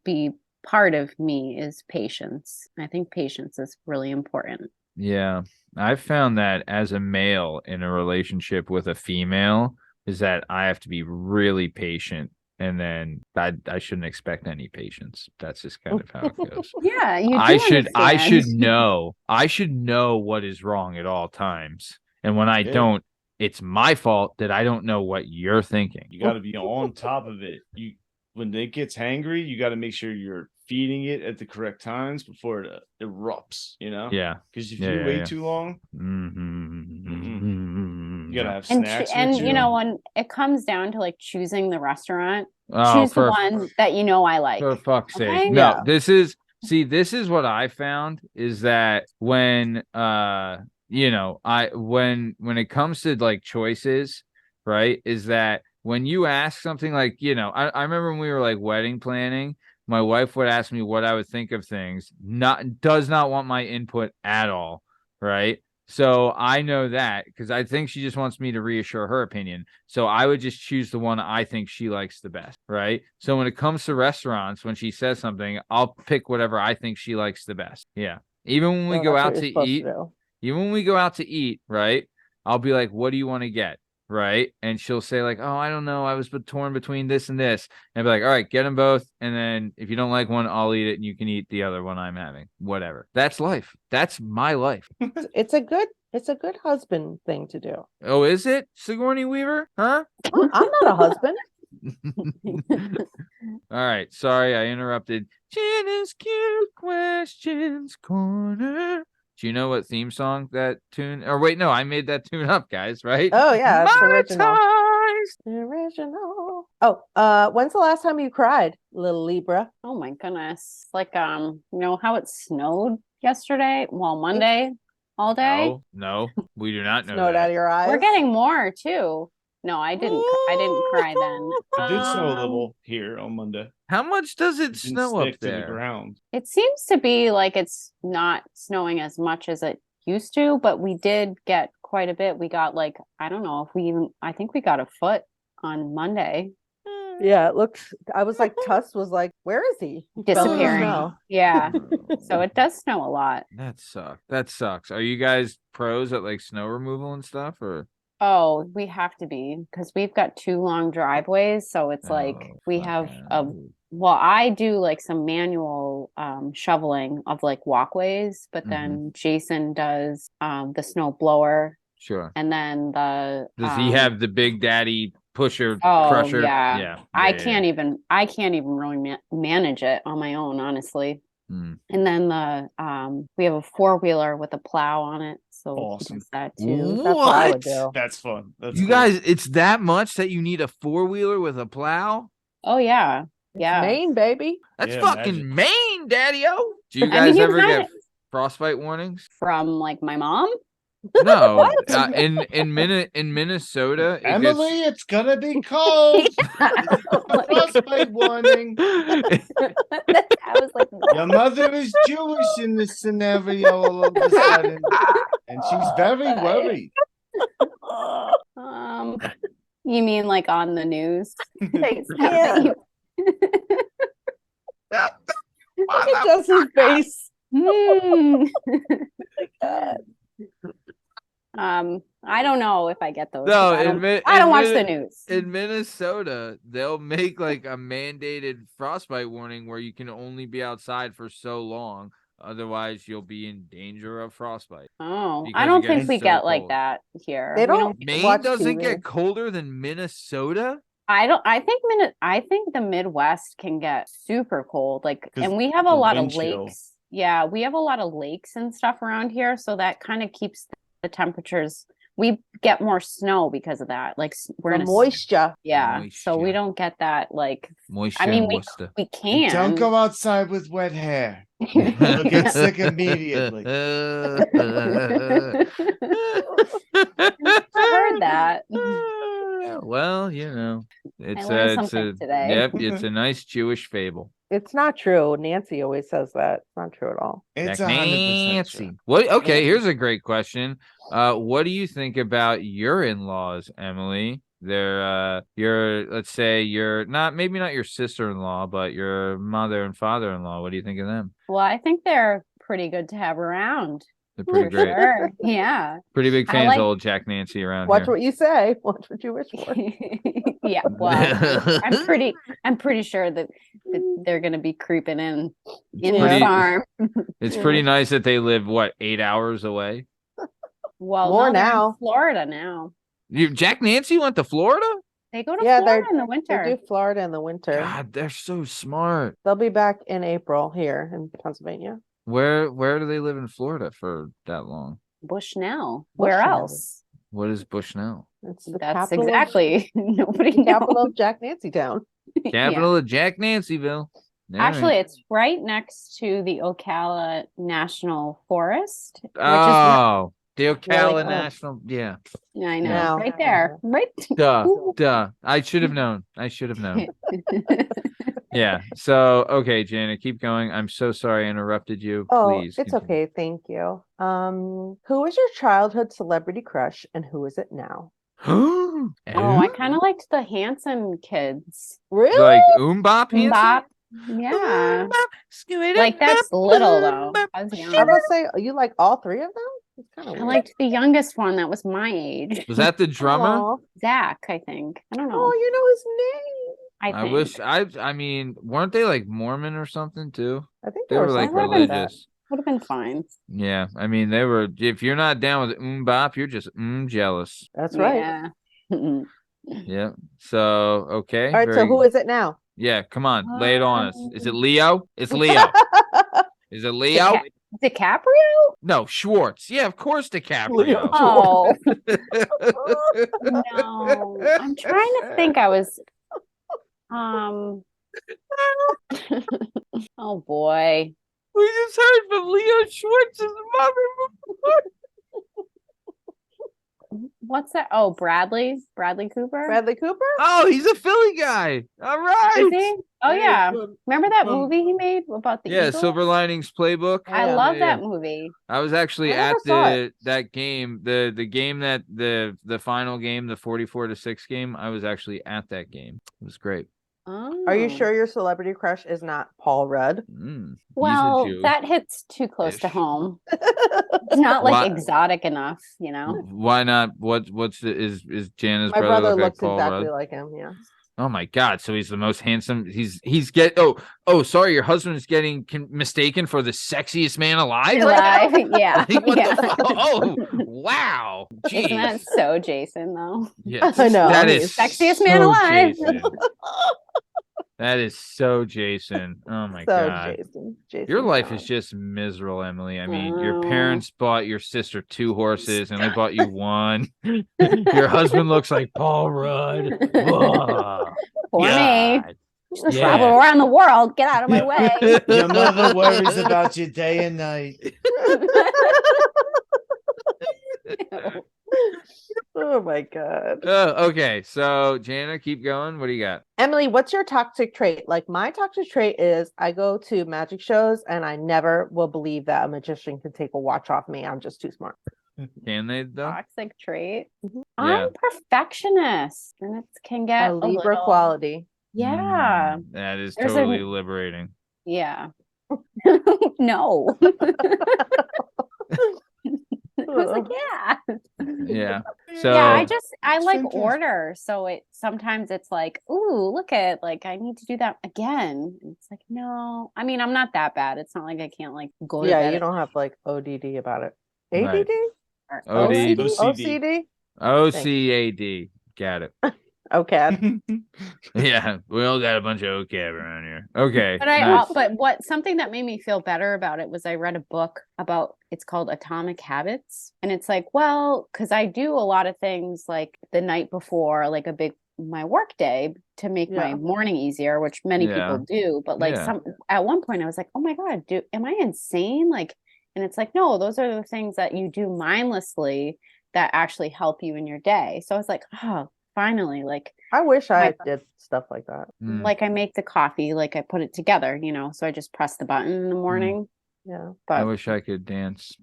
Speaker 5: be part of me is patience. I think patience is really important.
Speaker 1: Yeah, I've found that as a male in a relationship with a female is that I have to be really patient, and then I shouldn't expect any patience. That's just kind of how it goes.
Speaker 5: Yeah, you do
Speaker 1: I should
Speaker 5: understand.
Speaker 1: know what is wrong at all times. And when I
Speaker 2: Yeah.
Speaker 1: don't, it's my fault that I don't know what you're thinking.
Speaker 2: You got to be on top of it. When it gets hangry, you got to make sure you're feeding it at the correct times before it erupts.
Speaker 1: Yeah.
Speaker 2: Because if
Speaker 1: Yeah,
Speaker 2: you
Speaker 1: yeah,
Speaker 2: wait
Speaker 1: yeah.
Speaker 2: too long,
Speaker 1: Mm-hmm.
Speaker 2: you gotta have
Speaker 5: And
Speaker 2: snacks.
Speaker 5: and
Speaker 2: with you.
Speaker 5: when it comes down to like choosing the restaurant,
Speaker 1: Oh,
Speaker 5: choose the one that I like.
Speaker 1: for fuck's sake.
Speaker 5: Okay?
Speaker 1: No,
Speaker 3: Yeah.
Speaker 1: this is what I found is that when when it comes to like choices, right, is that when you ask something like, I remember when we were like wedding planning, my wife would ask me what I would think of things, does not want my input at all, right? So I know that because I think she just wants me to reassure her opinion. So I would just choose the one I think she likes the best, right? So when it comes to restaurants, when she says something, I'll pick whatever I think she likes the best. Yeah. Even when we
Speaker 3: So
Speaker 1: go
Speaker 3: that's what
Speaker 1: out
Speaker 3: you're
Speaker 1: to
Speaker 3: supposed
Speaker 1: eat,
Speaker 3: do.
Speaker 1: even when we go out to eat, right? I'll be like, what do you want to get? Right. And she'll say, like, oh, I don't know. I was torn between this and this. And I'll be like, all right, get them both. And then if you don't like one, I'll eat it and you can eat the other one I'm having. Whatever. That's life. That's my life.
Speaker 3: It's a good husband thing to do.
Speaker 1: Oh, is it? Sigourney Weaver? Huh?
Speaker 3: Well, I'm not a husband.
Speaker 1: All right. Sorry, I interrupted. Jana's Cute Questions Corner. Do you know what theme song that tune? Or wait, no, I made that tune up, guys, right?
Speaker 3: Oh yeah, it's original.
Speaker 1: Monetized.
Speaker 3: Original. Oh, when's the last time you cried, little Libra?
Speaker 5: Oh my goodness. Like you know how it snowed yesterday? Well, Monday all day.
Speaker 1: No, we do not know
Speaker 3: Snowed out
Speaker 1: that.
Speaker 3: of your eyes.
Speaker 5: We're getting more too. No, I didn't cry then.
Speaker 2: It did snow a little here on Monday.
Speaker 1: How much does it
Speaker 2: It didn't
Speaker 1: snow up
Speaker 2: stick to the
Speaker 1: there?
Speaker 2: ground.
Speaker 5: It seems to be like it's not snowing as much as it used to, but we did get quite a bit. We got like, I don't know if I think we got a foot on Monday.
Speaker 3: Yeah, it looked. I was like, Tuss was like, "Where is he?" He fell in the
Speaker 5: Disappearing.
Speaker 3: snow.
Speaker 5: Yeah. So it does snow a lot.
Speaker 1: That sucks. That sucks. Are you guys pros at like snow removal and stuff, or?
Speaker 5: Oh, we have to be because we've got 2 long driveways. So it's like
Speaker 1: Oh,
Speaker 5: we
Speaker 1: fuck
Speaker 5: have
Speaker 1: yeah.
Speaker 5: well, I do like some manual shoveling of like walkways, but then Jason does the snow blower,
Speaker 1: Sure.
Speaker 5: and then the
Speaker 1: Does he have the big daddy pusher
Speaker 5: oh
Speaker 1: crusher?
Speaker 5: yeah. I can't even really manage it on my own, honestly.
Speaker 1: Mm.
Speaker 5: And then the we have a 4-wheeler with a plow on it, so he
Speaker 2: Awesome.
Speaker 5: does that too.
Speaker 3: That's what I would
Speaker 1: What?
Speaker 3: do.
Speaker 2: That's fun. That's
Speaker 1: You
Speaker 2: cool.
Speaker 1: guys, it's that much that you need a 4-wheeler with a plow?
Speaker 5: Oh yeah. Yeah.
Speaker 3: Maine, baby.
Speaker 1: That's
Speaker 2: Yeah,
Speaker 1: fucking
Speaker 2: imagine.
Speaker 1: Maine, daddy-o. Do you
Speaker 5: I
Speaker 1: guys
Speaker 5: mean,
Speaker 1: ever
Speaker 5: he's
Speaker 1: get
Speaker 5: not-
Speaker 1: frostbite warnings?
Speaker 5: From like my mom.
Speaker 1: No.
Speaker 3: What?
Speaker 1: In Minnesota, it
Speaker 2: Emily,
Speaker 1: gets...
Speaker 2: it's gonna be cold. Frostbite warning.
Speaker 5: I was like,
Speaker 2: Your mother is Jewish in this scenario all of a sudden, and she's very worried.
Speaker 5: you mean like on the news?
Speaker 3: Yeah.
Speaker 5: You-
Speaker 3: Look at Jesse's face.
Speaker 5: Hmm.
Speaker 3: God.
Speaker 5: I don't know if I get those.
Speaker 1: No,
Speaker 5: 'cause I don't watch the news.
Speaker 1: In Minnesota, they'll make like a mandated frostbite warning where you can only be outside for so long. Otherwise, you'll be in danger of frostbite.
Speaker 5: Oh,
Speaker 1: because
Speaker 5: I
Speaker 1: it
Speaker 5: don't
Speaker 1: gets
Speaker 5: think we
Speaker 1: so
Speaker 5: get like
Speaker 1: cold.
Speaker 5: that here.
Speaker 3: They
Speaker 5: We
Speaker 3: don't
Speaker 1: Maine
Speaker 3: watch
Speaker 1: doesn't
Speaker 3: TV.
Speaker 1: get colder than Minnesota?
Speaker 5: I don't. I think the Midwest can get super cold. Like,
Speaker 2: 'Cause
Speaker 5: and we have a
Speaker 2: the
Speaker 5: lot of
Speaker 2: wind chill.
Speaker 5: lakes. Yeah, we have a lot of lakes and stuff around here, so that kind of keeps the temperatures. We get more snow because of that. Like we're
Speaker 3: The
Speaker 5: in a
Speaker 3: moisture.
Speaker 5: yeah, so we
Speaker 1: Moisture.
Speaker 5: don't get that. Like,
Speaker 1: Moisture
Speaker 5: I mean,
Speaker 1: and
Speaker 5: we
Speaker 1: Worcester.
Speaker 5: we
Speaker 2: And
Speaker 5: can.
Speaker 2: don't go outside with wet hair. You'll get sick immediately.
Speaker 5: I heard that.
Speaker 1: Well, you know, it's
Speaker 5: learned
Speaker 1: it's
Speaker 5: something
Speaker 1: a
Speaker 5: today.
Speaker 1: yep, it's a nice Jewish fable.
Speaker 3: It's not true. Nancy always says that. It's not true at all.
Speaker 2: It's
Speaker 1: Jack
Speaker 2: 100%
Speaker 1: Nancy.
Speaker 2: true.
Speaker 1: What? Okay, here's a great question. What do you think about your in-laws, Emily? They're your, let's say, your maybe not your sister-in-law, but your mother and father-in-law. What do you think of them?
Speaker 5: Well, I think they're pretty good to have around.
Speaker 1: They're pretty
Speaker 5: For
Speaker 1: great.
Speaker 5: sure. Yeah.
Speaker 1: Pretty big
Speaker 5: I
Speaker 1: fans
Speaker 5: like-
Speaker 1: of old Jack Nancy around
Speaker 3: Watch
Speaker 1: here.
Speaker 3: what you say. Watch what you wish for.
Speaker 5: Yeah. Well, I'm pretty sure that they're gonna be creeping in the
Speaker 1: pretty-
Speaker 5: farm.
Speaker 1: It's pretty nice that they live, what, 8 hours away?
Speaker 5: Well,
Speaker 3: More
Speaker 5: no, they're in
Speaker 3: now.
Speaker 5: Florida now.
Speaker 1: Jack Nancy went to Florida?
Speaker 5: They go to
Speaker 3: Yeah,
Speaker 5: Florida in the
Speaker 3: They
Speaker 5: winter.
Speaker 3: do Florida in the winter.
Speaker 1: God, they're so smart.
Speaker 3: They'll be back in April here in Pennsylvania.
Speaker 1: Where do they live in Florida for that long?
Speaker 5: Bushnell. Where
Speaker 3: Bushnell.
Speaker 5: else?
Speaker 1: What is Bushnell?
Speaker 3: It's the
Speaker 5: That's
Speaker 3: capital
Speaker 5: exactly nobody
Speaker 3: of, capital
Speaker 5: knows.
Speaker 3: of Jack Nancy Town.
Speaker 5: Yeah.
Speaker 1: Capital of Jack Nancyville. All
Speaker 5: Actually,
Speaker 1: right.
Speaker 5: it's right next to the Ocala National Forest, which
Speaker 1: Oh, the Ocala
Speaker 3: Really? Oh.
Speaker 1: National. Yeah.
Speaker 5: is I know,
Speaker 3: Now.
Speaker 5: right there, right.
Speaker 1: Duh.
Speaker 5: Ooh.
Speaker 1: Duh. I should have known. Yeah. So, okay, Jana, keep going. I'm so sorry I interrupted you.
Speaker 3: Oh,
Speaker 1: Please.
Speaker 3: it's
Speaker 1: continue.
Speaker 3: okay. Thank you. Who was your childhood celebrity crush and who is it now?
Speaker 5: Oh, I
Speaker 1: And
Speaker 5: kind of liked the Hanson kids.
Speaker 3: Really?
Speaker 1: like Bop Hanson?
Speaker 5: Bop. Yeah. Like that's little though. I was
Speaker 3: I
Speaker 5: young.
Speaker 3: must say, you like all three of them? It's kind of
Speaker 5: I
Speaker 3: weird.
Speaker 5: liked the youngest one that was my age.
Speaker 1: Was that the drummer?
Speaker 3: Aw.
Speaker 5: Zach, I think. I don't know.
Speaker 3: Oh, you know his name.
Speaker 5: I
Speaker 1: I
Speaker 5: think.
Speaker 1: wish I mean, weren't they like Mormon or something too?
Speaker 3: I think
Speaker 1: They
Speaker 3: there
Speaker 1: were
Speaker 3: was
Speaker 1: like
Speaker 3: something like that.
Speaker 1: religious.
Speaker 5: Would have been fine.
Speaker 1: Yeah. I mean, they were if you're not down with Bop, you're just jealous.
Speaker 3: That's right.
Speaker 5: Yeah.
Speaker 1: Yeah. So okay.
Speaker 3: All right, so
Speaker 1: very
Speaker 3: who is it now?
Speaker 1: Yeah, come on, lay it on us. Is it Leo? It's Leo. Is it Leo?
Speaker 5: DiCaprio?
Speaker 1: No, Schwartz. Yeah, of course DiCaprio.
Speaker 3: Leo.
Speaker 5: Oh no. I'm trying to think. I was oh boy.
Speaker 1: We just heard from Leo Schwartz's mother.
Speaker 5: What's that? Oh, Bradley Cooper.
Speaker 3: Bradley Cooper?
Speaker 1: Oh, he's a Philly guy. All right.
Speaker 5: Is he? Oh
Speaker 1: Hey,
Speaker 5: yeah.
Speaker 1: from-
Speaker 5: Remember that
Speaker 1: from-
Speaker 5: movie he made about the
Speaker 1: Yeah,
Speaker 5: eagle?
Speaker 1: Silver Linings Playbook.
Speaker 5: I
Speaker 3: Yeah.
Speaker 5: love
Speaker 1: Yeah.
Speaker 5: that movie.
Speaker 1: I was actually
Speaker 3: I
Speaker 1: at
Speaker 3: never saw
Speaker 1: that game, the game that the final game, the 44-6 game. I was actually at that game. It was great.
Speaker 5: Oh.
Speaker 3: Are you sure your celebrity crush is not Paul Rudd?
Speaker 5: Well,
Speaker 1: Jew.
Speaker 5: that hits too close to
Speaker 1: Ish.
Speaker 5: home. It's not like
Speaker 1: Why-
Speaker 5: exotic enough, you know.
Speaker 1: Why not? What's the is Jana's
Speaker 3: My
Speaker 1: brother
Speaker 3: brother
Speaker 1: look like
Speaker 3: looks
Speaker 1: Paul
Speaker 3: exactly
Speaker 1: Rudd?
Speaker 3: like him. Yeah.
Speaker 1: Oh my God! So he's the most handsome. He's sorry, your husband is getting mistaken for the sexiest man alive.
Speaker 5: Live, yeah.
Speaker 1: Like, what
Speaker 5: yeah.
Speaker 1: the fuck? Oh wow!
Speaker 5: Isn't that
Speaker 1: Jeez.
Speaker 5: so Jason though?
Speaker 1: Yes,
Speaker 3: I know.
Speaker 1: that
Speaker 3: He's
Speaker 1: is
Speaker 5: sexiest man
Speaker 1: so
Speaker 5: alive.
Speaker 1: Jason. That is so Jason. Oh my
Speaker 3: So
Speaker 1: God.
Speaker 3: Jason.
Speaker 1: Your life
Speaker 3: John.
Speaker 1: is just miserable, Emily. I mean, your
Speaker 5: Oh.
Speaker 1: parents bought your sister 2 horses and they bought you 1. Your husband looks like Paul Rudd. Whoa.
Speaker 5: For me.
Speaker 1: God.
Speaker 5: Just
Speaker 1: Yeah.
Speaker 5: travel around the world. Get out of my way.
Speaker 2: Your mother worries about you day and night.
Speaker 3: Oh my God.
Speaker 1: Okay, so Jana, keep going. What do you got?
Speaker 3: Emily, what's your toxic trait? Like my toxic trait is I go to magic shows and I never will believe that a magician can take a watch off me. I'm just too smart.
Speaker 1: Can they though?
Speaker 5: Toxic trait.
Speaker 3: Mhm.
Speaker 1: Yeah.
Speaker 5: I'm perfectionist, and it can get
Speaker 3: A
Speaker 5: a
Speaker 3: Libra
Speaker 5: little-
Speaker 3: quality.
Speaker 5: Yeah,
Speaker 1: That is
Speaker 5: There's
Speaker 1: totally liberating.
Speaker 5: yeah. No. I was like, yeah.
Speaker 1: Yeah. So
Speaker 5: Yeah, I
Speaker 2: It's
Speaker 5: like
Speaker 2: fantastic.
Speaker 5: order. So sometimes it's like, ooh, look at like I need to do that again. And it's like, no. I mean, I'm not that bad. It's not like I can't like go to
Speaker 3: Yeah,
Speaker 5: bed
Speaker 3: you
Speaker 5: at-
Speaker 3: don't have like ODD about it.
Speaker 1: Right.
Speaker 3: ADD?
Speaker 5: or
Speaker 1: OD.
Speaker 3: OCD?
Speaker 1: OCAD. Got it.
Speaker 3: Okay.
Speaker 1: Yeah, we all got a bunch of OCAB around here. Okay.
Speaker 5: But
Speaker 1: nice.
Speaker 5: but something that made me feel better about it was I read a book about it's called Atomic Habits, and it's like, well, because I do a lot of things like the night before, like my work day to make my
Speaker 3: Yeah.
Speaker 5: morning easier, which many
Speaker 1: Yeah.
Speaker 5: people do. But like
Speaker 1: Yeah.
Speaker 5: at one point I was like, oh my God, am I insane? Like, and it's like, no, those are the things that you do mindlessly that actually help you in your day. So I was like, oh, finally, like
Speaker 3: I wish I
Speaker 5: My-
Speaker 3: did stuff like that.
Speaker 1: Mm.
Speaker 5: like I make the coffee, like I put it together, so I just press the button in the morning.
Speaker 3: Yeah.
Speaker 1: I
Speaker 5: But
Speaker 1: wish I could dance.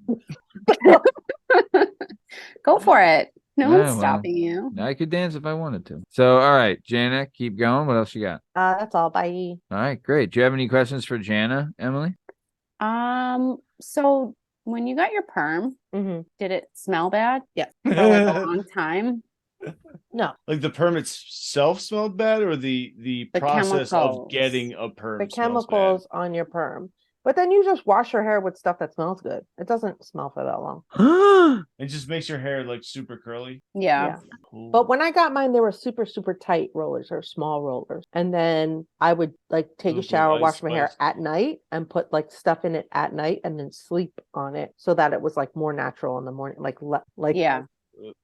Speaker 5: go for it. No
Speaker 1: Yeah,
Speaker 5: one's
Speaker 1: well.
Speaker 5: stopping you.
Speaker 1: I could dance if I wanted to. So, all right, Jana, keep going. What else you got?
Speaker 3: That's all. Bye.
Speaker 1: All right, great. Do you have any questions for Jana, Emily?
Speaker 5: So when you got your perm,
Speaker 3: Hmm.
Speaker 5: did it smell bad
Speaker 3: Yeah.
Speaker 5: for like a long time?
Speaker 3: No,
Speaker 2: Like the perm itself smelled bad, or the
Speaker 5: The
Speaker 2: process
Speaker 5: chemicals.
Speaker 2: of getting a perm.
Speaker 3: the
Speaker 2: smells bad?
Speaker 3: chemicals on your perm. But then you just wash your hair with stuff that smells good. It doesn't smell for that long.
Speaker 2: It just makes your hair like super curly.
Speaker 5: Yeah.
Speaker 2: Cool.
Speaker 3: But when I got mine, they were super, super tight rollers or small rollers. And then I would like take a
Speaker 2: Little
Speaker 3: shower,
Speaker 2: ice
Speaker 3: wash my hair
Speaker 2: spice.
Speaker 3: at night and put like stuff in it at night and then sleep on it so that it was like more natural in the morning. Like
Speaker 5: Yeah.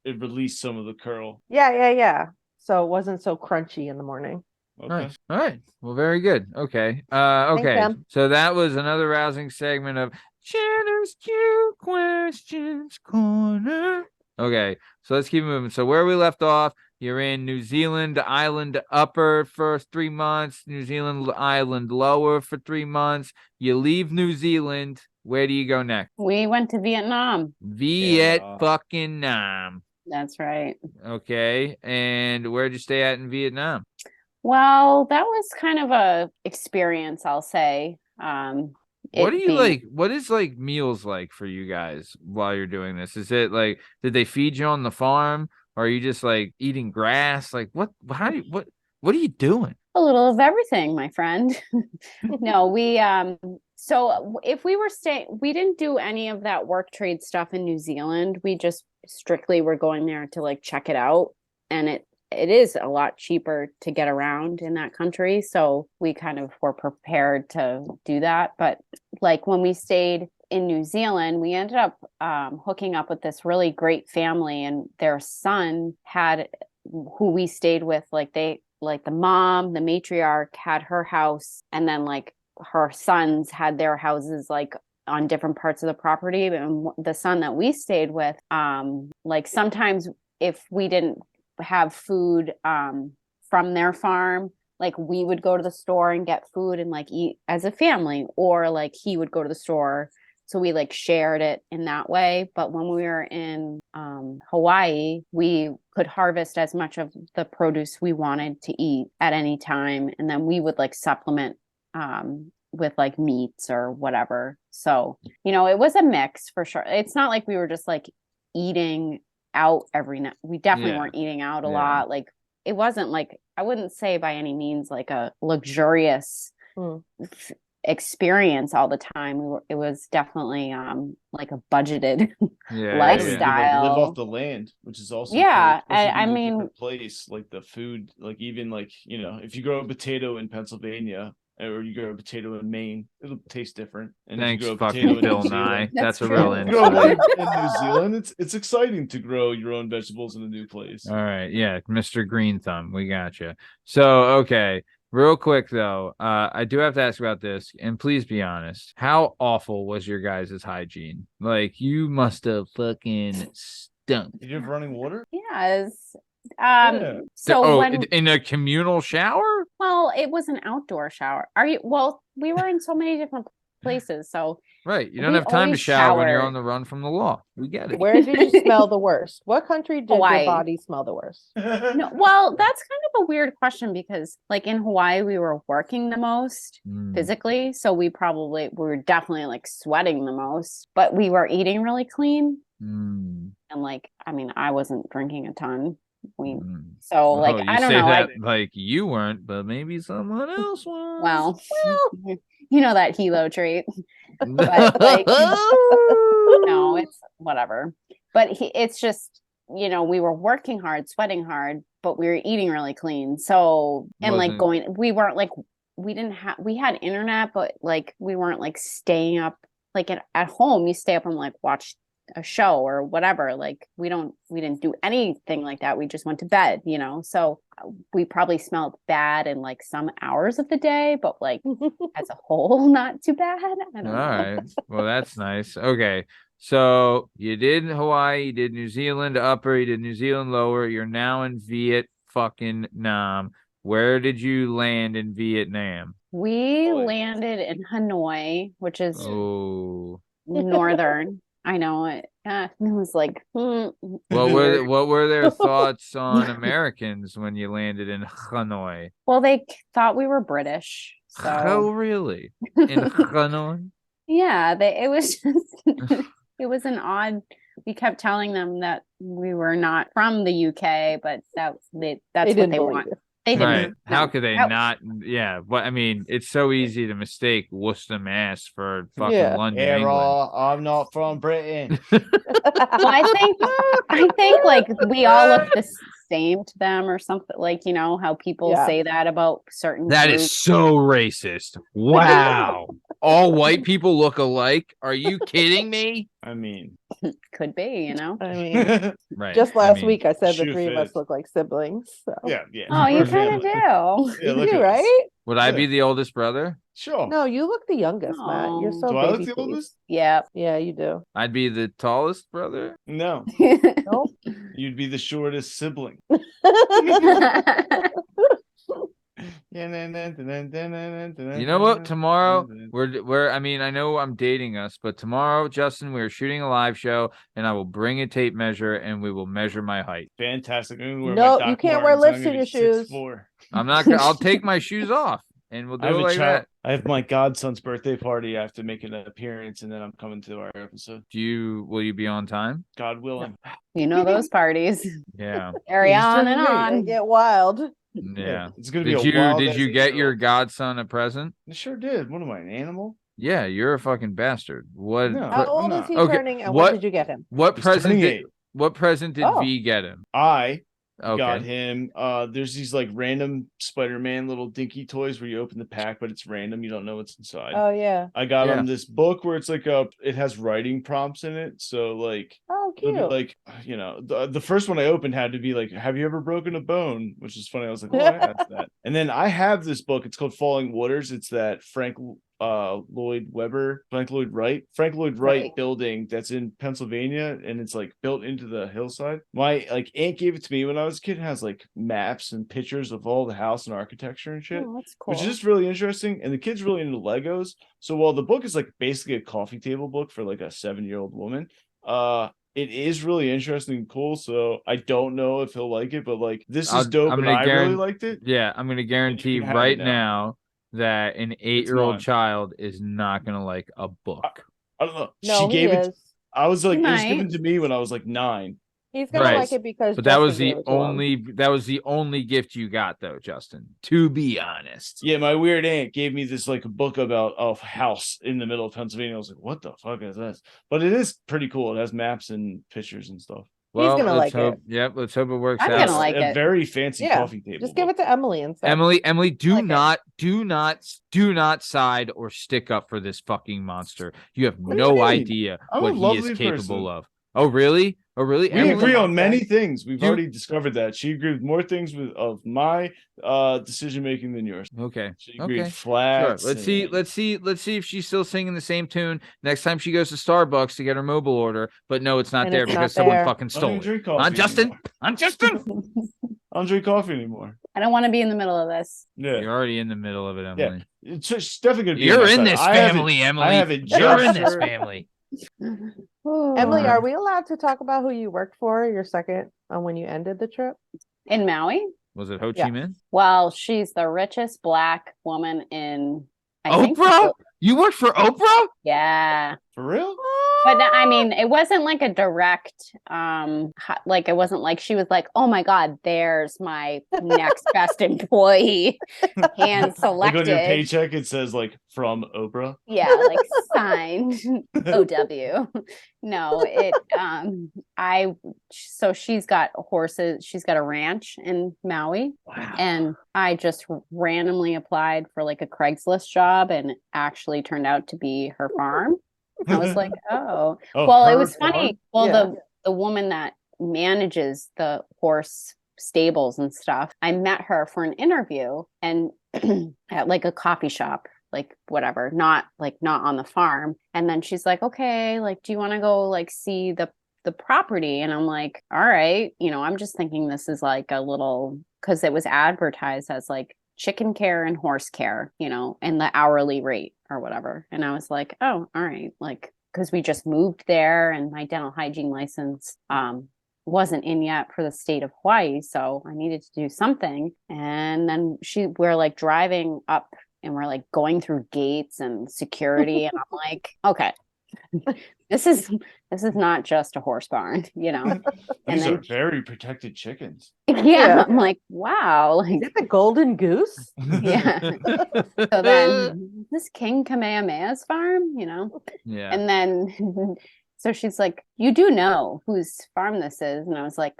Speaker 2: It released some of the curl.
Speaker 3: Yeah. So it wasn't so crunchy in the morning.
Speaker 2: Okay.
Speaker 1: Nice. All right. Well, very good. Okay. Okay.
Speaker 3: Em.
Speaker 1: So that was another rousing segment of Jana's Cute Questions Corner. Okay. So let's keep moving. So where we left off, You're in New Zealand Island Upper for 3 months, New Zealand Island Lower for 3 months. You leave New Zealand. Where do you go next?
Speaker 5: We went to Vietnam.
Speaker 1: Vietnam.
Speaker 5: That's right.
Speaker 1: Okay. And where'd you stay at in Vietnam?
Speaker 5: Well, that was kind of a experience, I'll say.
Speaker 1: What do you like? What is like meals like for you guys while you're doing this? Is it like, did they feed you on the farm, or are you just like eating grass? Like what are you doing?
Speaker 5: A little of everything, my friend. No, so if we were staying, we didn't do any of that work trade stuff in New Zealand. We just strictly were going there to like check it out. And it is a lot cheaper to get around in that country. So we kind of were prepared to do that. But like when we stayed in New Zealand, we ended up hooking up with this really great family, and their son had, who we stayed with, like the mom, the matriarch had her house, and then like her sons had their houses like on different parts of the property. And the son that we stayed with, like sometimes if we didn't have food from their farm, like we would go to the store and get food and like eat as a family, or like he would go to the store, so we like shared it in that way. But when we were in Hawaii, we could harvest as much of the produce we wanted to eat at any time, and then we would like supplement with like meats or whatever. So it was a mix for sure. It's not like we were just like eating out every night. We definitely weren't eating out a lot. Like it wasn't like, I wouldn't say by any means like a luxurious experience all the time. It was definitely like a budgeted lifestyle.
Speaker 2: Live off the land, which is also
Speaker 5: I mean,
Speaker 2: place, like the food, like even like if you grow a potato in Pennsylvania or you grow a potato in Maine, it'll taste different. And
Speaker 1: thanks,
Speaker 2: if you grow a
Speaker 1: fucking
Speaker 2: potato
Speaker 1: Bill
Speaker 2: in New Zealand,
Speaker 1: Nye. That's a
Speaker 5: true.
Speaker 1: real
Speaker 2: you grow one
Speaker 1: insight.
Speaker 2: in New Zealand, it's exciting to grow your own vegetables in a new place.
Speaker 1: All right, yeah, Mr. Green Thumb, we got you. So, okay, real quick though, I do have to ask about this, and please be honest. How awful was your guys' hygiene? Like, you must have fucking stunk.
Speaker 2: Did you have running water?
Speaker 5: yes.
Speaker 2: Yeah.
Speaker 5: So
Speaker 1: in a communal shower?
Speaker 5: well, it was an outdoor shower. We were in so many different places, so
Speaker 1: Right, you don't
Speaker 5: we
Speaker 1: have time to
Speaker 5: always
Speaker 1: shower when you're
Speaker 5: showered.
Speaker 1: on the run from the law. We get it.
Speaker 3: Where did you smell the worst? What country did
Speaker 5: Hawaii.
Speaker 3: your body smell the worst?
Speaker 5: No, well, that's kind of a weird question, because like in Hawaii we were working the most physically, so we were definitely like sweating the most, but we were eating really clean. And like, I mean, I wasn't drinking a ton. So like,
Speaker 1: you
Speaker 5: I don't
Speaker 1: say
Speaker 5: know,
Speaker 1: that like you weren't, but maybe someone else was.
Speaker 5: well, that Hehlo trait. But like, no, it's whatever. But it's just, we were working hard, sweating hard, but we were eating really clean. So, and like we weren't like, we had internet, but like we weren't like staying up, like at home, you stay up and like watch a show or whatever. Like we didn't do anything like that. We just went to bed, so we probably smelled bad in like some hours of the day, but like as a whole, not too bad. I don't know.
Speaker 1: All right, well, that's nice. Okay, so you did Hawaii, you did New Zealand Upper, you did New Zealand Lower, you're now in Vietnam. Where did you land in Vietnam?
Speaker 5: We landed in Hanoi, which is northern. I know it. It was like,
Speaker 1: what were their thoughts on Americans when you landed in Hanoi?
Speaker 5: Well, they thought we were British. So.
Speaker 1: Oh, really? In Hanoi?
Speaker 5: Yeah, it was just, it was an odd. We kept telling them that we were not from the UK, but that's what they want. They didn't.
Speaker 1: Right.
Speaker 5: No.
Speaker 1: How could they not? Yeah. But I mean, it's so easy to mistake Worcester, Mass for fucking London, England.
Speaker 2: I'm not from Britain.
Speaker 5: Well, I think like we all look the same to them or something, like, how people say that about certain
Speaker 1: That
Speaker 5: groups.
Speaker 1: is so racist. Wow. all white people look alike? Are you kidding me?
Speaker 2: I mean,
Speaker 5: Could be, you know.
Speaker 3: I mean,
Speaker 1: Right.
Speaker 3: just last week I said the
Speaker 2: shoe
Speaker 3: three of us
Speaker 2: fits.
Speaker 3: look like siblings. So.
Speaker 2: yeah.
Speaker 5: Oh, you
Speaker 2: We're
Speaker 5: kind of
Speaker 2: family.
Speaker 5: do.
Speaker 2: Yeah,
Speaker 3: You
Speaker 2: look
Speaker 3: do,
Speaker 2: at us.
Speaker 3: right?
Speaker 1: Would I
Speaker 2: Yeah.
Speaker 1: be the oldest brother?
Speaker 2: Sure.
Speaker 3: No, you look the youngest, Matt. You're
Speaker 5: Oh.
Speaker 3: so
Speaker 2: Do I look
Speaker 3: baby
Speaker 2: the
Speaker 3: faced.
Speaker 2: oldest?
Speaker 5: Yeah.
Speaker 3: Yeah, you do.
Speaker 1: I'd be the tallest brother.
Speaker 2: No.
Speaker 3: Nope.
Speaker 2: You'd be the shortest sibling.
Speaker 1: You know what? Tomorrow we're I mean, I know I'm dating us, but tomorrow, Justin, we're shooting a live show and I will bring a tape measure and we will measure my height.
Speaker 2: Fantastic. I'm gonna wear
Speaker 3: No,
Speaker 2: my
Speaker 3: you
Speaker 2: Doc
Speaker 3: can't wear
Speaker 2: Martens. I'm
Speaker 3: lifts
Speaker 2: gonna
Speaker 3: in
Speaker 2: be
Speaker 3: your shoes.
Speaker 2: 6'4".
Speaker 1: I'm not gonna I'll take my shoes off and we'll
Speaker 2: I
Speaker 1: do
Speaker 2: have
Speaker 1: it
Speaker 2: a
Speaker 1: like
Speaker 2: child.
Speaker 1: that.
Speaker 2: I have my godson's birthday party. I have to make an appearance, and then I'm coming to our episode.
Speaker 1: Will you be on time?
Speaker 2: God willing.
Speaker 5: You know those parties.
Speaker 1: Yeah.
Speaker 5: Carry
Speaker 2: He's
Speaker 5: on and
Speaker 2: turning eight.
Speaker 3: They
Speaker 5: on.
Speaker 3: get wild.
Speaker 1: Yeah.
Speaker 2: It's gonna be
Speaker 1: Did
Speaker 2: a
Speaker 1: you
Speaker 2: wild.
Speaker 1: did you get your godson a present?
Speaker 2: I sure did. What am I, an animal?
Speaker 1: Yeah, you're a fucking bastard. What
Speaker 2: No.
Speaker 3: How
Speaker 2: I'm
Speaker 3: old is
Speaker 2: not.
Speaker 3: he
Speaker 1: Okay,
Speaker 3: turning and
Speaker 1: what-
Speaker 3: what did you get him?
Speaker 1: what
Speaker 2: He's
Speaker 1: present
Speaker 2: turning
Speaker 1: did
Speaker 2: 8.
Speaker 1: what present did
Speaker 3: Oh.
Speaker 1: V get him?
Speaker 2: I
Speaker 1: Okay.
Speaker 2: got him. There's these like random Spider-Man little dinky toys where you open the pack, but it's random. You don't know what's inside.
Speaker 3: Oh yeah.
Speaker 2: I got
Speaker 1: Yeah.
Speaker 2: him this book where it's like it has writing prompts in it. So like
Speaker 3: Oh
Speaker 2: it'll
Speaker 3: cute.
Speaker 2: be like, the first one I opened had to be like, have you ever broken a bone? Which is funny. I was like, oh, I asked that. And then I have this book. It's called Falling Waters. It's that Frank Lloyd Wright
Speaker 3: Right.
Speaker 2: building that's in Pennsylvania, and it's like built into the hillside. My like aunt gave it to me when I was a kid. It has like maps and pictures of all the house and architecture and shit.
Speaker 5: Oh, that's cool.
Speaker 2: Which is just really interesting. And the kid's really into Legos. So while the book is like basically a coffee table book for like a 7-year-old woman, it is really interesting and cool. So I don't know if he'll like it, but like this is dope,
Speaker 1: I'm
Speaker 2: and
Speaker 1: gonna
Speaker 2: I really liked it.
Speaker 1: Yeah, I'm gonna guarantee
Speaker 2: can have
Speaker 1: right
Speaker 2: it now.
Speaker 1: now that an 8-year-old
Speaker 2: mine.
Speaker 1: child is not gonna like a book.
Speaker 2: I don't know.
Speaker 3: No,
Speaker 2: She gave
Speaker 3: he
Speaker 2: it.
Speaker 3: is.
Speaker 2: I was like,
Speaker 5: He
Speaker 2: it was given
Speaker 5: might.
Speaker 2: to me when I was like 9.
Speaker 3: He's gonna
Speaker 1: Right.
Speaker 3: like it because
Speaker 1: But that was
Speaker 3: Justin
Speaker 1: the
Speaker 3: gave it to him.
Speaker 1: only gift you got though, Justin. To be honest.
Speaker 2: Yeah, my weird aunt gave me this like a book about a house in the middle of Pennsylvania. I was like, what the fuck is this? But it is pretty cool. It has maps and pictures and stuff.
Speaker 1: Well,
Speaker 3: gonna
Speaker 1: let's
Speaker 3: like
Speaker 1: hope.
Speaker 3: it.
Speaker 1: Yep, let's hope it works
Speaker 5: I'm
Speaker 1: out.
Speaker 5: gonna like
Speaker 2: a
Speaker 5: it.
Speaker 2: very fancy
Speaker 3: Yeah,
Speaker 2: coffee table.
Speaker 3: Just give
Speaker 2: book.
Speaker 3: it to Emily instead.
Speaker 1: Emily, do
Speaker 5: Like it.
Speaker 1: not side or stick up for this fucking monster. You have
Speaker 2: What do you
Speaker 1: no
Speaker 2: mean?
Speaker 1: idea
Speaker 2: I'm a
Speaker 1: what he is
Speaker 2: lovely
Speaker 1: capable
Speaker 2: person.
Speaker 1: of. Oh, really? Oh, really?
Speaker 2: We
Speaker 1: Emily?
Speaker 2: agree on
Speaker 3: monster.
Speaker 2: many things. We've
Speaker 1: You-
Speaker 2: already discovered that. She agreed with more things of my decision making than yours.
Speaker 1: Okay.
Speaker 2: She agreed
Speaker 1: Okay. Sure.
Speaker 2: flats.
Speaker 1: Let's see if she's still singing the same tune next time she goes to Starbucks to get her mobile order. But no, it's not
Speaker 3: And
Speaker 1: there
Speaker 3: it's not
Speaker 1: because someone
Speaker 3: there.
Speaker 1: fucking
Speaker 2: I don't
Speaker 1: stole
Speaker 2: even
Speaker 1: it.
Speaker 2: drink coffee.
Speaker 1: On Justin.
Speaker 2: anymore.
Speaker 1: On Justin.
Speaker 2: I don't drink coffee anymore.
Speaker 5: I don't want to be in the middle of this.
Speaker 2: Yeah.
Speaker 1: You're already in the middle of it, Emily.
Speaker 2: It's just definitely gonna be.
Speaker 1: You're
Speaker 2: on my
Speaker 1: in
Speaker 2: side.
Speaker 1: this
Speaker 2: I haven't-
Speaker 1: family, Emily.
Speaker 2: I haven't
Speaker 1: You're in
Speaker 2: judged
Speaker 1: this
Speaker 2: her.
Speaker 1: family.
Speaker 3: Emily, are we allowed to talk about who you worked for your second when you ended the trip?
Speaker 5: In Maui?
Speaker 1: Was it Ho Chi
Speaker 3: Yeah.
Speaker 1: Minh?
Speaker 5: Well, she's the richest black woman in I think
Speaker 1: Oprah? You worked for Oprah?
Speaker 5: yeah.
Speaker 2: For real?
Speaker 5: But I mean, it wasn't like a direct, like it wasn't like she was like, "Oh my God, there's my next best employee," hand
Speaker 2: Like
Speaker 5: selected.
Speaker 2: on your paycheck, it says like from Oprah.
Speaker 5: Yeah, like signed OW. No, so she's got horses. She's got a ranch in Maui, and I just randomly applied for like a Craigslist job, and it actually turned out to be her farm. I was like, oh, well, it
Speaker 2: her
Speaker 5: was funny.
Speaker 2: farm?
Speaker 5: Well,
Speaker 3: Yeah.
Speaker 5: the woman that manages the horse stables and stuff, I met her for an interview and at like a coffee shop, like whatever, not on the farm. And then she's like, okay, like, do you want to go like see the property? And I'm like, all right, I'm just thinking this is like a little, because it was advertised as like chicken care and horse care, and the hourly rate or whatever. And I was like, oh, all right. Like, because we just moved there and my dental hygiene license wasn't in yet for the state of Hawaii. So I needed to do something. And then we're like driving up and we're like going through gates and security. And I'm like, okay, this is not just a horse barn, And
Speaker 2: These are
Speaker 5: then,
Speaker 2: very protected chickens.
Speaker 5: yeah, I'm like, wow. Like,
Speaker 3: Is it the golden goose?
Speaker 5: yeah. So then this King Kamehameha's farm,
Speaker 1: Yeah.
Speaker 5: And then so she's like, you do know whose farm this is? And I was like,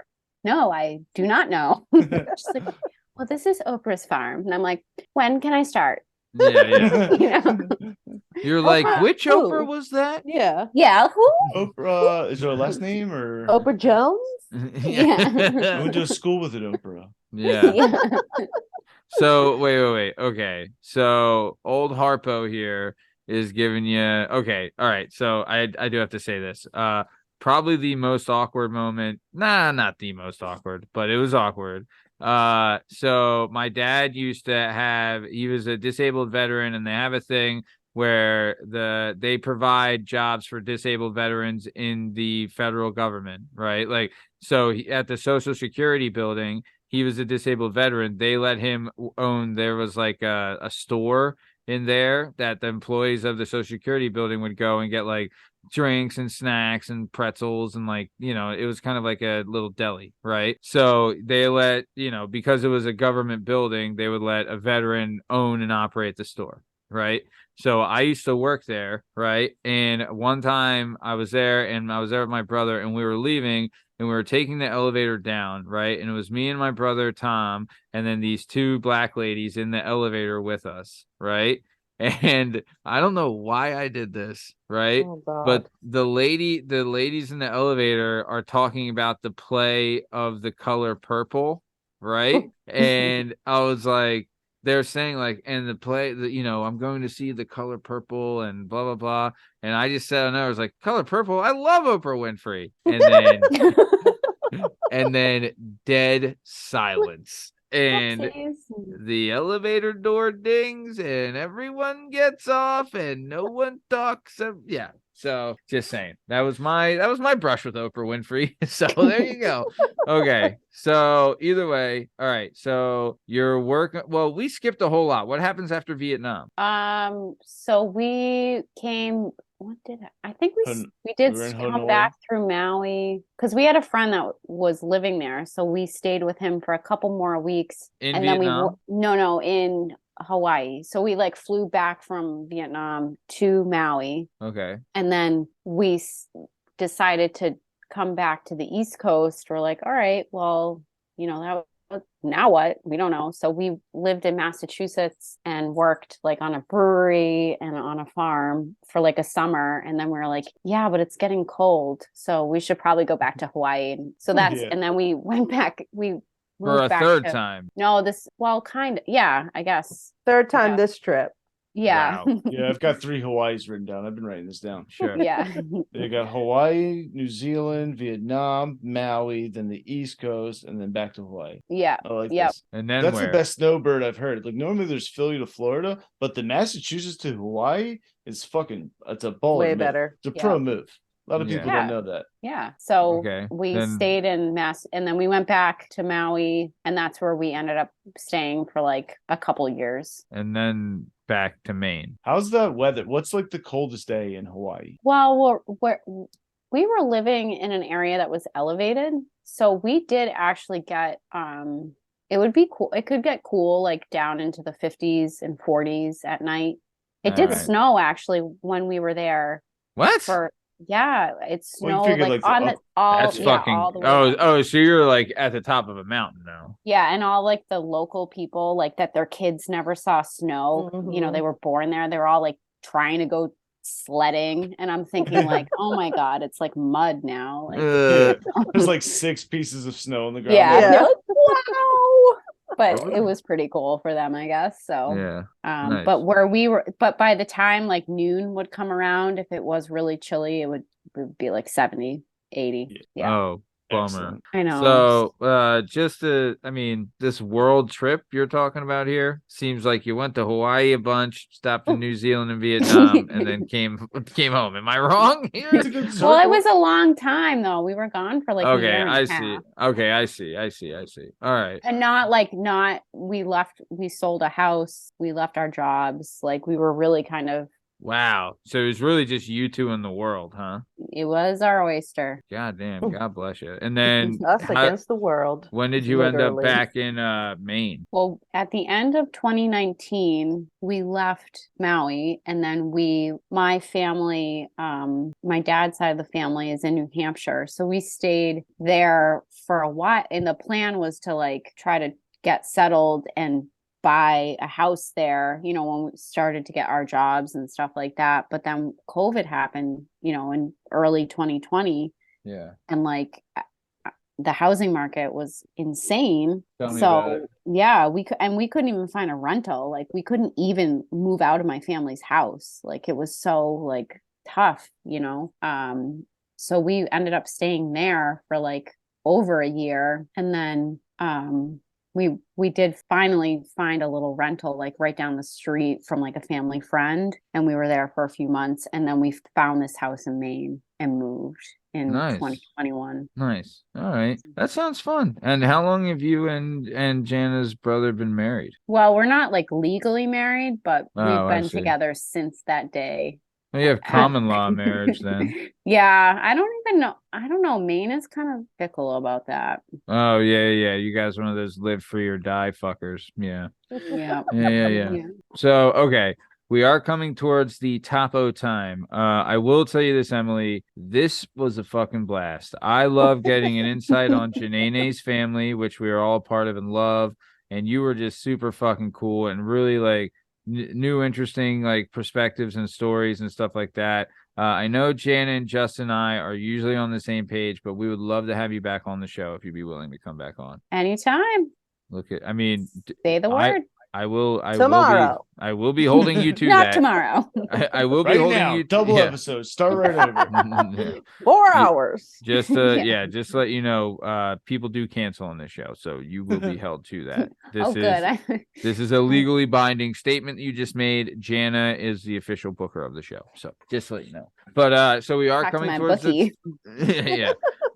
Speaker 5: no, I do not know. She's like, well, this is Oprah's farm. And I'm like, when can I start?
Speaker 1: Yeah.
Speaker 5: You know?
Speaker 1: You're like,
Speaker 3: Oprah
Speaker 1: which
Speaker 3: who?
Speaker 1: Oprah was that?
Speaker 3: Yeah.
Speaker 5: Yeah, who?
Speaker 2: Oprah is her last name or
Speaker 3: Oprah Jones?
Speaker 2: I went to a school with an Oprah.
Speaker 1: Yeah.
Speaker 5: Yeah.
Speaker 1: So wait. Okay. So old Harpo here is giving you okay. All right. So I do have to say this. Probably the most awkward moment. Nah, not the most awkward, but it was awkward. So my dad used to he was a disabled veteran, and they have a thing where they provide jobs for disabled veterans in the federal government, right? Like so at the Social Security building, he was a disabled veteran. They let him own, there was like a store in there that the employees of the Social Security building would go and get like drinks and snacks and pretzels and like, it was kind of like a little deli, right? So they let, because it was a government building, they would let a veteran own and operate the store, right? So I used to work there, right? And one time I was there with my brother and we were leaving and we were taking the elevator down, right? And it was me and my brother Tom, and then these two black ladies in the elevator with us, right? And I don't know why I did this, right?
Speaker 3: Oh God.
Speaker 1: But the ladies in the elevator are talking about the play of The Color Purple, right? And I was like, they're saying like, and the play that, I'm going to see The Color Purple and blah, blah, blah. And I just said, I was like, Color Purple? I love Oprah Winfrey. And then dead silence. And
Speaker 5: Whoopsies.
Speaker 1: the elevator door dings and everyone gets off and no one talks. Yeah. So just saying, that was my brush with Oprah Winfrey. So there you go. Okay. So either way, all right. So you're working. Well, we skipped a whole lot. What happens after Vietnam?
Speaker 5: So we came. What did I think we did
Speaker 2: we were in
Speaker 5: come
Speaker 2: Hanoi.
Speaker 5: back through Maui because we had a friend that was living there, so we stayed with him for a couple more weeks,
Speaker 1: In
Speaker 5: and
Speaker 1: Vietnam?
Speaker 5: then no in Hawaii. So we like flew back from Vietnam to Maui,
Speaker 1: Okay.
Speaker 5: and then we decided to come back to the East Coast. We're like, all right, well, now what? We don't know. So we lived in Massachusetts and worked like on a brewery and on a farm for like a summer. And then we were like, yeah, but it's getting cold. So we should probably go back to Hawaii. And so and then we went back. We
Speaker 1: For
Speaker 5: moved
Speaker 1: a
Speaker 5: back
Speaker 1: third
Speaker 5: to-
Speaker 1: time.
Speaker 5: No, kind of. Yeah, I guess.
Speaker 3: Third time
Speaker 5: Yeah.
Speaker 3: this trip.
Speaker 5: Yeah.
Speaker 1: Wow.
Speaker 2: Yeah, I've got 3 Hawaiis written down. I've been writing this down.
Speaker 1: Sure.
Speaker 5: Yeah.
Speaker 2: They got Hawaii, New Zealand, Vietnam, Maui, then the East Coast, and then back to Hawaii.
Speaker 5: Yeah.
Speaker 2: I like
Speaker 5: Yep.
Speaker 2: this.
Speaker 1: And then
Speaker 2: That's
Speaker 1: where?
Speaker 2: the best snowbird I've heard. Like normally there's Philly to Florida, but the Massachusetts to Hawaii is it's a baller
Speaker 3: Way
Speaker 2: move.
Speaker 3: better.
Speaker 2: It's a pro move. A lot of
Speaker 1: Yeah.
Speaker 2: people don't know that.
Speaker 5: Yeah. So
Speaker 1: Okay,
Speaker 5: we
Speaker 1: then-
Speaker 5: stayed in and then we went back to Maui, and that's where we ended up staying for like a couple years.
Speaker 1: And then back to Maine.
Speaker 2: How's the weather? What's like the coldest day in Hawaii?
Speaker 5: Well, we were living in an area that was elevated, so we did actually get it would be cool. It could get cool like down into the 50s and 40s at night. It did
Speaker 1: Alright.
Speaker 5: snow actually when we were there
Speaker 1: What?
Speaker 5: it
Speaker 2: Well, you
Speaker 5: snowed
Speaker 2: figured,
Speaker 5: like
Speaker 2: like,
Speaker 5: on the all
Speaker 1: That's
Speaker 5: yeah,
Speaker 1: fucking.
Speaker 5: all the way up.
Speaker 1: Oh, so you're like at the top of a mountain now.
Speaker 5: Yeah, and all like the local people, like that their kids never saw snow.
Speaker 3: Mhm.
Speaker 5: They were born there. they were all like trying to go sledding, and I'm thinking like, oh my God, it's like mud now. Like,
Speaker 2: Yeah. There's like 6 pieces of snow on the ground.
Speaker 5: yeah,
Speaker 3: Yeah.
Speaker 5: they're like, wow. But it was pretty cool for them, I guess. So
Speaker 1: Yeah. Nice.
Speaker 5: but by the time like noon would come around, if it was really chilly, it would be like 70, 80. Yeah,
Speaker 1: Oh, bummer.
Speaker 2: Excellent.
Speaker 5: I know.
Speaker 1: So, this world trip you're talking about here seems like you went to Hawaii a bunch, stopped in New Zealand and Vietnam, and then came home. Am I wrong here?
Speaker 2: It's a good
Speaker 5: Well, it
Speaker 2: circle.
Speaker 5: was a long time though. We were gone for like a
Speaker 1: Okay,
Speaker 5: year and
Speaker 1: I
Speaker 5: a
Speaker 1: see.
Speaker 5: half.
Speaker 1: Okay, I see. All right.
Speaker 5: And we sold a house, we left our jobs. Like we were really kind of,
Speaker 1: Wow. So it was really just you two in the world, huh?
Speaker 5: it was our oyster.
Speaker 1: God damn. God bless you. And then
Speaker 3: Us
Speaker 1: how-
Speaker 3: against the world.
Speaker 1: when did you end up
Speaker 3: Literally.
Speaker 1: back in Maine?
Speaker 5: Well, at the end of 2019, we left Maui, and then my family, my dad's side of the family is in New Hampshire. So we stayed there for a while. And the plan was to like try to get settled and buy a house there, you know, when we started to get our jobs and stuff like that. But then COVID happened, you know, in early 2020.
Speaker 1: Yeah.
Speaker 5: And like the housing market was insane.
Speaker 1: Tell me about it.
Speaker 5: Yeah, we couldn't even find a rental. Like we couldn't even move out of my family's house. Like it was so like tough, you know. So we ended up staying there for like over a year, and then we did finally find a little rental like right down the street from like a family friend, and we were there for a few months, and then we found this house in Maine and moved in 2021.
Speaker 1: Nice. All right. That sounds fun. And how long have you and Jana's brother been married?
Speaker 5: Well, we're not like legally married, but we've
Speaker 1: I
Speaker 5: been
Speaker 1: see.
Speaker 5: together since that day.
Speaker 1: Well, you have common law marriage then.
Speaker 5: Yeah, I don't even know. I don't know. Maine is kind of fickle about that.
Speaker 1: Oh, yeah. You guys are one of those live free or die fuckers. Yeah.
Speaker 5: Yeah.
Speaker 1: Yeah. So, okay. We are coming towards the top-o time. I will tell you this, Emily. This was a fucking blast. I love getting an insight on Janae's family, which we are all part of and love. And you were just super fucking cool and really like new, interesting like perspectives and stories and stuff like that. I know Jana and Justin and I are usually on the same page, but we would love to have you back on the show if you'd be willing to come back on.
Speaker 5: Anytime.
Speaker 1: Say
Speaker 5: the word.
Speaker 1: I will be holding you to
Speaker 5: Not
Speaker 1: that.
Speaker 5: tomorrow.
Speaker 1: I will be
Speaker 2: Right
Speaker 1: holding
Speaker 2: now,
Speaker 1: you
Speaker 2: double episode. Start right over.
Speaker 3: 4 hours.
Speaker 1: Just just to let you know, people do cancel on this show, so you will be held to that. This is a legally binding statement that you just made. Jana is the official booker of the show, so just to let you know. But so we are coming towards yeah.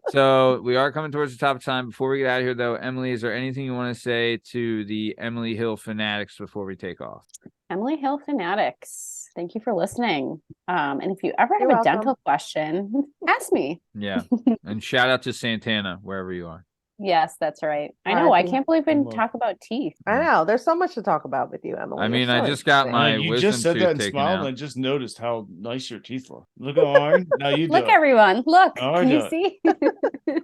Speaker 1: So we are coming towards the top of time. Before we get out of here, though, Emily, is there anything you want to say to the Emily Hill fanatics before we take off?
Speaker 5: Emily Hill fanatics, thank you for listening. And if you ever have
Speaker 3: You're
Speaker 5: a dental question, ask me.
Speaker 1: Yeah. And shout out to Santana, wherever you are.
Speaker 5: Yes, that's right. I know. I can't believe we didn't talk about teeth.
Speaker 3: I know. There's so much to talk about with you, Emily.
Speaker 1: I mean,
Speaker 3: You're so
Speaker 1: I just got
Speaker 3: interesting.
Speaker 1: my
Speaker 2: You
Speaker 1: wisdom
Speaker 2: just said
Speaker 1: tooth
Speaker 2: that and
Speaker 1: taken
Speaker 2: smiled,
Speaker 1: out.
Speaker 2: and I just noticed how nice your teeth look. Look at Lauren. Now you do.
Speaker 5: Look,
Speaker 2: it.
Speaker 5: everyone. Look.
Speaker 2: Oh, I
Speaker 5: Can you
Speaker 2: know.
Speaker 5: see?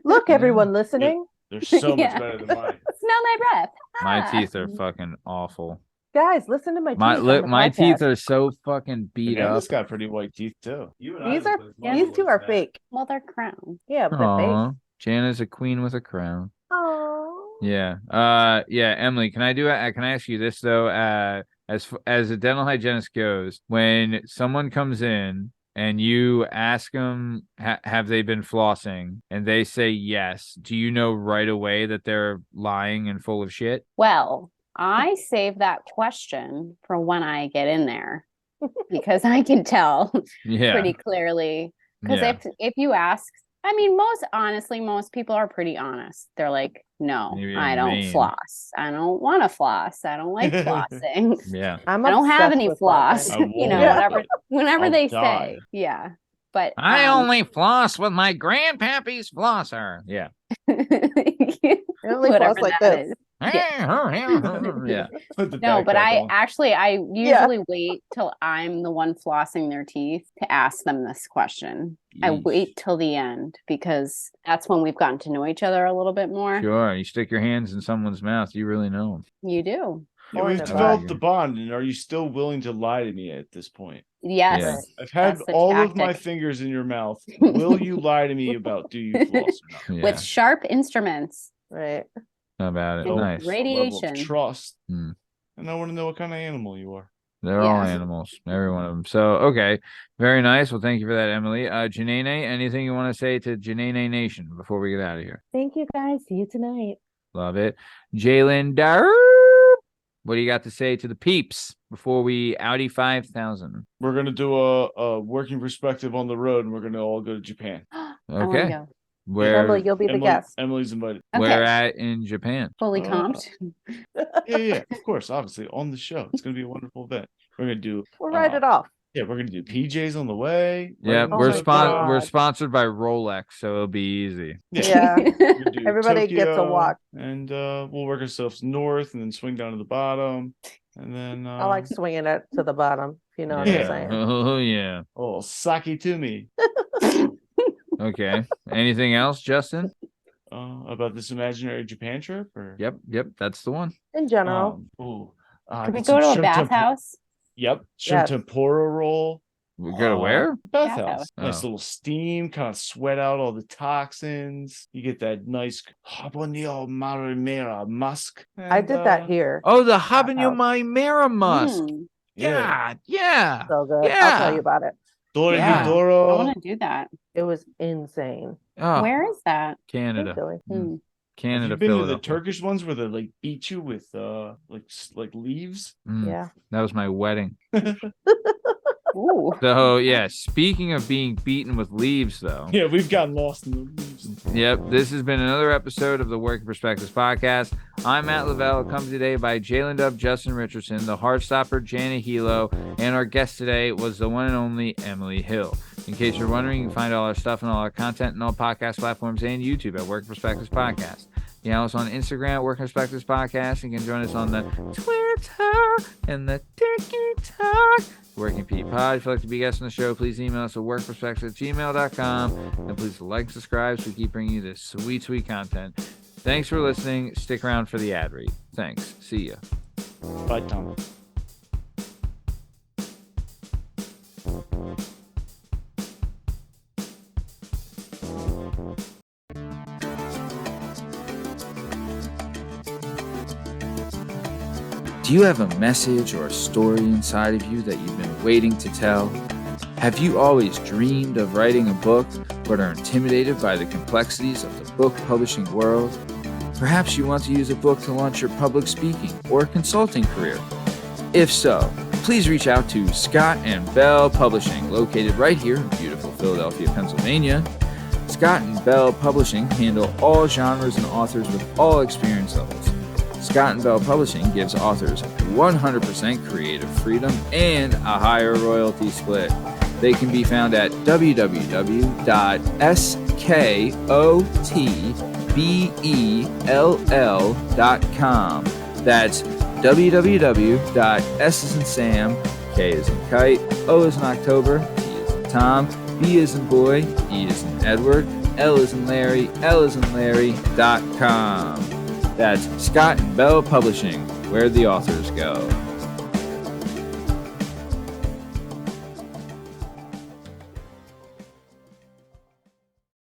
Speaker 3: Look, everyone listening.
Speaker 2: They're so much
Speaker 5: Yeah.
Speaker 2: better than mine.
Speaker 5: Smell my breath.
Speaker 1: My
Speaker 5: Ah.
Speaker 1: teeth are fucking awful.
Speaker 3: Guys, listen to my teeth.
Speaker 1: My teeth are so fucking beat up.
Speaker 2: Banana's got pretty white teeth too.
Speaker 3: These two are fake.
Speaker 5: Well, they're crown.
Speaker 3: Yeah, but they're
Speaker 1: Aw,
Speaker 3: fake.
Speaker 1: Jana's a queen with a crown.
Speaker 3: Oh.
Speaker 1: Yeah. Yeah, Emily, can I ask you this though? As a dental hygienist goes, when someone comes in and you ask them, have they been flossing? And they say yes. Do you know right away that they're lying and full of shit?
Speaker 5: Well, I save that question for when I get in there because I can tell pretty clearly. Because if you ask, I mean, most people are pretty honest. They're like, no, I don't floss. I don't want to floss. I don't like flossing.
Speaker 1: Yeah.
Speaker 5: I don't have any floss. You know, whenever they
Speaker 2: die.
Speaker 5: say, yeah. But
Speaker 1: I only floss with my grandpappy's flosser. Yeah.
Speaker 3: I only floss like this.
Speaker 1: Yeah.
Speaker 5: No, but I usually wait till I'm the one flossing their teeth to ask them this question. I wait till the end because that's when we've gotten to know each other a little bit more.
Speaker 1: Sure. You stick your hands in someone's mouth, you really know them.
Speaker 5: You do.
Speaker 2: Yeah, we've developed the bond, and are you still willing to lie to me at this point?
Speaker 5: Yes.
Speaker 1: Yeah.
Speaker 2: I've had all of my fingers in your mouth. Will you lie to me about do you floss or not?
Speaker 1: Yeah.
Speaker 5: With sharp instruments.
Speaker 3: Right.
Speaker 1: How about it?
Speaker 5: And
Speaker 1: Nice.
Speaker 5: radiation.
Speaker 2: Level of trust.
Speaker 1: Hmm.
Speaker 2: And I want to know what kind of animal you are.
Speaker 1: They're all animals, every one of them. So, okay. Very nice. Well, thank you for that, Emily. Janae, anything you want to say to Janae Nation before we get out of here?
Speaker 3: Thank you, guys. See you tonight.
Speaker 1: Love it. Jalen Dar, what do you got to say to the peeps before we Audi 5000?
Speaker 2: We're going to do a working perspective on the road, and we're going to all go to Japan.
Speaker 1: Okay.
Speaker 5: Go.
Speaker 1: Where
Speaker 3: Emily, you'll be the guest.
Speaker 2: Emily's invited.
Speaker 1: Where at in Japan?
Speaker 5: Fully comped.
Speaker 2: Yeah, of course, obviously on the show. It's going to be a wonderful event. We're going to do.
Speaker 3: We'll write it off.
Speaker 2: Yeah, we're going to do PJs on the way.
Speaker 1: Yeah, we're
Speaker 3: God.
Speaker 1: sponsored by Rolex, so it'll be easy.
Speaker 3: Yeah.
Speaker 2: Do
Speaker 3: Everybody gets a
Speaker 2: Tokyo,
Speaker 3: watch.
Speaker 2: and we'll work ourselves north and then swing down to the bottom. And then
Speaker 3: I like swinging it to the bottom, if you know what I'm saying.
Speaker 1: Oh, yeah.
Speaker 2: Oh, sake to me.
Speaker 1: Okay. Anything else, Justin?
Speaker 2: About this imaginary Japan trip? Or
Speaker 1: Yep. That's the one.
Speaker 3: In general.
Speaker 5: Can we
Speaker 2: get some
Speaker 5: go to a
Speaker 2: shrimp
Speaker 5: bathhouse?
Speaker 2: Yep, shrimp
Speaker 3: Yes.
Speaker 2: tempura roll.
Speaker 1: We go to where?
Speaker 2: Bathhouse.
Speaker 5: Bathhouse.
Speaker 2: Nice
Speaker 1: Oh.
Speaker 2: little steam, kind of sweat out all the toxins. You get that nice habanero marinara musk.
Speaker 3: I did that here.
Speaker 1: Oh, the habanero
Speaker 3: Bathhouse.
Speaker 1: marinara musk.
Speaker 5: Mm,
Speaker 1: God, yeah.
Speaker 3: So good.
Speaker 1: Yeah.
Speaker 3: I'll tell you about it.
Speaker 2: Dora
Speaker 5: yeah. I
Speaker 2: Doro.
Speaker 5: want to do that.
Speaker 3: It was insane.
Speaker 1: Oh,
Speaker 5: Where is that?
Speaker 1: Canada.
Speaker 3: Philly.
Speaker 5: Hmm.
Speaker 2: Have
Speaker 1: Canada,
Speaker 2: you been to the
Speaker 1: Philadelphia.
Speaker 2: Turkish ones where they like beat you with like leaves?
Speaker 1: Mm,
Speaker 3: Yeah.
Speaker 1: That was my wedding.
Speaker 5: Ooh.
Speaker 1: So, yeah, speaking of being beaten with leaves, though.
Speaker 2: Yeah, we've gotten lost in the leaves.
Speaker 1: Yep, this has been another episode of the Working Perspectives podcast. I'm Matt Lavelle, accompanied today by jdub, Justin Richardson, the Heartstopper, Jana Hehlo, and our guest today was the one and only Emily Hill. In case you're wondering, you can find all our stuff and all our content and all podcast platforms and YouTube at Working Perspectives Podcast. You can also on Instagram at Working Perspectives Podcast. You can join us on the Twitter and the TikTok. Working Pete Pod. If you'd like to be a guest on the show, please email us at workperspectives@gmail.com. And please like and subscribe so we keep bringing you this sweet, sweet content. Thanks for listening. Stick around for the ad read. Thanks. See ya.
Speaker 2: Bye, Tom.
Speaker 1: Do you have a message or a story inside of you that you've been waiting to tell? Have you always dreamed of writing a book, but are intimidated by the complexities of the book publishing world? Perhaps you want to use a book to launch your public speaking or consulting career. If so, please reach out to Scott and Bell Publishing, located right here in beautiful Philadelphia, Pennsylvania. Scott and Bell Publishing handle all genres and authors with all experience levels. Scott and Bell Publishing gives authors 100% creative freedom and a higher royalty split. They can be found at www.skotbell.com. That's www.s as in Sam, K as in Kite, O as in October, T as in Tom, B as in Boy, E as in Edward, L as in Larry, L as in Larry.com. That's Scott and Bell Publishing, where the authors go.